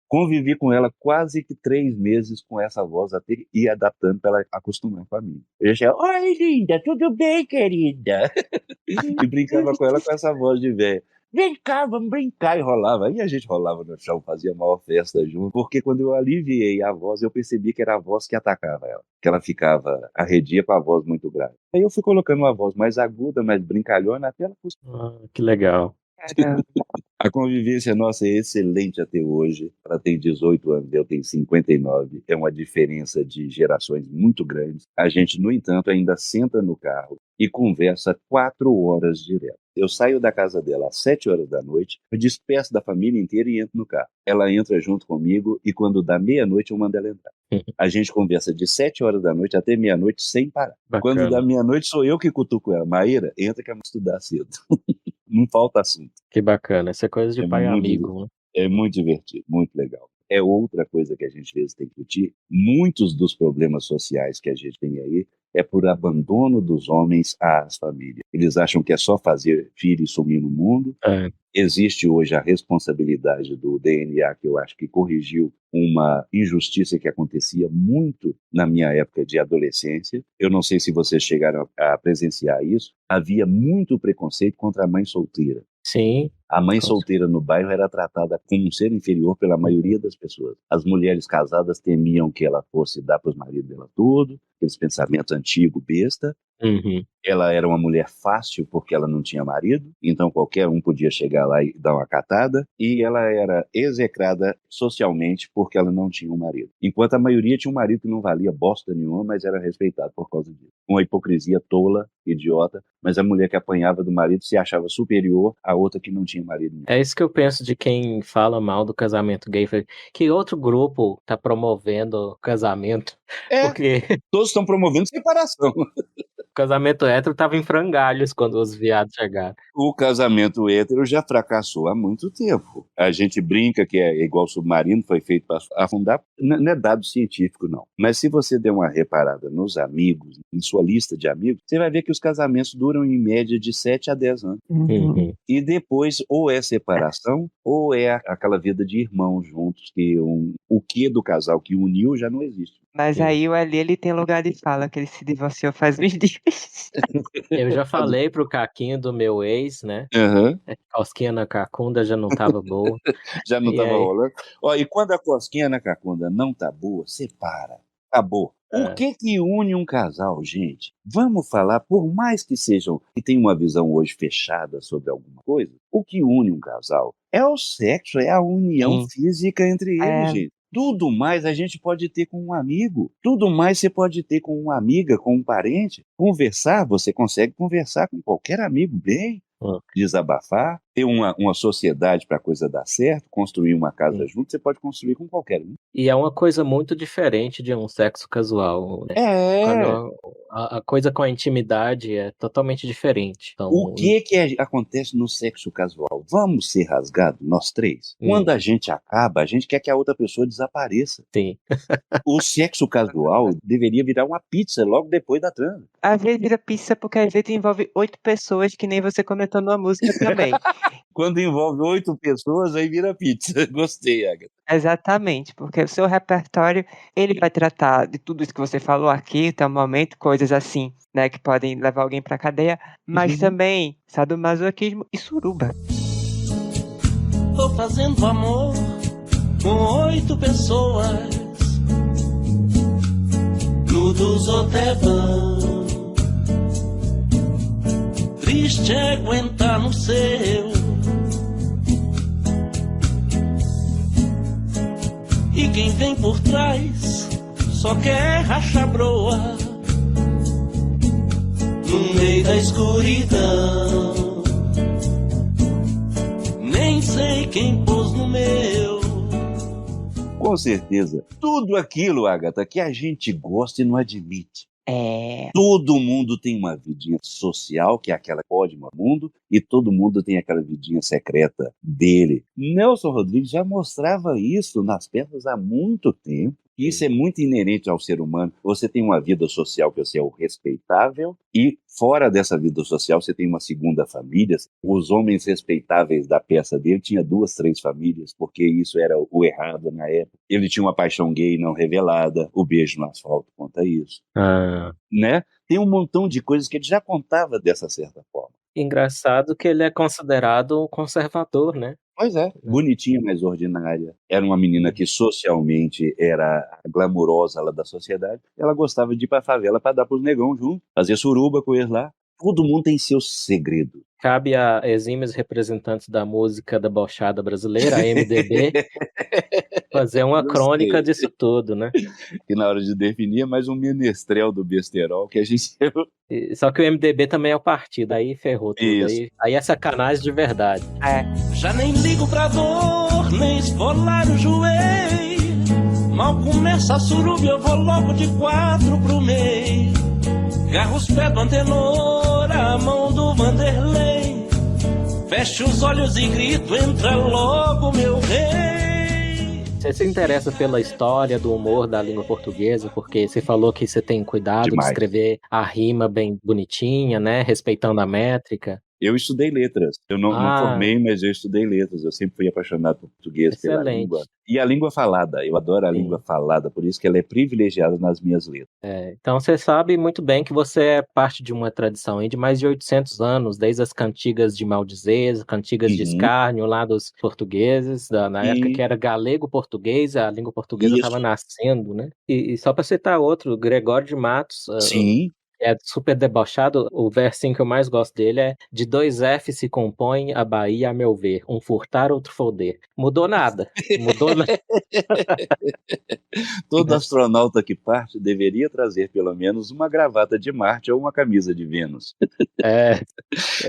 convivi com ela quase que 3 meses com essa voz até ir adaptando para ela acostumar com a minha. Eu já, oi linda, tudo bem querida? E brincava com ela com essa voz de velha. Vem cá, vamos brincar, e rolava. Aí a gente rolava no chão, fazia a maior festa junto, porque quando eu aliviei a voz, eu percebi que era a voz que atacava ela, que ela ficava arredia com a voz muito grave. Aí eu fui colocando uma voz mais aguda, mais brincalhona, até ela acostumar. Que legal. A convivência nossa é excelente até hoje. Ela tem 18 anos, eu tenho 59. É uma diferença de gerações muito grande. A gente, no entanto, ainda senta no carro e conversa 4 horas direto. Eu saio da casa dela às 7 horas da noite, eu despeço da família inteira e entro no carro. Ela entra junto comigo e quando dá meia-noite eu mando ela entrar. A gente conversa de 7 horas da noite até meia-noite sem parar. Bacana. Quando dá meia-noite sou eu que cutuco ela. Maíra, entra que eu vou estudar cedo. Não falta assunto. Que bacana. Isso é coisa de pai muito amigo, né? É muito divertido, muito legal. É outra coisa que a gente às vezes tem que discutir. Muitos dos problemas sociais que a gente tem aí é por abandono dos homens às famílias. Eles acham que é só fazer filho e sumir no mundo. Existe hoje a responsabilidade do DNA, que eu acho que corrigiu uma injustiça que acontecia muito na minha época de adolescência. Eu não sei se vocês chegaram a presenciar isso. Havia muito preconceito contra a mãe solteira. Sim. A mãe solteira no bairro era tratada como um ser inferior pela maioria das pessoas. As mulheres casadas temiam que ela fosse dar para os maridos dela tudo, aqueles pensamentos antigos, besta. Uhum. Ela era uma mulher fácil porque ela não tinha marido, então qualquer um podia chegar lá e dar uma catada, e ela era execrada socialmente porque ela não tinha um marido. Enquanto a maioria tinha um marido que não valia bosta nenhuma, mas era respeitado por causa disso. Uma hipocrisia tola, idiota, mas a mulher que apanhava do marido se achava superior à outra que não tinha marido nenhum. É isso que eu penso de quem fala mal do casamento gay. Que outro grupo tá promovendo o casamento? É, Porque todos estão promovendo separação. o casamento hétero tava em frangalhos quando os viados chegaram. O casamento hétero já fracassou há muito tempo. A gente brinca que é igual submarino, foi feito para afundar. Não é dado científico, não. Mas se você der uma reparada nos amigos, em sua lista de amigos, você vai ver que os casamentos duram em média de 7 a 10 anos. Uhum. E depois, ou é separação, ou é aquela vida de irmãos juntos, que o que do casal que uniu já não existe. Mas Sim. aí o Ali, ele tem lugar de fala, que ele se divorciou faz uns dias. Eu já falei pro Caquinho do meu ex, né? Aham. Cosquinha na cacunda já não tava boa. Já não E estava aí? rolando. Ó, e quando a cosquinha na cacunda não tá boa, separa. Acabou. O que une um casal, gente? Vamos falar, por mais que sejam, que tenham uma visão hoje fechada sobre alguma coisa, o que une um casal é o sexo, é a união Sim. física entre eles, É. gente. Tudo mais a gente pode ter com um amigo. Tudo mais você pode ter com uma amiga, com um parente. Conversar, você consegue conversar com qualquer amigo bem. Desabafar, ter uma sociedade para a coisa dar certo, construir uma casa junto, você pode construir com qualquer um. E é uma coisa muito diferente de um sexo casual, né? É. Quando a coisa com a intimidade é totalmente diferente. Então, O que acontece no sexo casual? Vamos ser rasgados, nós três? Quando a gente acaba, a gente quer que a outra pessoa desapareça. Sim. O sexo casual deveria virar uma pizza logo depois da transa. Às vezes vira pizza porque às vezes envolve 8 pessoas, que nem você comentou numa música também. Quando envolve 8 pessoas, aí vira pizza. Gostei, Agatha. Exatamente, porque o seu repertório, ele vai tratar de tudo isso que você falou aqui até o momento, coisas assim, né, que podem levar alguém pra cadeia, mas também sadomasoquismo e suruba. Tô fazendo amor com 8 pessoas no dos hotelão. Triste é aguentar no seu. E quem vem por trás só quer rachar broa no meio da escuridão. Nem sei quem pôs no meu. Com certeza. Tudo aquilo, Agatha, que a gente gosta e não admite. Todo mundo tem uma vidinha social, que é aquela que pode no mundo, e todo mundo tem aquela vidinha secreta dele. Nelson Rodrigues já mostrava isso nas peças há muito tempo. Isso é muito inerente ao ser humano. Você tem uma vida social que você é o respeitável, e fora dessa vida social você tem uma segunda família. Os homens respeitáveis da peça dele tinham 2, 3 famílias, porque isso era o errado na época. Ele tinha uma paixão gay não revelada, o Beijo no Asfalto conta isso. Né? Tem um montão de coisas que ele já contava dessa certa forma. Engraçado que ele é considerado um conservador, né? Pois é. Bonitinha, mas ordinária. Era uma menina que socialmente era a glamurosa lá da sociedade. Ela gostava de ir pra favela pra dar pros negão junto, fazer suruba com eles lá. Todo mundo tem seus segredos. Cabe a exímios representantes da música debochada brasileira, a MDB, fazer uma crônica disso tudo, né? Que na hora de definir é mais um menestrel do besterol que a gente... Só que o MDB também é o partido, aí ferrou tudo. Aí é sacanagem de verdade. Já nem ligo pra dor, nem esfolar o joelho. Mal começa a suruba, eu vou logo de 4 pro meio. Garro os pés do Antenor, a mão do Vanderlei. Fecho os olhos e grito, entra logo meu rei. Você se interessa pela história do humor da língua portuguesa, porque você falou que você tem cuidado de escrever a rima bem bonitinha, né? Respeitando a métrica. Eu estudei letras. Eu não formei, mas eu estudei letras. Eu sempre fui apaixonado por português, pela língua. E a língua falada. Eu adoro a língua falada, por isso que ela é privilegiada nas minhas letras. Então você sabe muito bem que você é parte de uma tradição aí de mais de 800 anos, desde as cantigas de maldizer, cantigas de escárnio lá dos portugueses, na época que era galego-português, a língua portuguesa estava nascendo, né? E só para citar outro, Gregório de Matos, Sim. é super debochado. O versinho que eu mais gosto dele é: de dois F se compõe a Bahia, a meu ver, um furtar, outro foder. Mudou nada. Mudou nada. Todo astronauta que parte deveria trazer pelo menos uma gravata de Marte ou uma camisa de Vênus. É,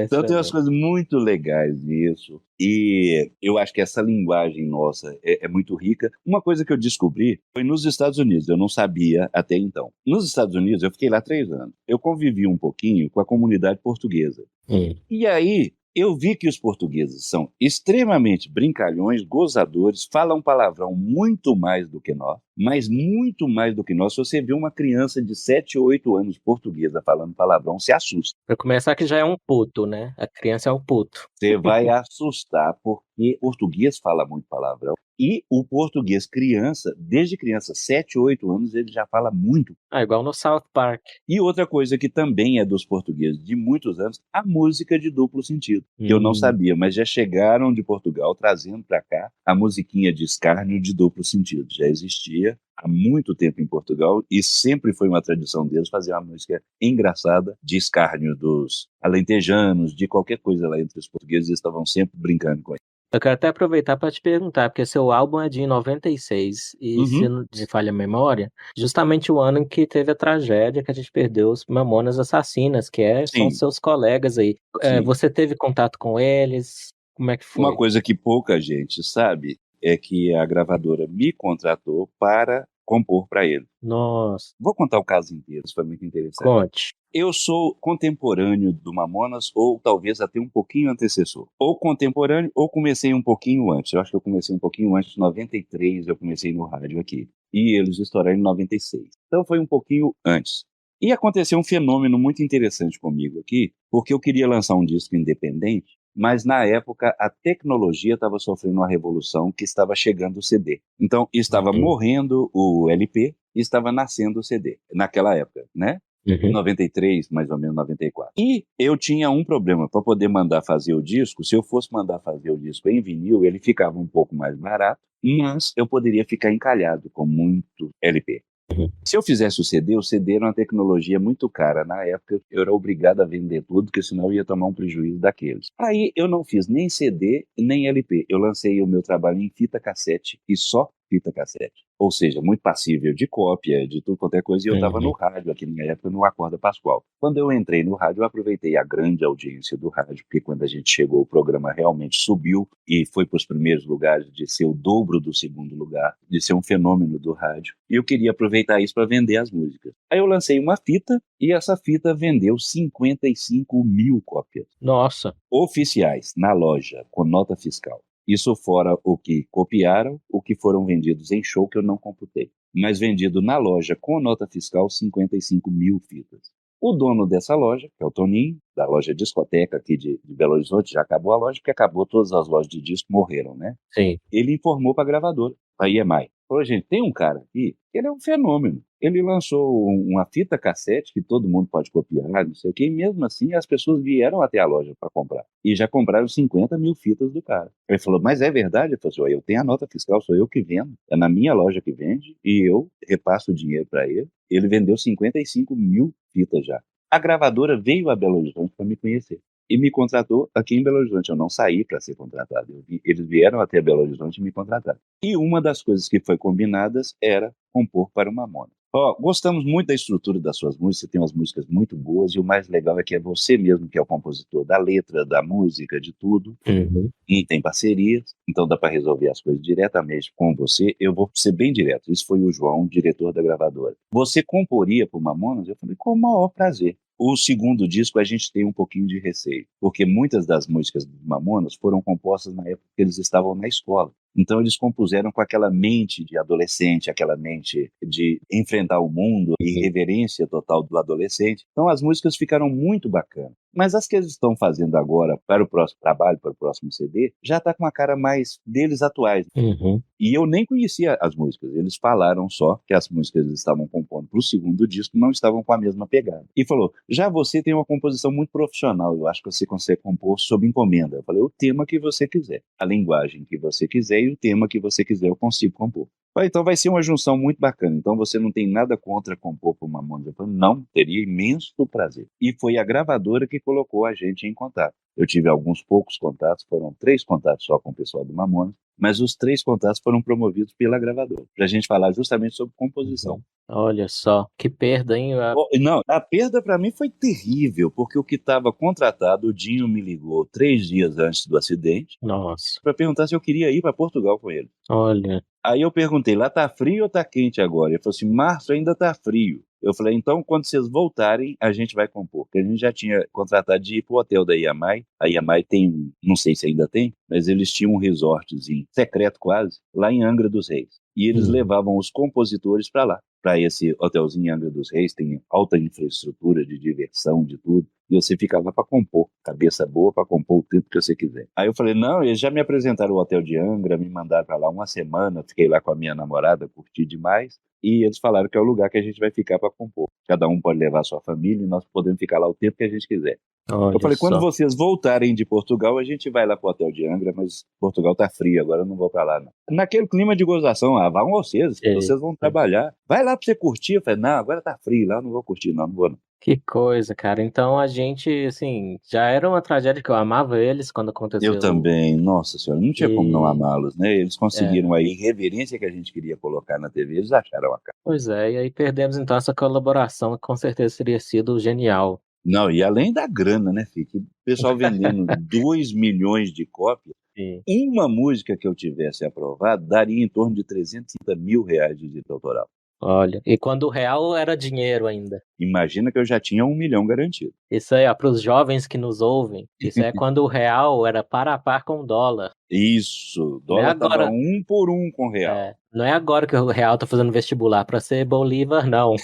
Então tem umas excelente. coisas muito legais nisso. E eu acho que essa linguagem nossa é muito rica. Uma coisa que eu descobri foi nos Estados Unidos, eu não sabia até então. Nos Estados Unidos, eu fiquei lá 3 anos. Eu convivi um pouquinho com a comunidade portuguesa. Hum. E aí, eu vi que os portugueses são extremamente brincalhões, gozadores, falam palavrão muito mais do que nós, mas muito mais do que nós. Se você vê uma criança de 7 ou 8 anos portuguesa falando palavrão, se assusta. Pra começar que já é um puto, né? A criança é um puto. Você vai assustar, porque português fala muito palavrão. E o português criança, desde criança, 7, 8 anos, ele já fala muito. Ah, igual no South Park. E outra coisa que também é dos portugueses de muitos anos, a música de duplo sentido, que eu não sabia, mas já chegaram de Portugal trazendo para cá a musiquinha de escárnio de duplo sentido. Já existia há muito tempo em Portugal e sempre foi uma tradição deles fazer uma música engraçada de escárnio dos alentejanos, de qualquer coisa lá entre os portugueses, eles estavam sempre brincando com isso. Eu quero até aproveitar para te perguntar, porque seu álbum é de 96 e, se não te falha a memória, justamente o ano em que teve a tragédia que a gente perdeu os Mamonas Assassinas, são Sim, seus colegas aí. sim. Você teve contato com eles? Como é que Uma foi? coisa que pouca gente sabe é que a gravadora me contratou para compor para ele. Nossa, Vou contar o caso inteiro, isso foi muito interessante. conte. Eu sou contemporâneo do Mamonas, ou talvez até um pouquinho antecessor. Ou contemporâneo, ou comecei um pouquinho antes. Eu acho que eu comecei um pouquinho antes, em 93, eu comecei no rádio aqui. E eles estouraram em 96. Então foi um pouquinho antes. E aconteceu um fenômeno muito interessante comigo aqui, porque eu queria lançar um disco independente, mas na época a tecnologia estava sofrendo uma revolução que estava chegando o CD. Então estava Uhum, morrendo o LP e estava nascendo o CD, naquela época, né? uhum. 93, mais ou menos 94. E eu tinha um problema para poder mandar fazer o disco. Se eu fosse mandar fazer o disco em vinil, ele ficava um pouco mais barato, mas eu poderia ficar encalhado com muito LP. Uhum. Se eu fizesse o CD era uma tecnologia muito cara. Na época, eu era obrigado a vender tudo, porque senão eu ia tomar um prejuízo daqueles. Aí eu não fiz nem CD, nem LP. Eu lancei o meu trabalho em fita cassete e só fita cassete. Ou seja, muito passível de cópia, de tudo quanto é coisa. E eu estava no Uhum. rádio, aqui na minha época, no Acorda Pascoal. Quando eu entrei no rádio, eu aproveitei a grande audiência do rádio, porque quando a gente chegou, o programa realmente subiu e foi para os primeiros lugares, de ser o dobro do segundo lugar, de ser um fenômeno do rádio. E eu queria aproveitar isso para vender as músicas. Aí eu lancei uma fita e essa fita vendeu 55 mil cópias Nossa, oficiais na loja, com nota fiscal. Isso fora o que copiaram, o que foram vendidos em show que eu não computei. Mas vendido na loja com nota fiscal, 55 mil fitas. O dono dessa loja, que é o Toninho, da loja Discoteca aqui de Belo Horizonte, já acabou a loja, porque acabou, todas as lojas de disco morreram, né? sim. Ele informou para a gravadora, a EMI. Falou, gente, tem um cara aqui, ele é um fenômeno. Ele lançou uma fita cassete que todo mundo pode copiar, não sei o quê, e mesmo assim as pessoas vieram até a loja para comprar. E já compraram 50 mil fitas do cara. Ele falou, mas é verdade? Eu falei assim, eu tenho a nota fiscal, sou eu que vendo. É na minha loja que vende e eu repasso o dinheiro para ele. Ele vendeu 55 mil fitas já. A gravadora veio a Belo Horizonte para me conhecer e me contratou aqui em Belo Horizonte. Eu não saí para ser contratado. Eles vieram até Belo Horizonte e me contrataram. E uma das coisas que foi combinadas era compor para o Mamonas. Gostamos muito da estrutura das suas músicas, você tem umas músicas muito boas, e o mais legal é que é você mesmo que é o compositor da letra, da música, de tudo, Uhum. e tem parcerias, então dá para resolver as coisas diretamente com você. Eu vou ser bem direto, isso foi o João, diretor da gravadora. Você comporia para o Mamonas? Eu falei, com o maior prazer. O segundo disco a gente tem um pouquinho de receio, porque muitas das músicas do Mamonas foram compostas na época que eles estavam na escola. Então eles compuseram com aquela mente de adolescente, aquela mente de enfrentar o mundo, e irreverência total do adolescente. Então as músicas ficaram muito bacanas. Mas as que eles estão fazendo agora para o próximo trabalho, para o próximo CD, já está com a cara mais deles atuais. Uhum. E eu nem conhecia as músicas, eles falaram só que as músicas que eles estavam compondo para o segundo disco não estavam com a mesma pegada. E falou, já você tem uma composição muito profissional, eu acho que você consegue compor sob encomenda. Eu falei, o tema que você quiser, a linguagem que você quiser e o tema que você quiser eu consigo compor. Falei, então vai ser uma junção muito bacana, então você não tem nada contra compor para o Mamonas? Eu falei, não, teria imenso prazer. E foi a gravadora que colocou a gente em contato. Eu tive alguns poucos contatos, foram 3 contatos só com o pessoal do Mamonas, mas os 3 contatos foram promovidos pela gravadora, para a gente falar justamente sobre composição. Olha só, que perda, hein? Não, a perda para mim foi terrível, porque o que estava contratado, o Dinho me ligou 3 dias antes do acidente, Nossa, para perguntar se eu queria ir para Portugal com ele. olha. Aí eu perguntei, lá tá frio ou tá quente agora? Ele falou assim, março ainda tá frio. Eu falei, então quando vocês voltarem, a gente vai compor. Porque a gente já tinha contratado de ir pro hotel da Iamai. A Iamai tem, não sei se ainda tem, mas eles tinham um resortzinho, secreto quase, lá em Angra dos Reis. E eles levavam os compositores para lá, para esse hotelzinho em Angra dos Reis, tem alta infraestrutura de diversão, de tudo. E você fica lá para compor, cabeça boa para compor o tempo que você quiser. Aí eu falei, não, eles já me apresentaram o hotel de Angra, me mandaram para lá uma semana, fiquei lá com a minha namorada, curti demais. E eles falaram que é o lugar que a gente vai ficar para compor. Cada um pode levar a sua família e nós podemos ficar lá o tempo que a gente quiser. Olha Eu falei, quando só. vocês voltarem de Portugal, a gente vai lá pro hotel de Angra, mas Portugal tá frio, agora eu não vou pra lá, não. Naquele clima de gozação, vão vocês vão trabalhar. Vai lá pra você curtir. Eu falei, não, agora tá frio lá, eu não vou curtir, não vou não. Que coisa, cara. Então a gente, assim, já era uma tragédia que eu amava eles quando aconteceu. Eu também, nossa senhora, não tinha como não amá-los, né? Eles conseguiram a irreverência que a gente queria colocar na TV, eles acharam a cara. Pois é, e aí perdemos então essa colaboração que com certeza teria sido genial. Não, e além da grana, né, Fih? Que o pessoal vendendo 2 milhões de cópias, Sim. uma música que eu tivesse aprovado daria em torno de 350 mil reais de direito autoral. Olha, e quando o real era dinheiro ainda. Imagina que eu já tinha 1 milhão garantido. Isso aí, ó, para os jovens que nos ouvem, isso é quando o real era par a par com o dólar. Isso, o Não é dólar tava agora. 1 por 1 com o real. Não é agora que o real tá fazendo vestibular para ser Bolívar, não.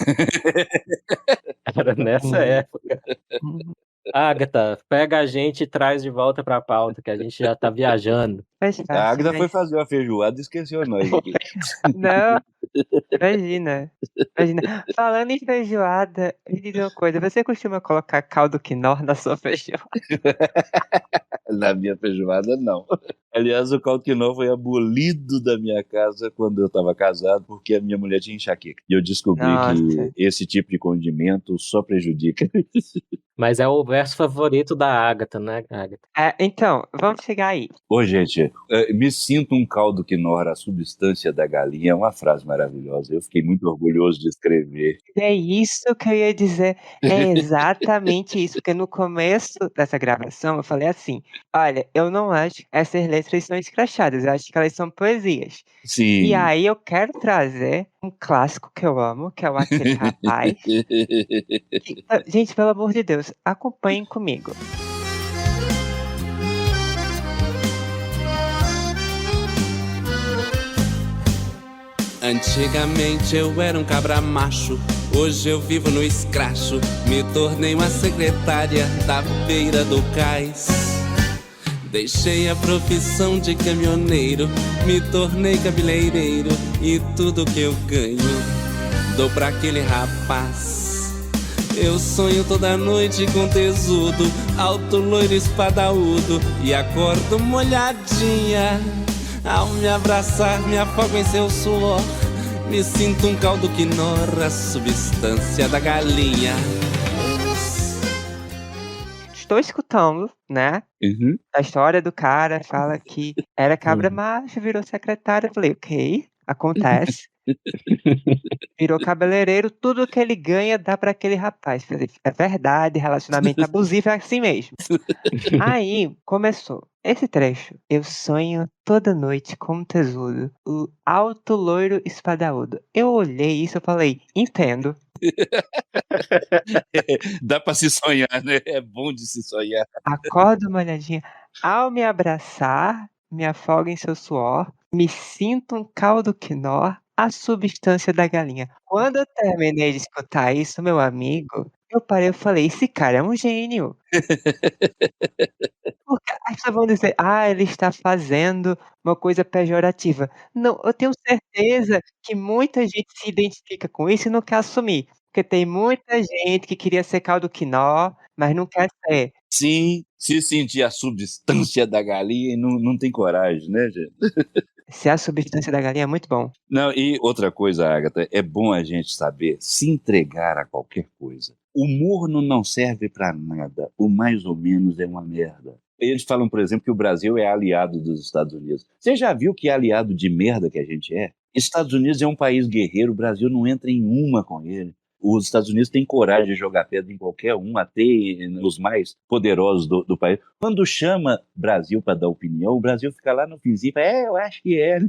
Era nessa época. Agatha, pega a gente e traz de volta pra pauta, que a gente já tá viajando. A Agatha foi fazer uma feijoada e esqueceu nós aqui. Não, imagina. Falando em feijoada, me diga uma coisa, você costuma colocar caldo quinó na sua feijoada? Na minha feijoada, não. Aliás, o caldo quinó foi abolido da minha casa quando eu estava casado, porque a minha mulher tinha enxaqueca. E eu descobri que esse tipo de condimento só prejudica. Mas é o verso favorito da Agatha, né, Agatha? Então, vamos chegar aí. Ô, gente, me sinto um caldo quinó, a substância da galinha, é uma frase maravilhosa. Eu fiquei muito orgulhoso de escrever. É isso que eu ia dizer, é exatamente isso, porque no começo dessa gravação eu falei assim, olha, eu não acho que essas letras são escrachadas, eu acho que elas são poesias. Sim. E aí eu quero trazer um clássico que eu amo, que é o Aquele Rapaz. Gente, pelo amor de Deus, acompanhem comigo. Antigamente eu era um cabra macho, hoje eu vivo no escracho. Me tornei uma secretária da beira do cais. Deixei a profissão de caminhoneiro, me tornei cabeleireiro e tudo que eu ganho dou pra aquele rapaz. Eu sonho toda noite com tesudo, alto, loiro, espadaúdo, e acordo molhadinha. Ao me abraçar, me afogo em seu suor, me sinto um caldo quinó, a substância da galinha. Estou escutando, né? A história do cara fala que era cabra macho, virou secretário. Eu falei, ok, acontece. Virou cabeleireiro, tudo que ele ganha dá pra aquele rapaz. Falei, é verdade, relacionamento abusivo é assim mesmo. Aí começou. Esse trecho, eu sonho toda noite com um tesudo, o alto, loiro, espadaúdo. Eu olhei isso e falei, entendo. Dá pra se sonhar, né? É bom de se sonhar. Acordo molhadinha. Ao me abraçar, me afogo em seu suor, me sinto um caldo quinó, a substância da galinha. Quando eu terminei de escutar isso, meu amigo, Eu parei, eu falei: "Esse cara é um gênio". Porque as pessoas vão dizer: "Ah, ele está fazendo uma coisa pejorativa". Não, eu tenho certeza que muita gente se identifica com isso e não quer assumir, porque tem muita gente que queria ser caldo quinó, mas não quer ser. Sim, se sentir a substância da galinha e não tem coragem, né, gente? Ser a substância da galinha é muito bom. Não, e outra coisa, Agatha, é bom a gente saber se entregar a qualquer coisa. O morno não serve para nada, o mais ou menos é uma merda. Eles falam, por exemplo, que o Brasil é aliado dos Estados Unidos. Você já viu que aliado de merda que a gente é? Estados Unidos é um país guerreiro, o Brasil não entra em uma com ele. Os Estados Unidos têm coragem de jogar pedra em qualquer um, até os mais poderosos do país. Quando chama Brasil para dar opinião, o Brasil fica lá no finzinho e fala, eu acho que é.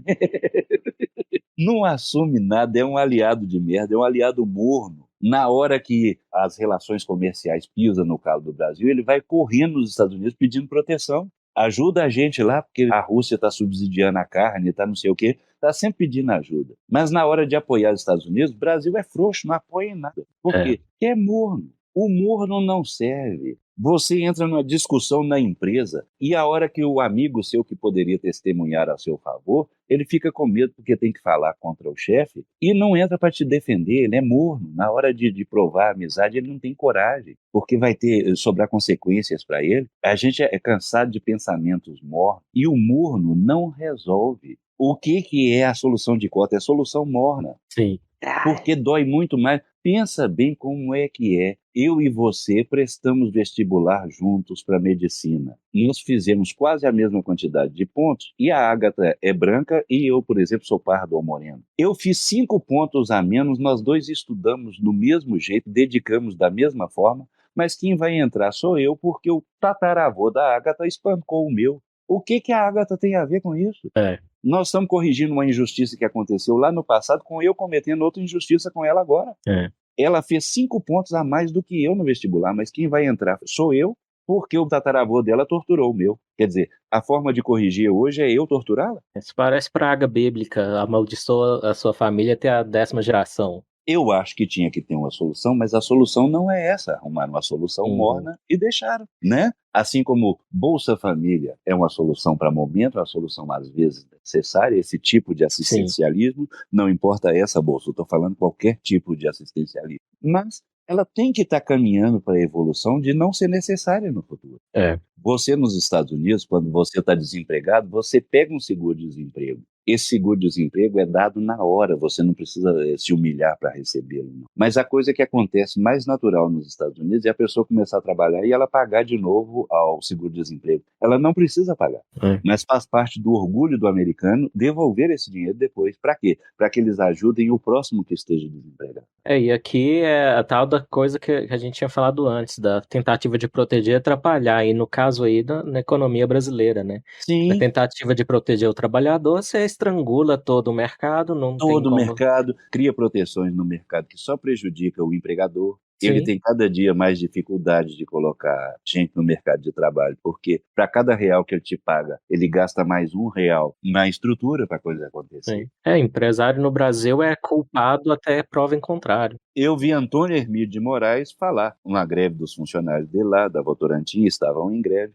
Não assume nada, é um aliado de merda, é um aliado morno. Na hora que as relações comerciais pisam no calo do Brasil, ele vai correndo nos Estados Unidos pedindo proteção. Ajuda a gente lá, porque a Rússia está subsidiando a carne, está não sei o quê, está sempre pedindo ajuda. Mas na hora de apoiar os Estados Unidos, o Brasil é frouxo, não apoia em nada. Por É. quê? Porque é morno. O morno não serve. Você entra numa discussão na empresa e a hora que o amigo seu que poderia testemunhar a seu favor, ele fica com medo porque tem que falar contra o chefe e não entra para te defender, ele é morno. Na hora de provar a amizade, ele não tem coragem, porque vai sobrar consequências para ele. A gente é cansado de pensamentos mornos e o morno não resolve. O que é a solução de cota? É a solução morna. Sim. Porque dói muito mais. Pensa bem como é que é. Eu e você prestamos vestibular juntos para medicina. Nós fizemos quase a mesma quantidade de pontos e a Agatha é branca e eu, por exemplo, sou pardo ou moreno. Eu fiz 5 pontos a menos, nós dois estudamos do mesmo jeito, dedicamos da mesma forma, mas quem vai entrar sou eu porque o tataravô da Agatha espancou o meu. O que a Agatha tem a ver com isso? É. Nós estamos corrigindo uma injustiça que aconteceu lá no passado com eu cometendo outra injustiça com ela agora. É. Ela fez 5 pontos a mais do que eu no vestibular, mas quem vai entrar sou eu, porque o tataravô dela torturou o meu. Quer dizer, a forma de corrigir hoje é eu torturá-la? Isso parece praga bíblica, amaldiçoa a sua família até a 10ª geração. Eu acho que tinha que ter uma solução, mas a solução não é essa. Arrumaram uma solução morna e deixaram, né? Assim como Bolsa Família é uma solução para momento, é uma solução às vezes necessária, esse tipo de assistencialismo, não importa essa bolsa, eu estou falando qualquer tipo de assistencialismo. Mas ela tem que estar caminhando para a evolução de não ser necessária no futuro. É. Você nos Estados Unidos, quando você está desempregado, você pega um seguro-desemprego. Esse seguro-desemprego é dado na hora, você não precisa se humilhar para recebê-lo. Não. Mas a coisa que acontece mais natural nos Estados Unidos é a pessoa começar a trabalhar e ela pagar de novo ao seguro-desemprego. Ela não precisa pagar, mas faz parte do orgulho do americano devolver esse dinheiro depois. Para quê? Para que eles ajudem o próximo que esteja desempregado. E aqui é a tal da coisa que a gente tinha falado antes, da tentativa de proteger e atrapalhar, e no caso aí na economia brasileira, né? Sim. A tentativa de proteger o trabalhador, você estrangula todo o mercado, não tem Todo o como... mercado, cria proteções no mercado que só prejudica o empregador. Ele Sim. tem cada dia mais dificuldade de colocar gente no mercado de trabalho, porque para cada real que ele te paga, ele gasta mais R$1 na estrutura para a coisa acontecer. Sim. Empresário no Brasil é culpado até prova em contrário. Eu vi Antônio Hermídio de Moraes falar, uma greve dos funcionários dele lá, da Votorantim, estavam em greve.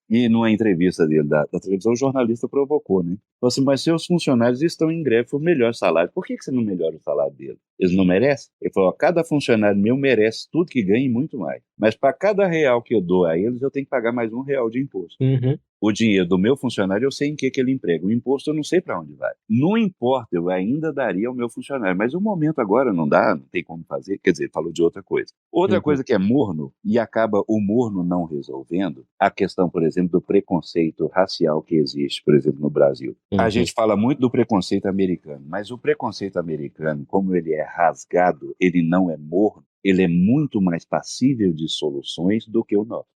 E numa entrevista dele da televisão, o jornalista provocou, né? Falou assim, mas seus funcionários estão em greve por melhor salário. Por que você não melhora o salário dele? Eles não merecem? Ele falou, cada funcionário meu merece tudo que ganha e muito mais. Mas para cada real que eu dou a eles, eu tenho que pagar mais R$1 de imposto. O dinheiro do meu funcionário eu sei em que ele emprega. O imposto eu não sei para onde vai. Não importa, eu ainda daria ao meu funcionário. Mas o momento agora não dá, não tem como fazer. Quer dizer, falou de outra coisa. Outra coisa que é morno, e acaba o morno não resolvendo, a questão, por exemplo, do preconceito racial que existe, por exemplo, no Brasil. A gente fala muito do preconceito americano, mas o preconceito americano, como ele é rasgado, ele não é morno, ele é muito mais passível de soluções do que o nosso.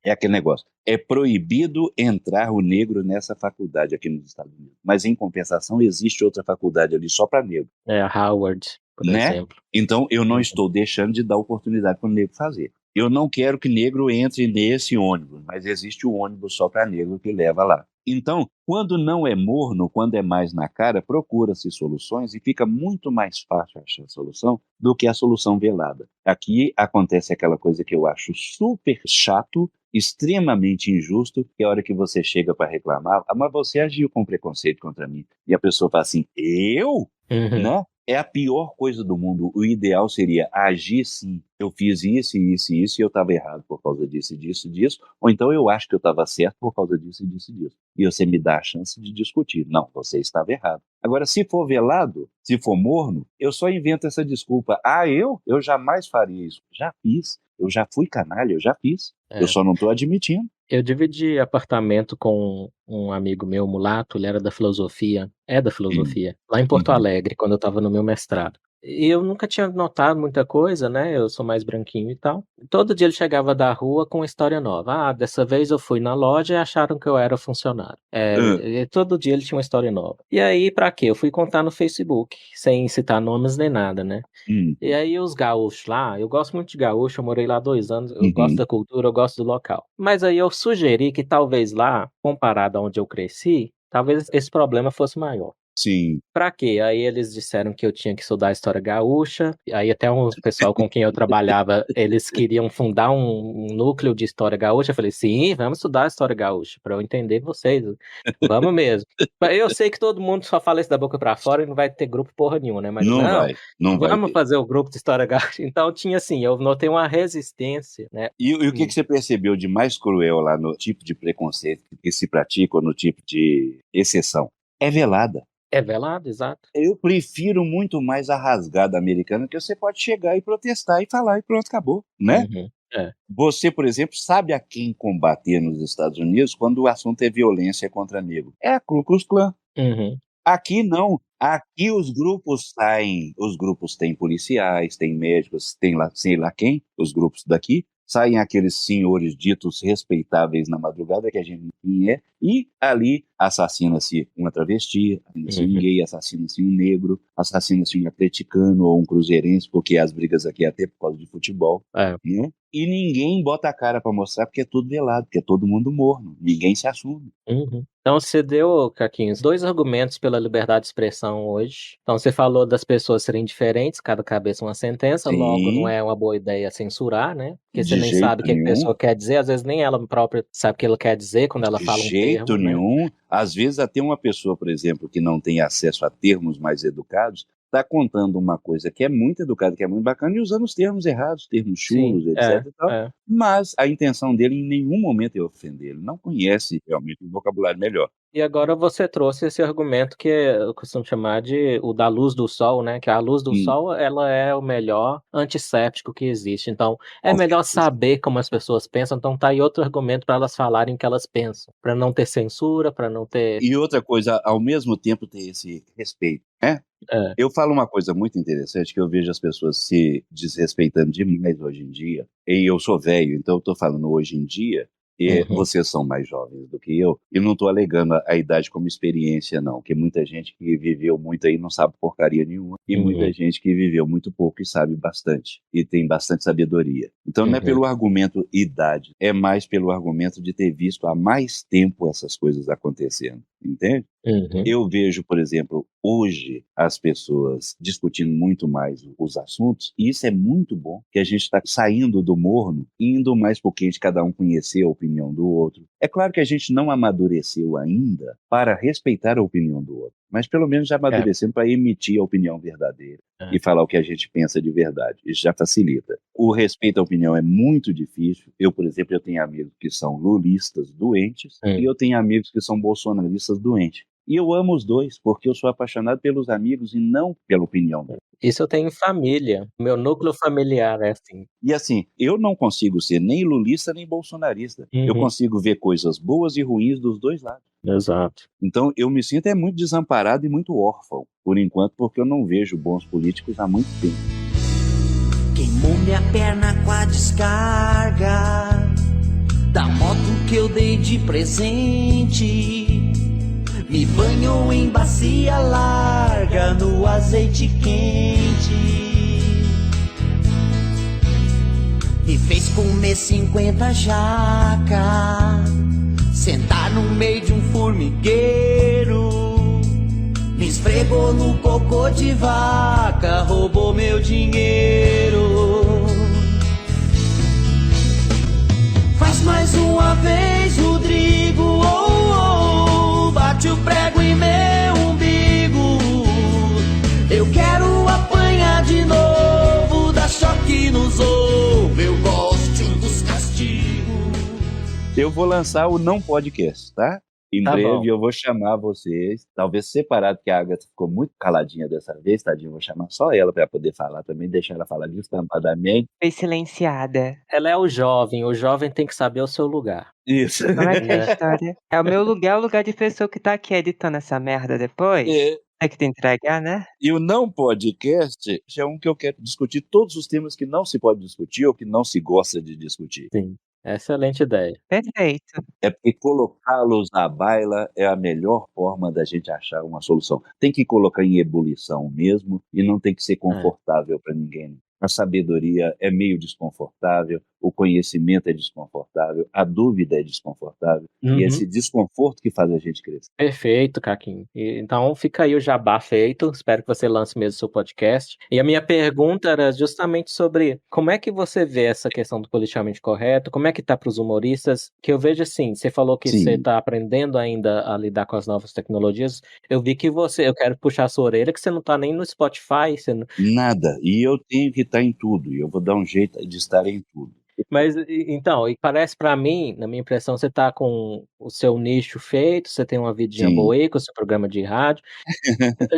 É aquele negócio, é proibido entrar o negro nessa faculdade aqui nos Estados Unidos, mas em compensação existe outra faculdade ali só para negro. A Howard, por exemplo. Então eu não estou deixando de dar oportunidade para o negro fazer. eu não quero que negro entre nesse ônibus, mas existe o ônibus só para negro que leva lá. Então, quando não é morno, quando é mais na cara, procura-se soluções e fica muito mais fácil achar a solução do que a solução velada. Aqui acontece aquela coisa que eu acho super chato, extremamente injusto, que a hora que você chega para reclamar, mas você agiu com preconceito contra mim. E a pessoa fala assim, eu? Né? É a pior coisa do mundo. O ideal seria agir sim. Eu fiz isso, isso e isso, e eu estava errado por causa disso, disso, disso. Ou então eu acho que eu estava certo por causa disso, disso, disso. E você me dá a chance de discutir. Não, você estava errado. Agora, se for velado, se for morno, eu só invento essa desculpa. Eu jamais faria isso. Já fiz. Eu já fui canalha, eu já fiz. Eu só não estou admitindo. Eu dividi apartamento com um amigo meu, mulato, ele era da filosofia, lá em Porto Alegre, quando eu estava no meu mestrado. E eu nunca tinha notado muita coisa, né? Eu sou mais branquinho e tal. Todo dia ele chegava da rua com uma história nova. Ah, dessa vez eu fui na loja e acharam que eu era funcionário. E todo dia ele tinha uma história nova. E aí, pra quê? Eu fui contar no Facebook, sem citar nomes nem nada, né? E aí os gaúchos lá, eu gosto muito de gaúcho, eu morei lá 2 anos, eu gosto da cultura, eu gosto do local. Mas aí eu sugeri que talvez lá, comparado a onde eu cresci, talvez esse problema fosse maior. Sim. Pra quê? Aí eles disseram que eu tinha que estudar história gaúcha, aí até um pessoal com quem eu trabalhava, eles queriam fundar um núcleo de história gaúcha. Eu falei, sim, vamos estudar história gaúcha, pra eu entender vocês, vamos mesmo. Eu sei que todo mundo só fala isso da boca pra fora e não vai ter grupo porra nenhuma, né? Mas não vai vamos ter. fazer o grupo de história gaúcha. Então tinha assim, eu notei uma resistência, né? E o que você percebeu de mais cruel lá no tipo de preconceito que se pratica ou no tipo de exceção? É velada. É velado, exato. Eu prefiro muito mais a rasgada americana, que você pode chegar e protestar e falar e pronto, acabou, né? Você, por exemplo, sabe a quem combater nos Estados Unidos quando o assunto é violência contra negro? É a Ku Klux Klan. Aqui não. Aqui os grupos saem, os grupos têm policiais, têm médicos, tem lá, sei lá quem, os grupos daqui, saem aqueles senhores ditos respeitáveis na madrugada, que a gente nem é, e ali assassina-se uma travesti, assassina-se um gay, assassina-se um negro, assassina-se um atleticano ou um cruzeirense, porque as brigas aqui é até por causa de futebol. Né? E ninguém bota a cara para mostrar, porque é tudo velado, porque é todo mundo morno, ninguém se assume. Então você deu, Caquinhos, 2 argumentos pela liberdade de expressão hoje. Então você falou das pessoas serem diferentes, cada cabeça uma sentença, Sim. Logo não é uma boa ideia censurar, né? Porque você De nem jeito sabe o que a nenhum. pessoa quer dizer, às vezes nem ela própria sabe o que ela quer dizer quando ela fala um De termo. jeito nenhum. Às vezes até uma pessoa, por exemplo, que não tem acesso a termos mais educados, está contando uma coisa que é muito educada, que é muito bacana, e usando os termos errados, termos chulos, etc. E tal. Mas a intenção dele em nenhum momento é ofender. Ele não conhece realmente um vocabulário melhor. E agora você trouxe esse argumento que eu costumo chamar de o da luz do sol, né? Que a luz do sol, ela é o melhor antisséptico que existe. Então, é melhor saber como as pessoas pensam. Então, tá aí outro argumento para elas falarem o que elas pensam. Para não ter censura, para não ter... E outra coisa, ao mesmo tempo ter esse respeito, né? Eu falo uma coisa muito interessante, que eu vejo as pessoas se desrespeitando demais hoje em dia. E eu sou velho, então eu tô falando hoje em dia. E vocês são mais jovens do que eu, e não estou alegando a idade como experiência, não, porque muita gente que viveu muito aí não sabe porcaria nenhuma, e muita gente que viveu muito pouco e sabe bastante, e tem bastante sabedoria. Então não é pelo argumento idade, é mais pelo argumento de ter visto há mais tempo essas coisas acontecendo, entende? Eu vejo, por exemplo, hoje as pessoas discutindo muito mais os assuntos, e isso é muito bom, que a gente está saindo do morno, indo mais pro quente, cada um conhecer a opinião do outro. É claro que a gente não amadureceu ainda para respeitar a opinião do outro, mas pelo menos já amadurecemos para emitir a opinião verdadeira e falar o que a gente pensa de verdade. Isso já facilita. O respeito à opinião é muito difícil. Eu, por exemplo, eu tenho amigos que são lulistas doentes e eu tenho amigos que são bolsonaristas doentes. E eu amo os dois, porque eu sou apaixonado pelos amigos e não pela opinião deles. Isso eu tenho em família. Meu núcleo familiar é assim. E assim, eu não consigo ser nem lulista nem bolsonarista. Eu consigo ver coisas boas e ruins dos dois lados. Exato. Então eu me sinto muito desamparado e muito órfão, por enquanto, porque eu não vejo bons políticos há muito tempo. Queimou minha perna com a descarga da moto que eu dei de presente. Me banho em bacia larga no azeite quente. Me fez comer 50 jaca, sentar no meio de um formigueiro. Me esfregou no cocô de vaca, roubou meu dinheiro. Faz mais uma vez, Rodrigo, oh, oh, bate o prego em meu umbigo. Eu quero apanhar de novo, dá choque nos ovos, eu gosto dos castigos. Eu vou lançar o Não Podcast, tá? Em Tá breve bom. eu vou chamar vocês, talvez separado, porque a Agatha ficou muito caladinha dessa vez, tadinha, eu vou chamar só ela para poder falar também, deixar ela falar destampadamente. Foi silenciada. Ela é o jovem tem que saber o seu lugar, Isso. Como é que é a né? história? É o meu lugar, o lugar de pessoa que tá aqui editando essa merda depois? É, Tem que te entregar, né? e o Não Podcast é um que eu quero discutir todos os temas que não se pode discutir ou que não se gosta de discutir. Sim, excelente ideia. Perfeito. É porque colocá-los na baila é a melhor forma da gente achar uma solução. Tem que colocar em ebulição mesmo e não tem que ser confortável para ninguém. A sabedoria é meio desconfortável, o conhecimento é desconfortável, a dúvida é desconfortável e é Uhum. esse desconforto que faz a gente crescer. Perfeito, Caquinho. Então fica aí o jabá feito. Espero que você lance mesmo o seu podcast. E a minha pergunta era justamente sobre como é que você vê essa questão do politicamente correto, como é que tá para os humoristas, que eu vejo assim, você falou que você Sim, tá aprendendo ainda a lidar com as novas tecnologias. Eu vi que eu quero puxar a sua orelha, que você não tá nem no Spotify, nada. E eu tenho que estar em tudo e eu vou dar um jeito de estar em tudo. Mas então, e parece pra mim, na minha impressão, você tá com o seu nicho feito, você tem uma vidinha Sim, boa aí com o seu programa de rádio.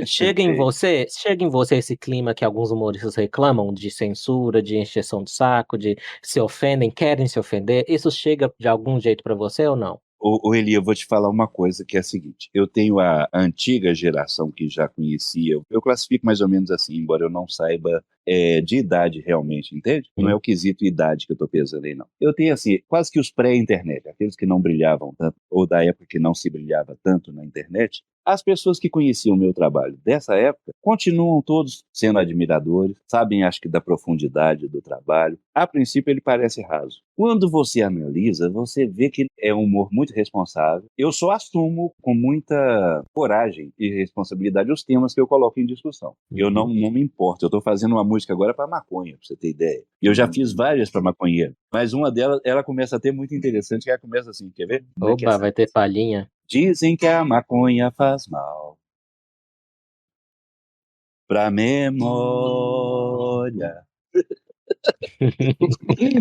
Chega em sei. você esse clima que alguns humoristas reclamam de censura, de encheção de saco, de se ofendem, querem se ofender. Isso chega de algum jeito pra você ou não? Ô Eli, eu vou te falar uma coisa que é a seguinte, eu tenho a antiga geração que já conhecia, eu classifico mais ou menos assim, embora eu não saiba de idade realmente, entende? Não é o quesito idade que eu tô pesando aí, não. Eu tenho assim, quase que os pré-internet, aqueles que não brilhavam tanto, ou da época que não se brilhava tanto na internet, as pessoas que conheciam o meu trabalho dessa época continuam todos sendo admiradores, sabem, acho que, da profundidade do trabalho. A princípio, ele parece raso. Quando você analisa, você vê que é um humor muito responsável. Eu só assumo com muita coragem e responsabilidade os temas que eu coloco em discussão. Eu não me importo. Eu estou fazendo uma música agora para maconha, para você ter ideia. E eu já fiz várias para maconheiro. Mas uma delas, ela começa a ter muito interessante, que ela começa assim, quer ver? Como é que é Oba, essa? vai ter palhinha. Dizem que a maconha faz mal pra memória.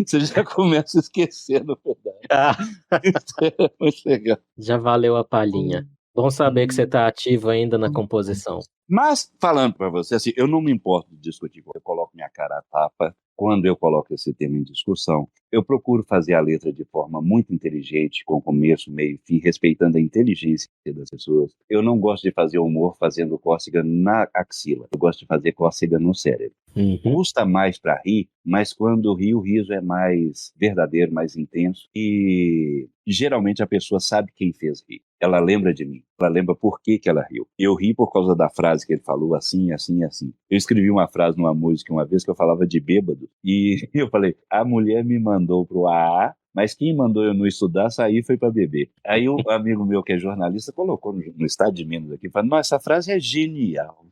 Você já começa esquecendo o pedaço. Ah, Isso é muito legal. já valeu a palhinha. Bom saber que você tá ativo ainda na composição. Mas, falando pra você, assim, eu não me importo de discutir. Eu coloco minha cara a tapa quando eu coloco esse tema em discussão. Eu procuro fazer a letra de forma muito inteligente, com começo, meio e fim, respeitando a inteligência das pessoas. Eu não gosto de fazer humor fazendo cócega na axila. Eu gosto de fazer cócega no cérebro. Uhum. Custa mais para rir, mas quando ri, o riso é mais verdadeiro, mais intenso. E geralmente a pessoa sabe quem fez rir. Ela lembra de mim. Ela lembra por que ela riu. Eu ri por causa da frase que ele falou, assim, assim, assim. Eu escrevi uma frase numa música uma vez que eu falava de bêbado. E eu falei, a mulher me mandou pro AA, mas quem mandou eu não estudar, sair foi para beber. Aí um amigo meu que é jornalista colocou no Estado de Minas aqui, falando, nossa, essa frase é genial.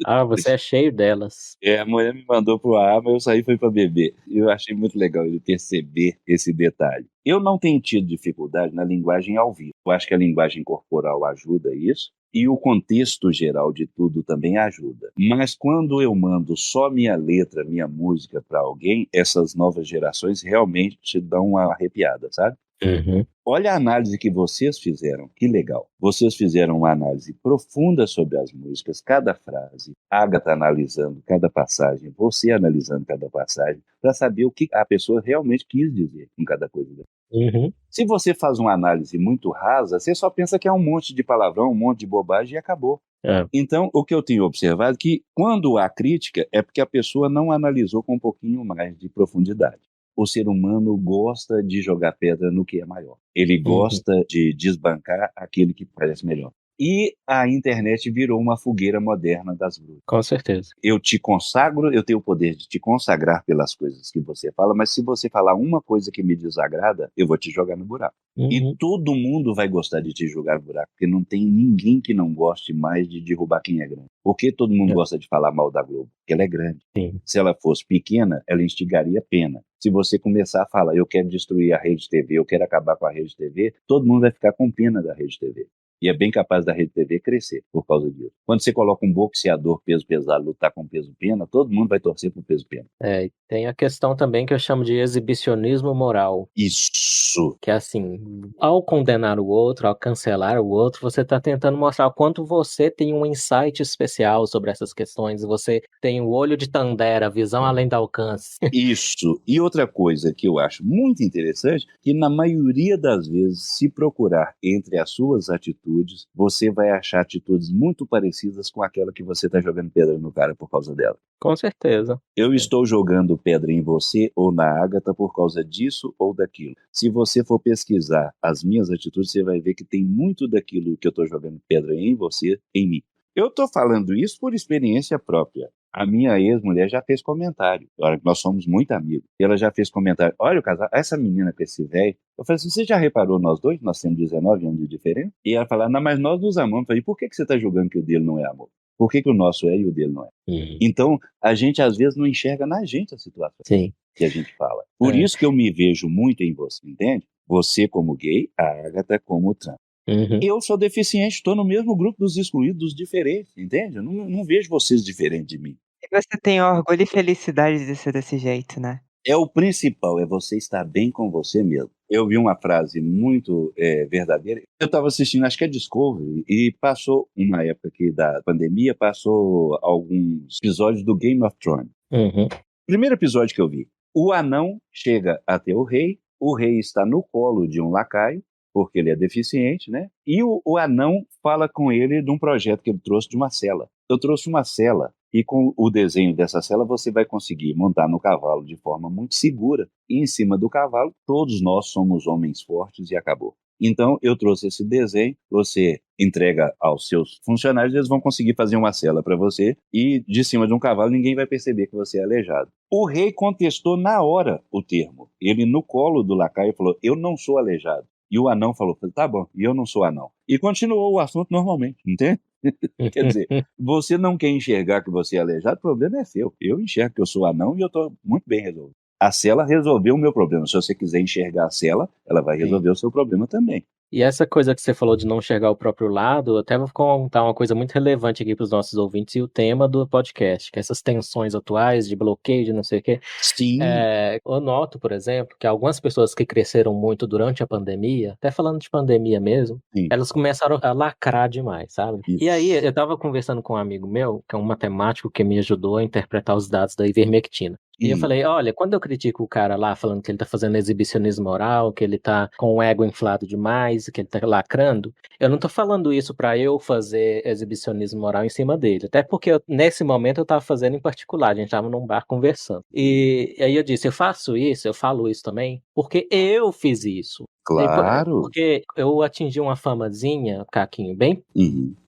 Ah, você é cheio delas. A mulher me mandou pro AA, mas eu saí foi para beber. Eu achei muito legal ele perceber esse detalhe. Eu não tenho tido dificuldade na linguagem ao vivo. Eu acho que a linguagem corporal ajuda isso. E o contexto geral de tudo também ajuda. Mas quando eu mando só minha letra, minha música para alguém, essas novas gerações realmente te dão uma arrepiada, sabe? Uhum. Olha a análise que vocês fizeram, que legal. Vocês fizeram uma análise profunda sobre as músicas, cada frase, Agatha analisando cada passagem, você analisando cada passagem, para saber o que a pessoa realmente quis dizer com cada coisa. Uhum. Se você faz uma análise muito rasa, você só pensa que é um monte de palavrão, um monte de bobagem e acabou. É. Então, o que eu tenho observado é que quando há crítica é porque a pessoa não analisou com um pouquinho mais de profundidade. O ser humano gosta de jogar pedra no que é maior. Ele gosta de desbancar aquele que parece melhor. E a internet virou uma fogueira moderna das bruxas. Com certeza. Eu te consagro, eu tenho o poder de te consagrar pelas coisas que você fala, mas se você falar uma coisa que me desagrada, eu vou te jogar no buraco. E todo mundo vai gostar de te jogar no buraco, porque não tem ninguém que não goste mais de derrubar quem é grande. Por que todo mundo gosta de falar mal da Globo? Porque ela é grande. Sim. Se ela fosse pequena, ela instigaria pena. Se você começar a falar, eu quero destruir a Rede TV, eu quero acabar com a Rede TV, todo mundo vai ficar com pena da Rede TV. E é bem capaz da Rede TV crescer por causa disso. Quando você coloca um boxeador peso pesado lutar com peso pena, todo mundo vai torcer por peso pena. E tem a questão também que eu chamo de exibicionismo moral. Isso. Que é assim, ao condenar o outro, ao cancelar o outro, você está tentando mostrar o quanto você tem um insight especial sobre essas questões, você tem o olho de Tandera, a visão além do alcance. Isso. E outra coisa que eu acho muito interessante, que na maioria das vezes, se procurar entre as suas atitudes, você vai achar atitudes muito parecidas com aquela que você está jogando pedra no cara por causa dela. Com certeza. Eu estou jogando pedra em você ou na Ágata por causa disso ou daquilo. Se você for pesquisar as minhas atitudes, você vai ver que tem muito daquilo que eu estou jogando pedra em você, em mim. Eu estou falando isso por experiência própria. A minha ex-mulher já fez comentário. Olha, nós somos muito amigos. Ela já fez comentário. Olha o casal, essa menina com esse velho. Eu falei assim, você já reparou nós dois? Nós temos 19 anos de diferença? E ela falou, não, mas nós nos amamos. Eu falei, por que você está julgando que o dele não é amor? Por que o nosso é e o dele não é? Então, a gente às vezes não enxerga na gente a situação que a gente fala. Por isso que eu me vejo muito em você, entende? Você como gay, a Ágata como trans. Eu sou deficiente, estou no mesmo grupo dos excluídos, dos diferentes, entende? Eu não vejo vocês diferentes de mim. E você tem orgulho e felicidade de ser desse jeito, né? É o principal, é você estar bem com você mesmo. Eu vi uma frase muito verdadeira. Eu estava assistindo, acho que é Discovery, e passou, uma época aqui da pandemia, passou alguns episódios do Game of Thrones. Primeiro episódio que eu vi, o anão chega até o rei está no colo de um lacaio, porque ele é deficiente, né? E o anão fala com ele de um projeto que ele trouxe de uma cela. Eu trouxe uma cela, e com o desenho dessa cela você vai conseguir montar no cavalo de forma muito segura. E em cima do cavalo, todos nós somos homens fortes e acabou. Então, eu trouxe esse desenho, você entrega aos seus funcionários, eles vão conseguir fazer uma cela para você, e de cima de um cavalo ninguém vai perceber que você é aleijado. O rei contestou na hora o termo. Ele, no colo do lacaio, falou, eu não sou aleijado. E o anão falou, tá bom, e eu não sou anão. E continuou o assunto normalmente, entende? Quer dizer, você não quer enxergar que você é aleijado, o problema é seu. Eu enxergo que eu sou anão e eu estou muito bem resolvido. A cela resolveu o meu problema. Se você quiser enxergar a cela, ela vai resolver o seu problema também. E essa coisa que você falou de não enxergar o próprio lado, eu até vou contar uma coisa muito relevante aqui para os nossos ouvintes e o tema do podcast, que é essas tensões atuais de bloqueio, de não sei o quê. Sim. Eu noto, por exemplo, que algumas pessoas que cresceram muito durante a pandemia, até falando de pandemia mesmo, elas começaram a lacrar demais, sabe? Isso. E aí, eu estava conversando com um amigo meu, que é um matemático que me ajudou a interpretar os dados da ivermectina. E eu falei, olha, quando eu critico o cara lá, falando que ele tá fazendo exibicionismo moral, que ele tá com o ego inflado demais, que ele tá lacrando, eu não tô falando isso pra eu fazer exibicionismo moral em cima dele. Até porque nesse momento eu tava fazendo em particular, a gente tava num bar conversando. E aí eu disse, eu falo isso também, porque eu fiz isso. Claro. Porque eu atingi uma famazinha, Caquinho, bem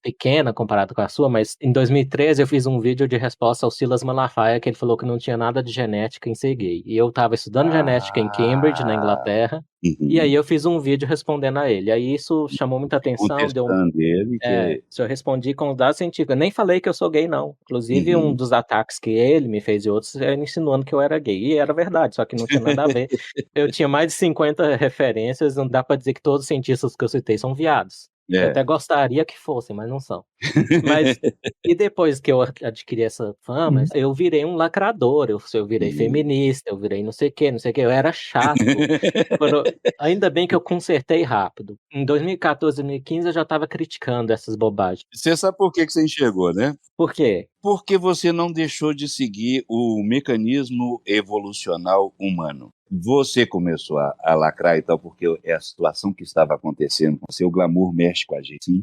pequena comparado com a sua, mas em 2013 eu fiz um vídeo de resposta ao Silas Malafaia, que ele falou que não tinha nada de genética em ser gay. E eu tava estudando genética em Cambridge, na Inglaterra, e aí eu fiz um vídeo respondendo a ele. Aí isso chamou muita atenção. Eu respondi com os dados científicos. Eu nem falei que eu sou gay, não. Inclusive, um dos ataques que ele me fez e outros era insinuando que eu era gay. E era verdade, só que não tinha nada a ver. Eu tinha mais de 50 referências, não dá pra dizer que todos os cientistas que eu citei são viados. Eu até gostaria que fossem, mas não são. E depois que eu adquiri essa fama, eu virei um lacrador, eu virei feminista, eu virei não sei o que, eu era chato. Ainda bem que eu consertei rápido. Em 2014, 2015 eu já estava criticando essas bobagens. Você sabe por que você enxergou, né? Por quê? Porque você não deixou de seguir o mecanismo evolucional humano. Você começou a lacrar e tal, porque é a situação que estava acontecendo com você, o glamour mexe com a gente, sim.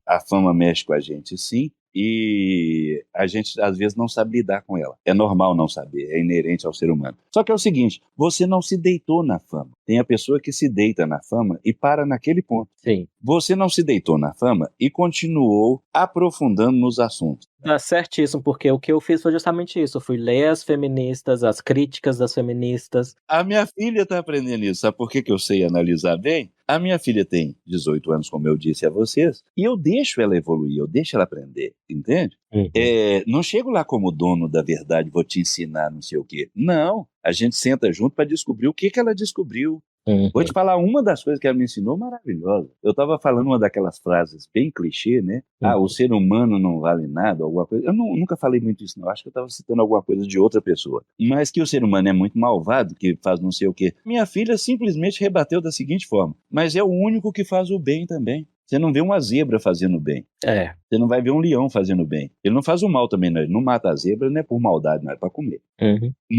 A fama mexe com a gente, sim. E a gente, às vezes, não sabe lidar com ela. É normal não saber, é inerente ao ser humano. Só que é o seguinte, você não se deitou na fama. Tem a pessoa que se deita na fama e para naquele ponto. Sim. Você não se deitou na fama e continuou aprofundando nos assuntos. Tá certíssimo, porque o que eu fiz foi justamente isso. Eu fui ler as feministas, as críticas das feministas. A minha filha está aprendendo isso. Sabe por que eu sei analisar bem? A minha filha tem 18 anos, como eu disse a vocês, e eu deixo ela evoluir, eu deixo ela aprender, entende? Não chego lá como dono da verdade, vou te ensinar não sei o quê. Não, a gente senta junto para descobrir o que ela descobriu. Vou te falar uma das coisas que ela me ensinou maravilhosa. Eu estava falando uma daquelas frases bem clichê, né? O ser humano não vale nada, alguma coisa. Eu nunca falei muito isso, não. Acho que eu estava citando alguma coisa de outra pessoa. Mas que o ser humano é muito malvado, que faz não sei o quê. Minha filha simplesmente rebateu da seguinte forma: mas é o único que faz o bem também. Você não vê uma zebra fazendo bem. Você não vai ver um leão fazendo bem. Ele não faz o mal também, não. Ele não mata a zebra, não é por maldade, não é para comer.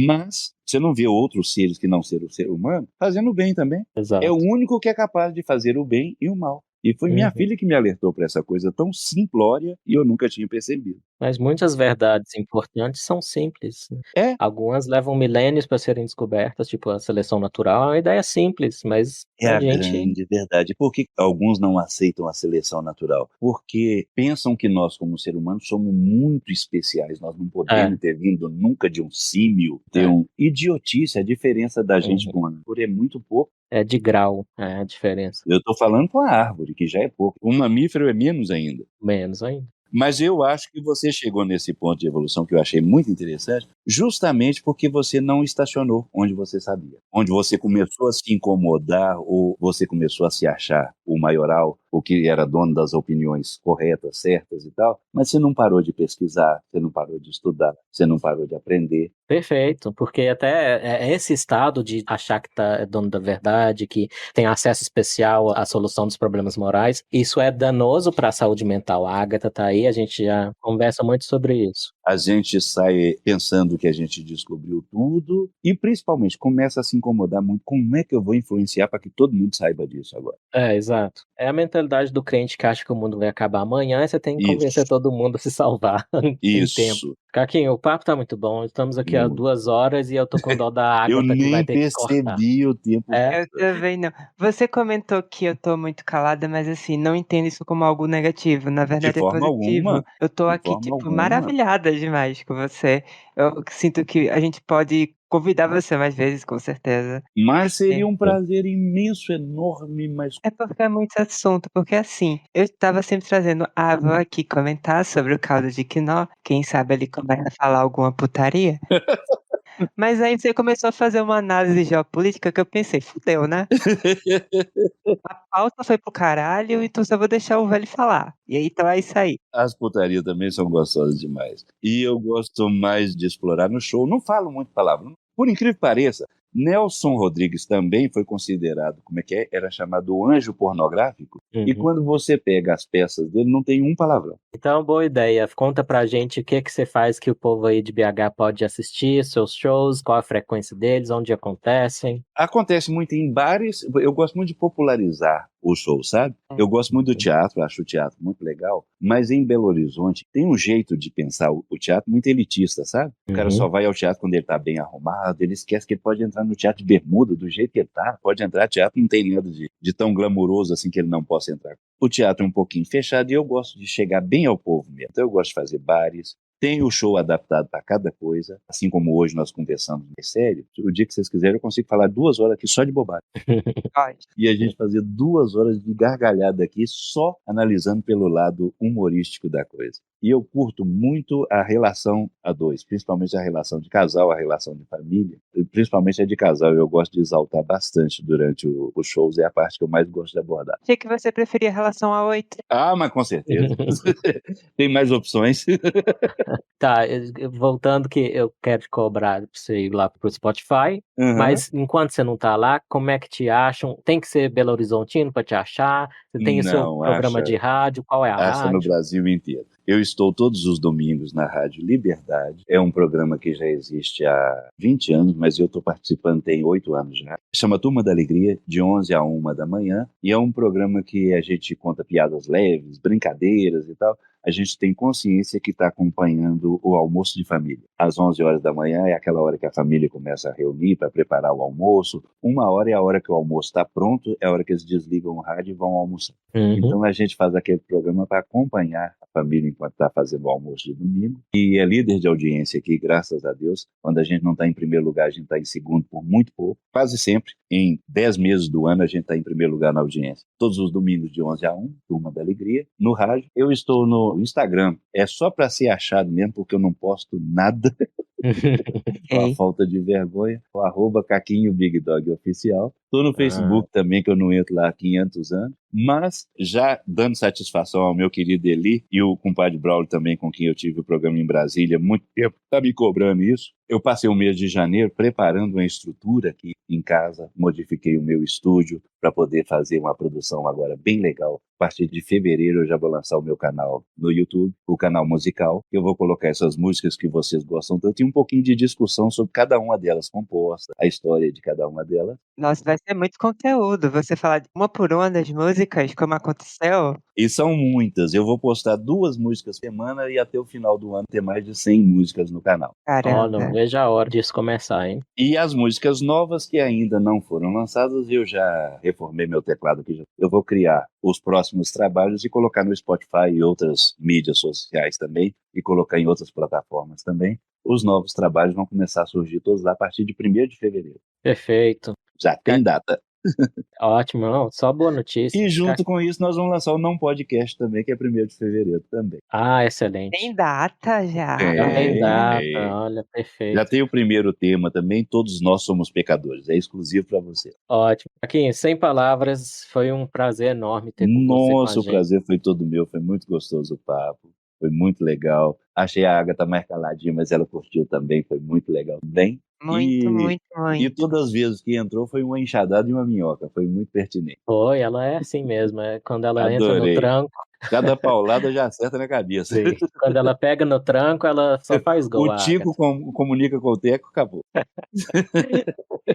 Mas você não vê outros seres que não ser o ser humano fazendo o bem também. Exato. É o único que é capaz de fazer o bem e o mal. E foi minha filha que me alertou para essa coisa tão simplória e eu nunca tinha percebido. Mas muitas verdades importantes são simples. Algumas levam milênios para serem descobertas, tipo a seleção natural é uma ideia simples, mas É a grande verdade. Por que alguns não aceitam a seleção natural? Porque pensam que nós, como ser humano, somos muito especiais. Nós não podemos ter vindo nunca de um símio, ter um idiotice. A diferença da gente com a árvore é muito pouco. É de grau, a diferença. Eu estou falando com a árvore, que já é pouco. Um mamífero é menos ainda. Menos ainda. Mas eu acho que você chegou nesse ponto de evolução que eu achei muito interessante, justamente porque você não estacionou onde você sabia. Onde você começou a se incomodar ou você começou a se achar o maioral, o que era dono das opiniões corretas, certas e tal, mas você não parou de pesquisar, você não parou de estudar, você não parou de aprender. Perfeito, porque até esse estado de achar que é dono da verdade, que tem acesso especial à solução dos problemas morais, isso é danoso para a saúde mental. A Agatha tá aí, a gente já conversa muito sobre isso. A gente sai pensando que a gente descobriu tudo e, principalmente, começa a se incomodar muito. Como é que eu vou influenciar para que todo mundo saiba disso agora? Exato. É a mentalidade do crente que acha que o mundo vai acabar amanhã e você tem que convencer todo mundo a se salvar em tempo. Caquinho, o papo tá muito bom. Estamos aqui há 2 horas e eu tô com dó da Agatha que vai ter que cortar. Eu nem percebi o tempo. Eu também não. Você comentou que eu tô muito calada, mas assim, não entendo isso como algo negativo. Na verdade, De forma é positivo. alguma. Eu tô De aqui, forma tipo, alguma. maravilhada demais com você. Eu sinto que a gente pode convidar você mais vezes, com certeza. Mas seria um prazer imenso, enorme, mas... É porque é muito assunto, porque assim, eu estava sempre trazendo a Ava aqui comentar sobre o caldo de quinó, quem sabe ele começa a falar alguma putaria. Mas aí você começou a fazer uma análise geopolítica que eu pensei, fudeu, né? A pauta foi pro caralho, então só vou deixar o velho falar. E aí, então é isso aí. As putarias também são gostosas demais. E eu gosto mais de explorar no show. Não falo muito palavra. Por incrível que pareça, Nelson Rodrigues também foi considerado, era chamado o anjo pornográfico. E quando você pega as peças dele, não tem um palavrão. Então, boa ideia. Conta pra gente o que você faz que o povo aí de BH pode assistir, seus shows, qual a frequência deles, onde acontecem. Acontece muito em bares. Eu gosto muito de popularizar o show, sabe? Eu gosto muito do teatro, acho o teatro muito legal, mas em Belo Horizonte tem um jeito de pensar o teatro muito elitista, sabe? O cara só vai ao teatro quando ele tá bem arrumado, ele esquece que ele pode entrar no teatro de bermuda, do jeito que ele tá, pode entrar, teatro não tem nada de tão glamuroso assim que ele não possa entrar. O teatro é um pouquinho fechado e eu gosto de chegar bem ao povo mesmo, então eu gosto de fazer bares. Tem o show adaptado para cada coisa, assim como hoje nós conversamos mais sério. O dia que vocês quiserem, eu consigo falar 2 horas aqui só de bobagem. E a gente fazer 2 horas de gargalhada aqui, só analisando pelo lado humorístico da coisa. E eu curto muito a relação a dois, principalmente a relação de casal, a relação de família. Principalmente a de casal, eu gosto de exaltar bastante durante os shows, é a parte que eu mais gosto de abordar. Achei que você preferia a relação a 8. Ah, mas com certeza. Tem mais opções. Tá, voltando que eu quero te cobrar pra você ir lá pro Spotify, mas enquanto você não tá lá, como é que te acham? Tem que ser Belo Horizontino pra te achar? Você tem o seu programa de rádio? Qual é a rádio? Acha no Brasil inteiro. Eu estou todos os domingos na Rádio Liberdade. É um programa que já existe há 20 anos, mas eu estou participando tem 8 anos já. Chama Turma da Alegria, de 11 a 1 da manhã. E é um programa que a gente conta piadas leves, brincadeiras e tal, a gente tem consciência que está acompanhando o almoço de família. Às 11 horas da manhã é aquela hora que a família começa a reunir para preparar o almoço. 1 hora é a hora que o almoço está pronto, é a hora que eles desligam o rádio e vão almoçar. Então a gente faz aquele programa para acompanhar a família enquanto está fazendo o almoço de domingo. E é líder de audiência aqui, graças a Deus. Quando a gente não está em primeiro lugar, a gente está em segundo por muito pouco. Quase sempre, em 10 meses do ano, a gente está em primeiro lugar na audiência. Todos os domingos de 11 a 1, Turma da Alegria. No rádio, eu estou no Instagram. É só para ser achado mesmo, porque eu não posto nada. Com a falta de vergonha, o @Caquinho Big Dog Oficial. Estou no Facebook também, que eu não entro lá há 500 anos. Mas, já dando satisfação ao meu querido Eli e o compadre Braulio também, com quem eu tive o programa em Brasília há muito tempo, está me cobrando isso. Eu passei o mês de janeiro preparando uma estrutura aqui em casa, modifiquei o meu estúdio para poder fazer uma produção agora bem legal. A partir de fevereiro eu já vou lançar o meu canal no YouTube, o canal musical. Eu vou colocar essas músicas que vocês gostam tanto e um pouquinho de discussão sobre cada uma delas composta, a história de cada uma delas. Nossa, vai ser muito conteúdo. Você falar de uma por uma das músicas, como aconteceu. E são muitas. Eu vou postar 2 músicas por semana e até o final do ano ter mais de 100 músicas no canal. Ó, não Caramba. vejo a hora disso começar, hein? E as músicas novas que ainda não foram lançadas, eu já reformei meu teclado aqui. Eu vou criar os próximos trabalhos e colocar no Spotify e outras mídias sociais também, e colocar em outras plataformas também. Os novos trabalhos vão começar a surgir todos lá a partir de 1º de fevereiro. Perfeito. Já tem data. Ótimo, não, só boa notícia. E junto com isso nós vamos lançar o Não Podcast também, que é 1º de fevereiro também. Ah, excelente. Tem data já. Já tem data, É. olha, perfeito. Já tem o primeiro tema também, Todos Nós Somos Pecadores. É exclusivo para você. Ótimo. Aqui, sem palavras, foi um prazer enorme ter com você com a Nossa, o gente. prazer foi todo meu, foi muito gostoso o papo, foi muito legal. Achei a Agatha mais caladinha, mas ela curtiu também, foi muito legal também. Muito, muito, E muito. todas as vezes que entrou foi uma enxadada e uma minhoca, foi muito pertinente. Foi, ela é assim mesmo, quando ela entra no Adorei. tranco, Cada paulada já acerta na cabeça. sim. Quando ela pega no tranco, ela só faz gol. O Tico comunica com o Teco, acabou.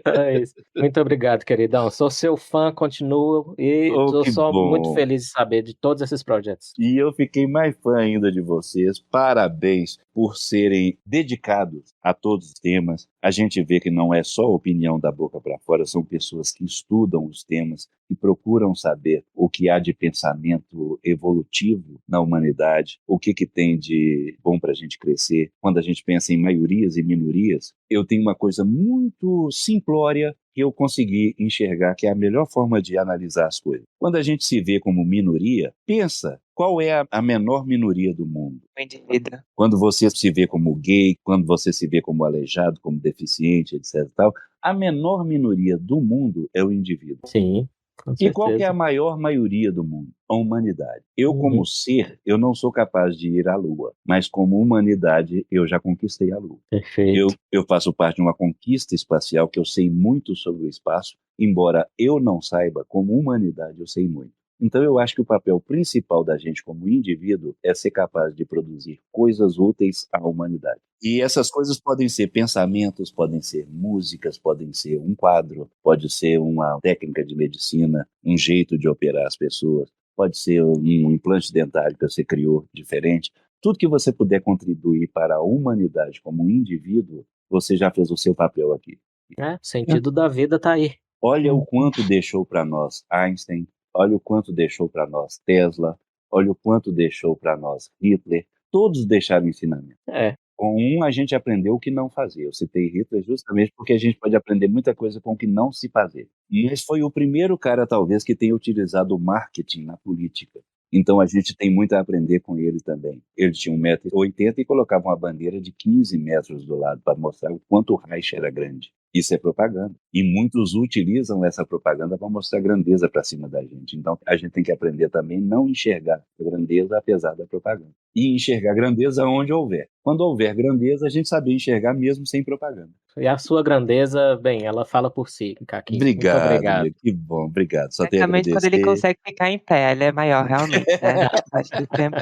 É isso. Muito obrigado, queridão. Sou seu fã, continuo e Oh, estou que só bom. muito feliz de saber de todos esses projetos. E eu fiquei mais fã ainda de vocês. Parabéns por serem dedicados a todos os temas. A gente vê que não é só opinião da boca para fora, são pessoas que estudam os temas, que procuram saber o que há de pensamento evolutivo na humanidade, o que tem de bom para a gente crescer. Quando a gente pensa em maiorias e minorias, eu tenho uma coisa muito simplória que eu consegui enxergar que é a melhor forma de analisar as coisas. Quando a gente se vê como minoria, pensa qual é a menor minoria do mundo. O indivíduo. Quando você se vê como gay, quando você se vê como aleijado, como deficiente, etc. Tal, a menor minoria do mundo é o indivíduo. Sim, com E qual que é certeza. a maior maioria do mundo? A humanidade. Eu, Uhum. como ser, eu não sou capaz de ir à Lua, mas como humanidade, eu já conquistei a Lua. Perfeito. Eu faço parte de uma conquista espacial que eu sei muito sobre o espaço, embora eu não saiba, como humanidade eu sei muito. Então eu acho que o papel principal da gente como indivíduo é ser capaz de produzir coisas úteis à humanidade. E essas coisas podem ser pensamentos, podem ser músicas, podem ser um quadro, pode ser uma técnica de medicina, um jeito de operar as pessoas, pode ser um implante dentário que você criou diferente. Tudo que você puder contribuir para a humanidade como um indivíduo, você já fez o seu papel aqui. O sentido da vida tá aí. Olha o quanto deixou para nós Einstein, olha o quanto deixou para nós Tesla, olha o quanto deixou para nós Hitler. Todos deixaram ensinamento. É, Com um, a gente aprendeu o que não fazer. Eu citei Hitler justamente porque a gente pode aprender muita coisa com o que não se fazer. Mas foi o primeiro cara, talvez, que tenha utilizado o marketing na política. Então a gente tem muito a aprender com ele também. Ele tinha 1,80 m e colocava uma bandeira de 15 metros do lado para mostrar o quanto o Reich era grande. Isso é propaganda. E muitos utilizam essa propaganda para mostrar grandeza para cima da gente. Então a gente tem que aprender também a não enxergar a grandeza apesar da propaganda. E enxergar grandeza onde houver. Quando houver grandeza, a gente sabe enxergar mesmo sem propaganda. e a sua grandeza, bem, ela fala por si, Caquinho. Muito Obrigado, obrigado. amigo. Que bom, obrigado. Só tenho a Exatamente quando ele agradecer. consegue ficar em pé, ele é maior, realmente, né? Parte do tempo.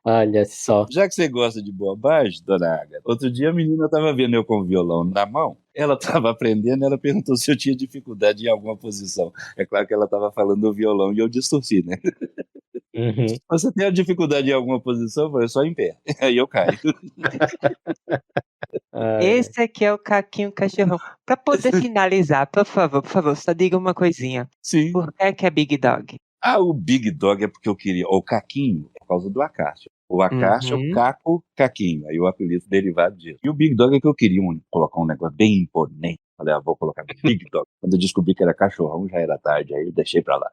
Olha só. Já que você gosta de bobagem, dona Agatha, outro dia a menina estava vendo eu com o violão na mão, ela estava aprendendo, ela perguntou se eu tinha dificuldade em alguma posição. É claro que ela estava falando do violão e eu distorci, né? Uhum. Você tem a dificuldade em alguma posição? Eu falei, só em pé. Aí eu caio. Esse aqui é o Caquinho Cachorrão. Pra poder finalizar, por favor, só diga uma coisinha. Sim. Por que é Big Dog? O Big Dog é porque eu queria. O Caquinho é por causa do Acácio. O Acácio é o Caco Caquinho. Aí o apelido derivado disso. E o Big Dog é que eu queria colocar um negócio bem imponente. Falei, vou colocar Big Dog. Quando eu descobri que era cachorrão, já era tarde. Aí eu deixei pra lá.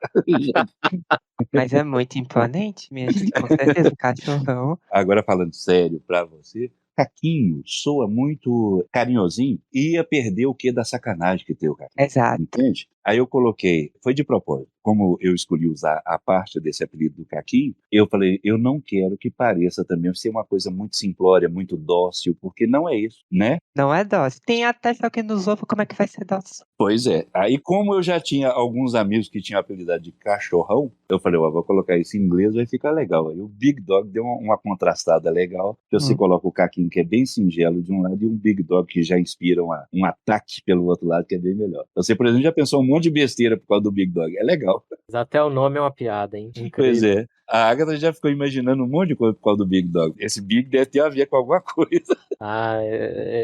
Mas é muito imponente, minha gente, com certeza, cachorrão. Agora falando sério pra você, Caquinho soa muito carinhosinho e ia perder o quê da sacanagem que tem o Caquinho. Exato. Entende? Aí eu coloquei, foi de propósito, como eu escolhi usar a parte desse apelido do Caquinho, eu falei, eu não quero que pareça também ser uma coisa muito simplória, muito dócil, porque não é isso, né? Não é dócil. Tem até só que nos ovos, como é que vai ser dócil? Pois é. Aí como eu já tinha alguns amigos que tinham apelidado de cachorrão, eu falei, vou colocar isso em inglês, vai ficar legal. Aí o Big Dog deu uma contrastada legal, que você coloca o Caquinho, que é bem singelo de um lado, e um Big Dog que já inspira um ataque pelo outro lado, que é bem melhor. Você, por exemplo, já pensou um monte de besteira por causa do Big Dog. É legal. Mas até o nome é uma piada, hein? Incrível. Pois é. A Agatha já ficou imaginando um monte de coisa por causa do Big Dog. Esse Big deve ter a ver com alguma coisa.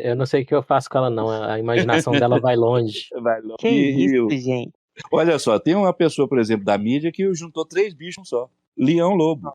Eu não sei o que eu faço com ela, não. A imaginação dela vai longe. Vai longe. Que isso, gente? Olha só, tem uma pessoa, por exemplo, da mídia que juntou 3 bichos só. Leão Lobo.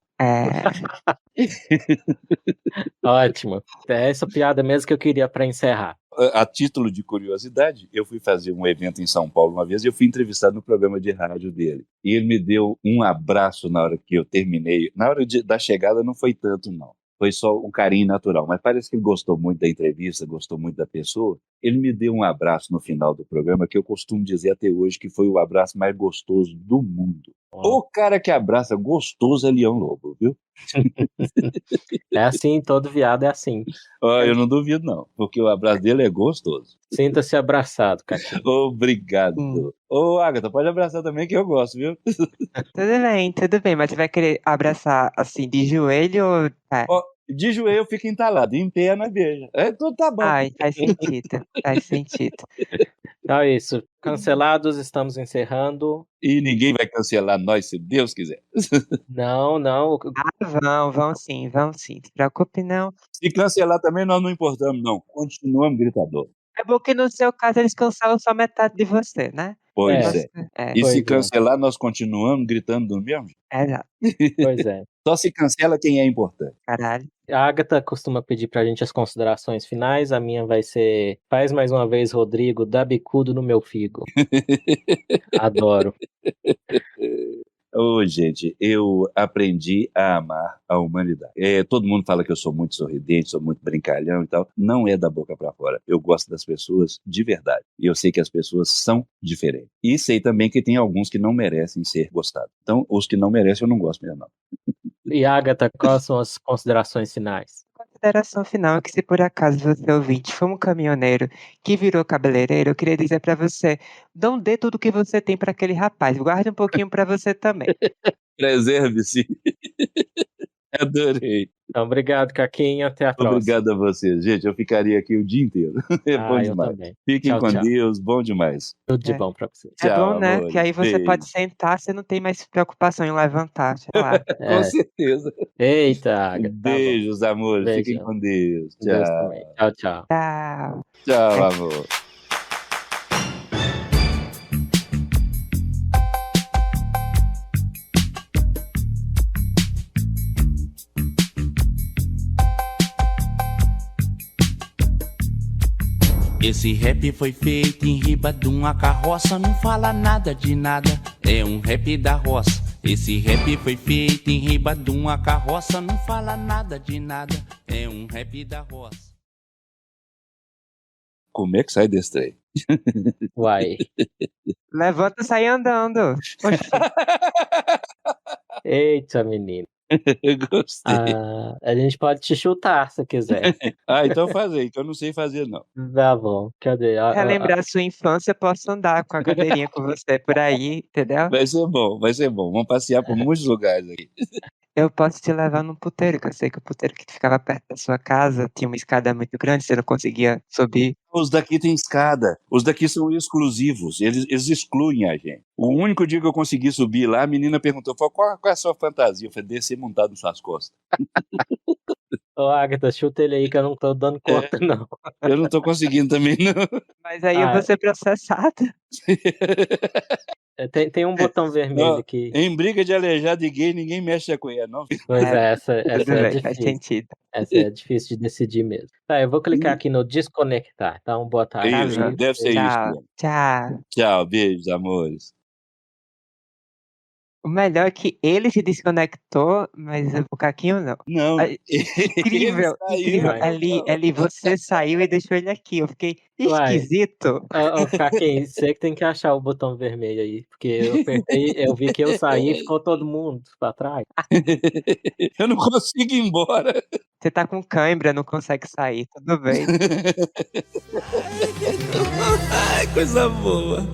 Ótimo. É essa piada mesmo que eu queria para encerrar. A título de curiosidade, eu fui fazer um evento em São Paulo uma vez e eu fui entrevistado no programa de rádio dele. E ele me deu um abraço na hora que eu terminei. Na hora da chegada não foi tanto, não. Foi só um carinho natural, mas parece que ele gostou muito da entrevista, gostou muito da pessoa. Ele me deu um abraço no final do programa que eu costumo dizer até hoje que foi o abraço mais gostoso do mundo. O cara que abraça gostoso é Leão Lobo, viu? É assim, todo viado é assim. Eu não duvido não, porque o abraço dele é gostoso. Sinta-se abraçado, Caquinho. Obrigado. Agatha, pode abraçar também que eu gosto, viu? Tudo bem, mas você vai querer abraçar assim de joelho ou... De joelho eu fico entalado, em pé na beija. Tudo tá bom. Ai, faz sentido. Então é isso. Cancelados, estamos encerrando. E ninguém vai cancelar nós, se Deus quiser. Não. Vão sim. Não se preocupe, não. Se cancelar também, nós não importamos, não. Continuamos gritador. É bom que no seu caso eles cancelam só metade de você, né? Pois é. E Pois se cancelar, nós continuamos gritando do mesmo? Exato. Pois é. Só se cancela quem é importante. Caralho. A Agatha costuma pedir pra gente as considerações finais. A minha vai ser: faz mais uma vez, Rodrigo, dá bicudo no meu figo. Adoro. Gente, eu aprendi a amar a humanidade. Todo mundo fala que eu sou muito sorridente, sou muito brincalhão e tal. Não é da boca pra fora. Eu gosto das pessoas de verdade. E eu sei que as pessoas são diferentes. E sei também que tem alguns que não merecem ser gostados. Então, os que não merecem, eu não gosto mesmo, não. E Agatha, quais são as considerações finais? Consideração final é que se por acaso você ouvinte for um caminhoneiro que virou cabeleireiro, eu queria dizer pra você, não dê tudo que você tem pra aquele rapaz, guarde um pouquinho pra você também. Preserve-se. Adorei. Então, obrigado, Caquinho. Até a próxima. Obrigado a vocês. Gente, eu ficaria aqui o dia inteiro. É bom eu demais. também. Fiquem Tchau, com tchau. Deus. Bom demais. Tudo de bom pra vocês. É Tchau, bom, né? amores. Que aí você Beijo. pode sentar, você não tem mais preocupação em levantar, sei lá. Com certeza. Eita, Agatha. Beijos, amores. Beijo. Fiquem com Deus. Deus Tchau. também. Tchau. Tchau. Tchau, amor. Esse rap foi feito em riba de uma carroça, não fala nada de nada, é um rap da roça. Esse rap foi feito em riba de uma carroça, não fala nada de nada, é um rap da roça. Como é que sai desse trem? Uai. Levanta e sai andando. Poxa. Eita, menino. Gostei. A gente pode te chutar se quiser. Então faz aí, que eu não sei fazer, não. Tá bom. Cadê? Relembrar sua infância, posso andar com a cadeirinha com você por aí, entendeu? Vai ser bom. Vamos passear por muitos lugares aqui. Eu posso te levar num puteiro, que eu sei que o puteiro que ficava perto da sua casa tinha uma escada muito grande, você não conseguia subir. Os daqui tem escada. Os daqui são exclusivos. Eles excluem a gente. O único dia que eu consegui subir lá, a menina perguntou, falou, qual é a sua fantasia? Eu falei, descer montado nas suas costas. Ô, Agatha, chuta ele aí que eu não tô dando conta, não. Eu não tô conseguindo também, não. Mas aí eu vou ser processada. Tem um botão vermelho Ó, aqui. em briga de aleijado e gay, ninguém mexe a colher, não. Pois é, essa Tudo é bem, faz difícil. sentido. Essa é difícil de decidir mesmo. Tá, eu vou clicar aqui no desconectar. Então, boa tarde. É isso, Tá bom. deve ser isso. Tchau, mesmo. tchau. Tchau, beijos, amores. O melhor é que ele se desconectou, mas o Caquinho não. Não, Ai, incrível, ele saiu, incrível. Vai. Ali você saiu e deixou ele aqui. Eu fiquei Uai. esquisito. Ô, Caquinho, você que tem que achar o botão vermelho aí. Porque eu apertei, eu vi que eu saí e ficou todo mundo pra trás. Eu não consigo ir embora. Você tá com cãibra, não consegue sair, tudo bem. Ai, coisa boa.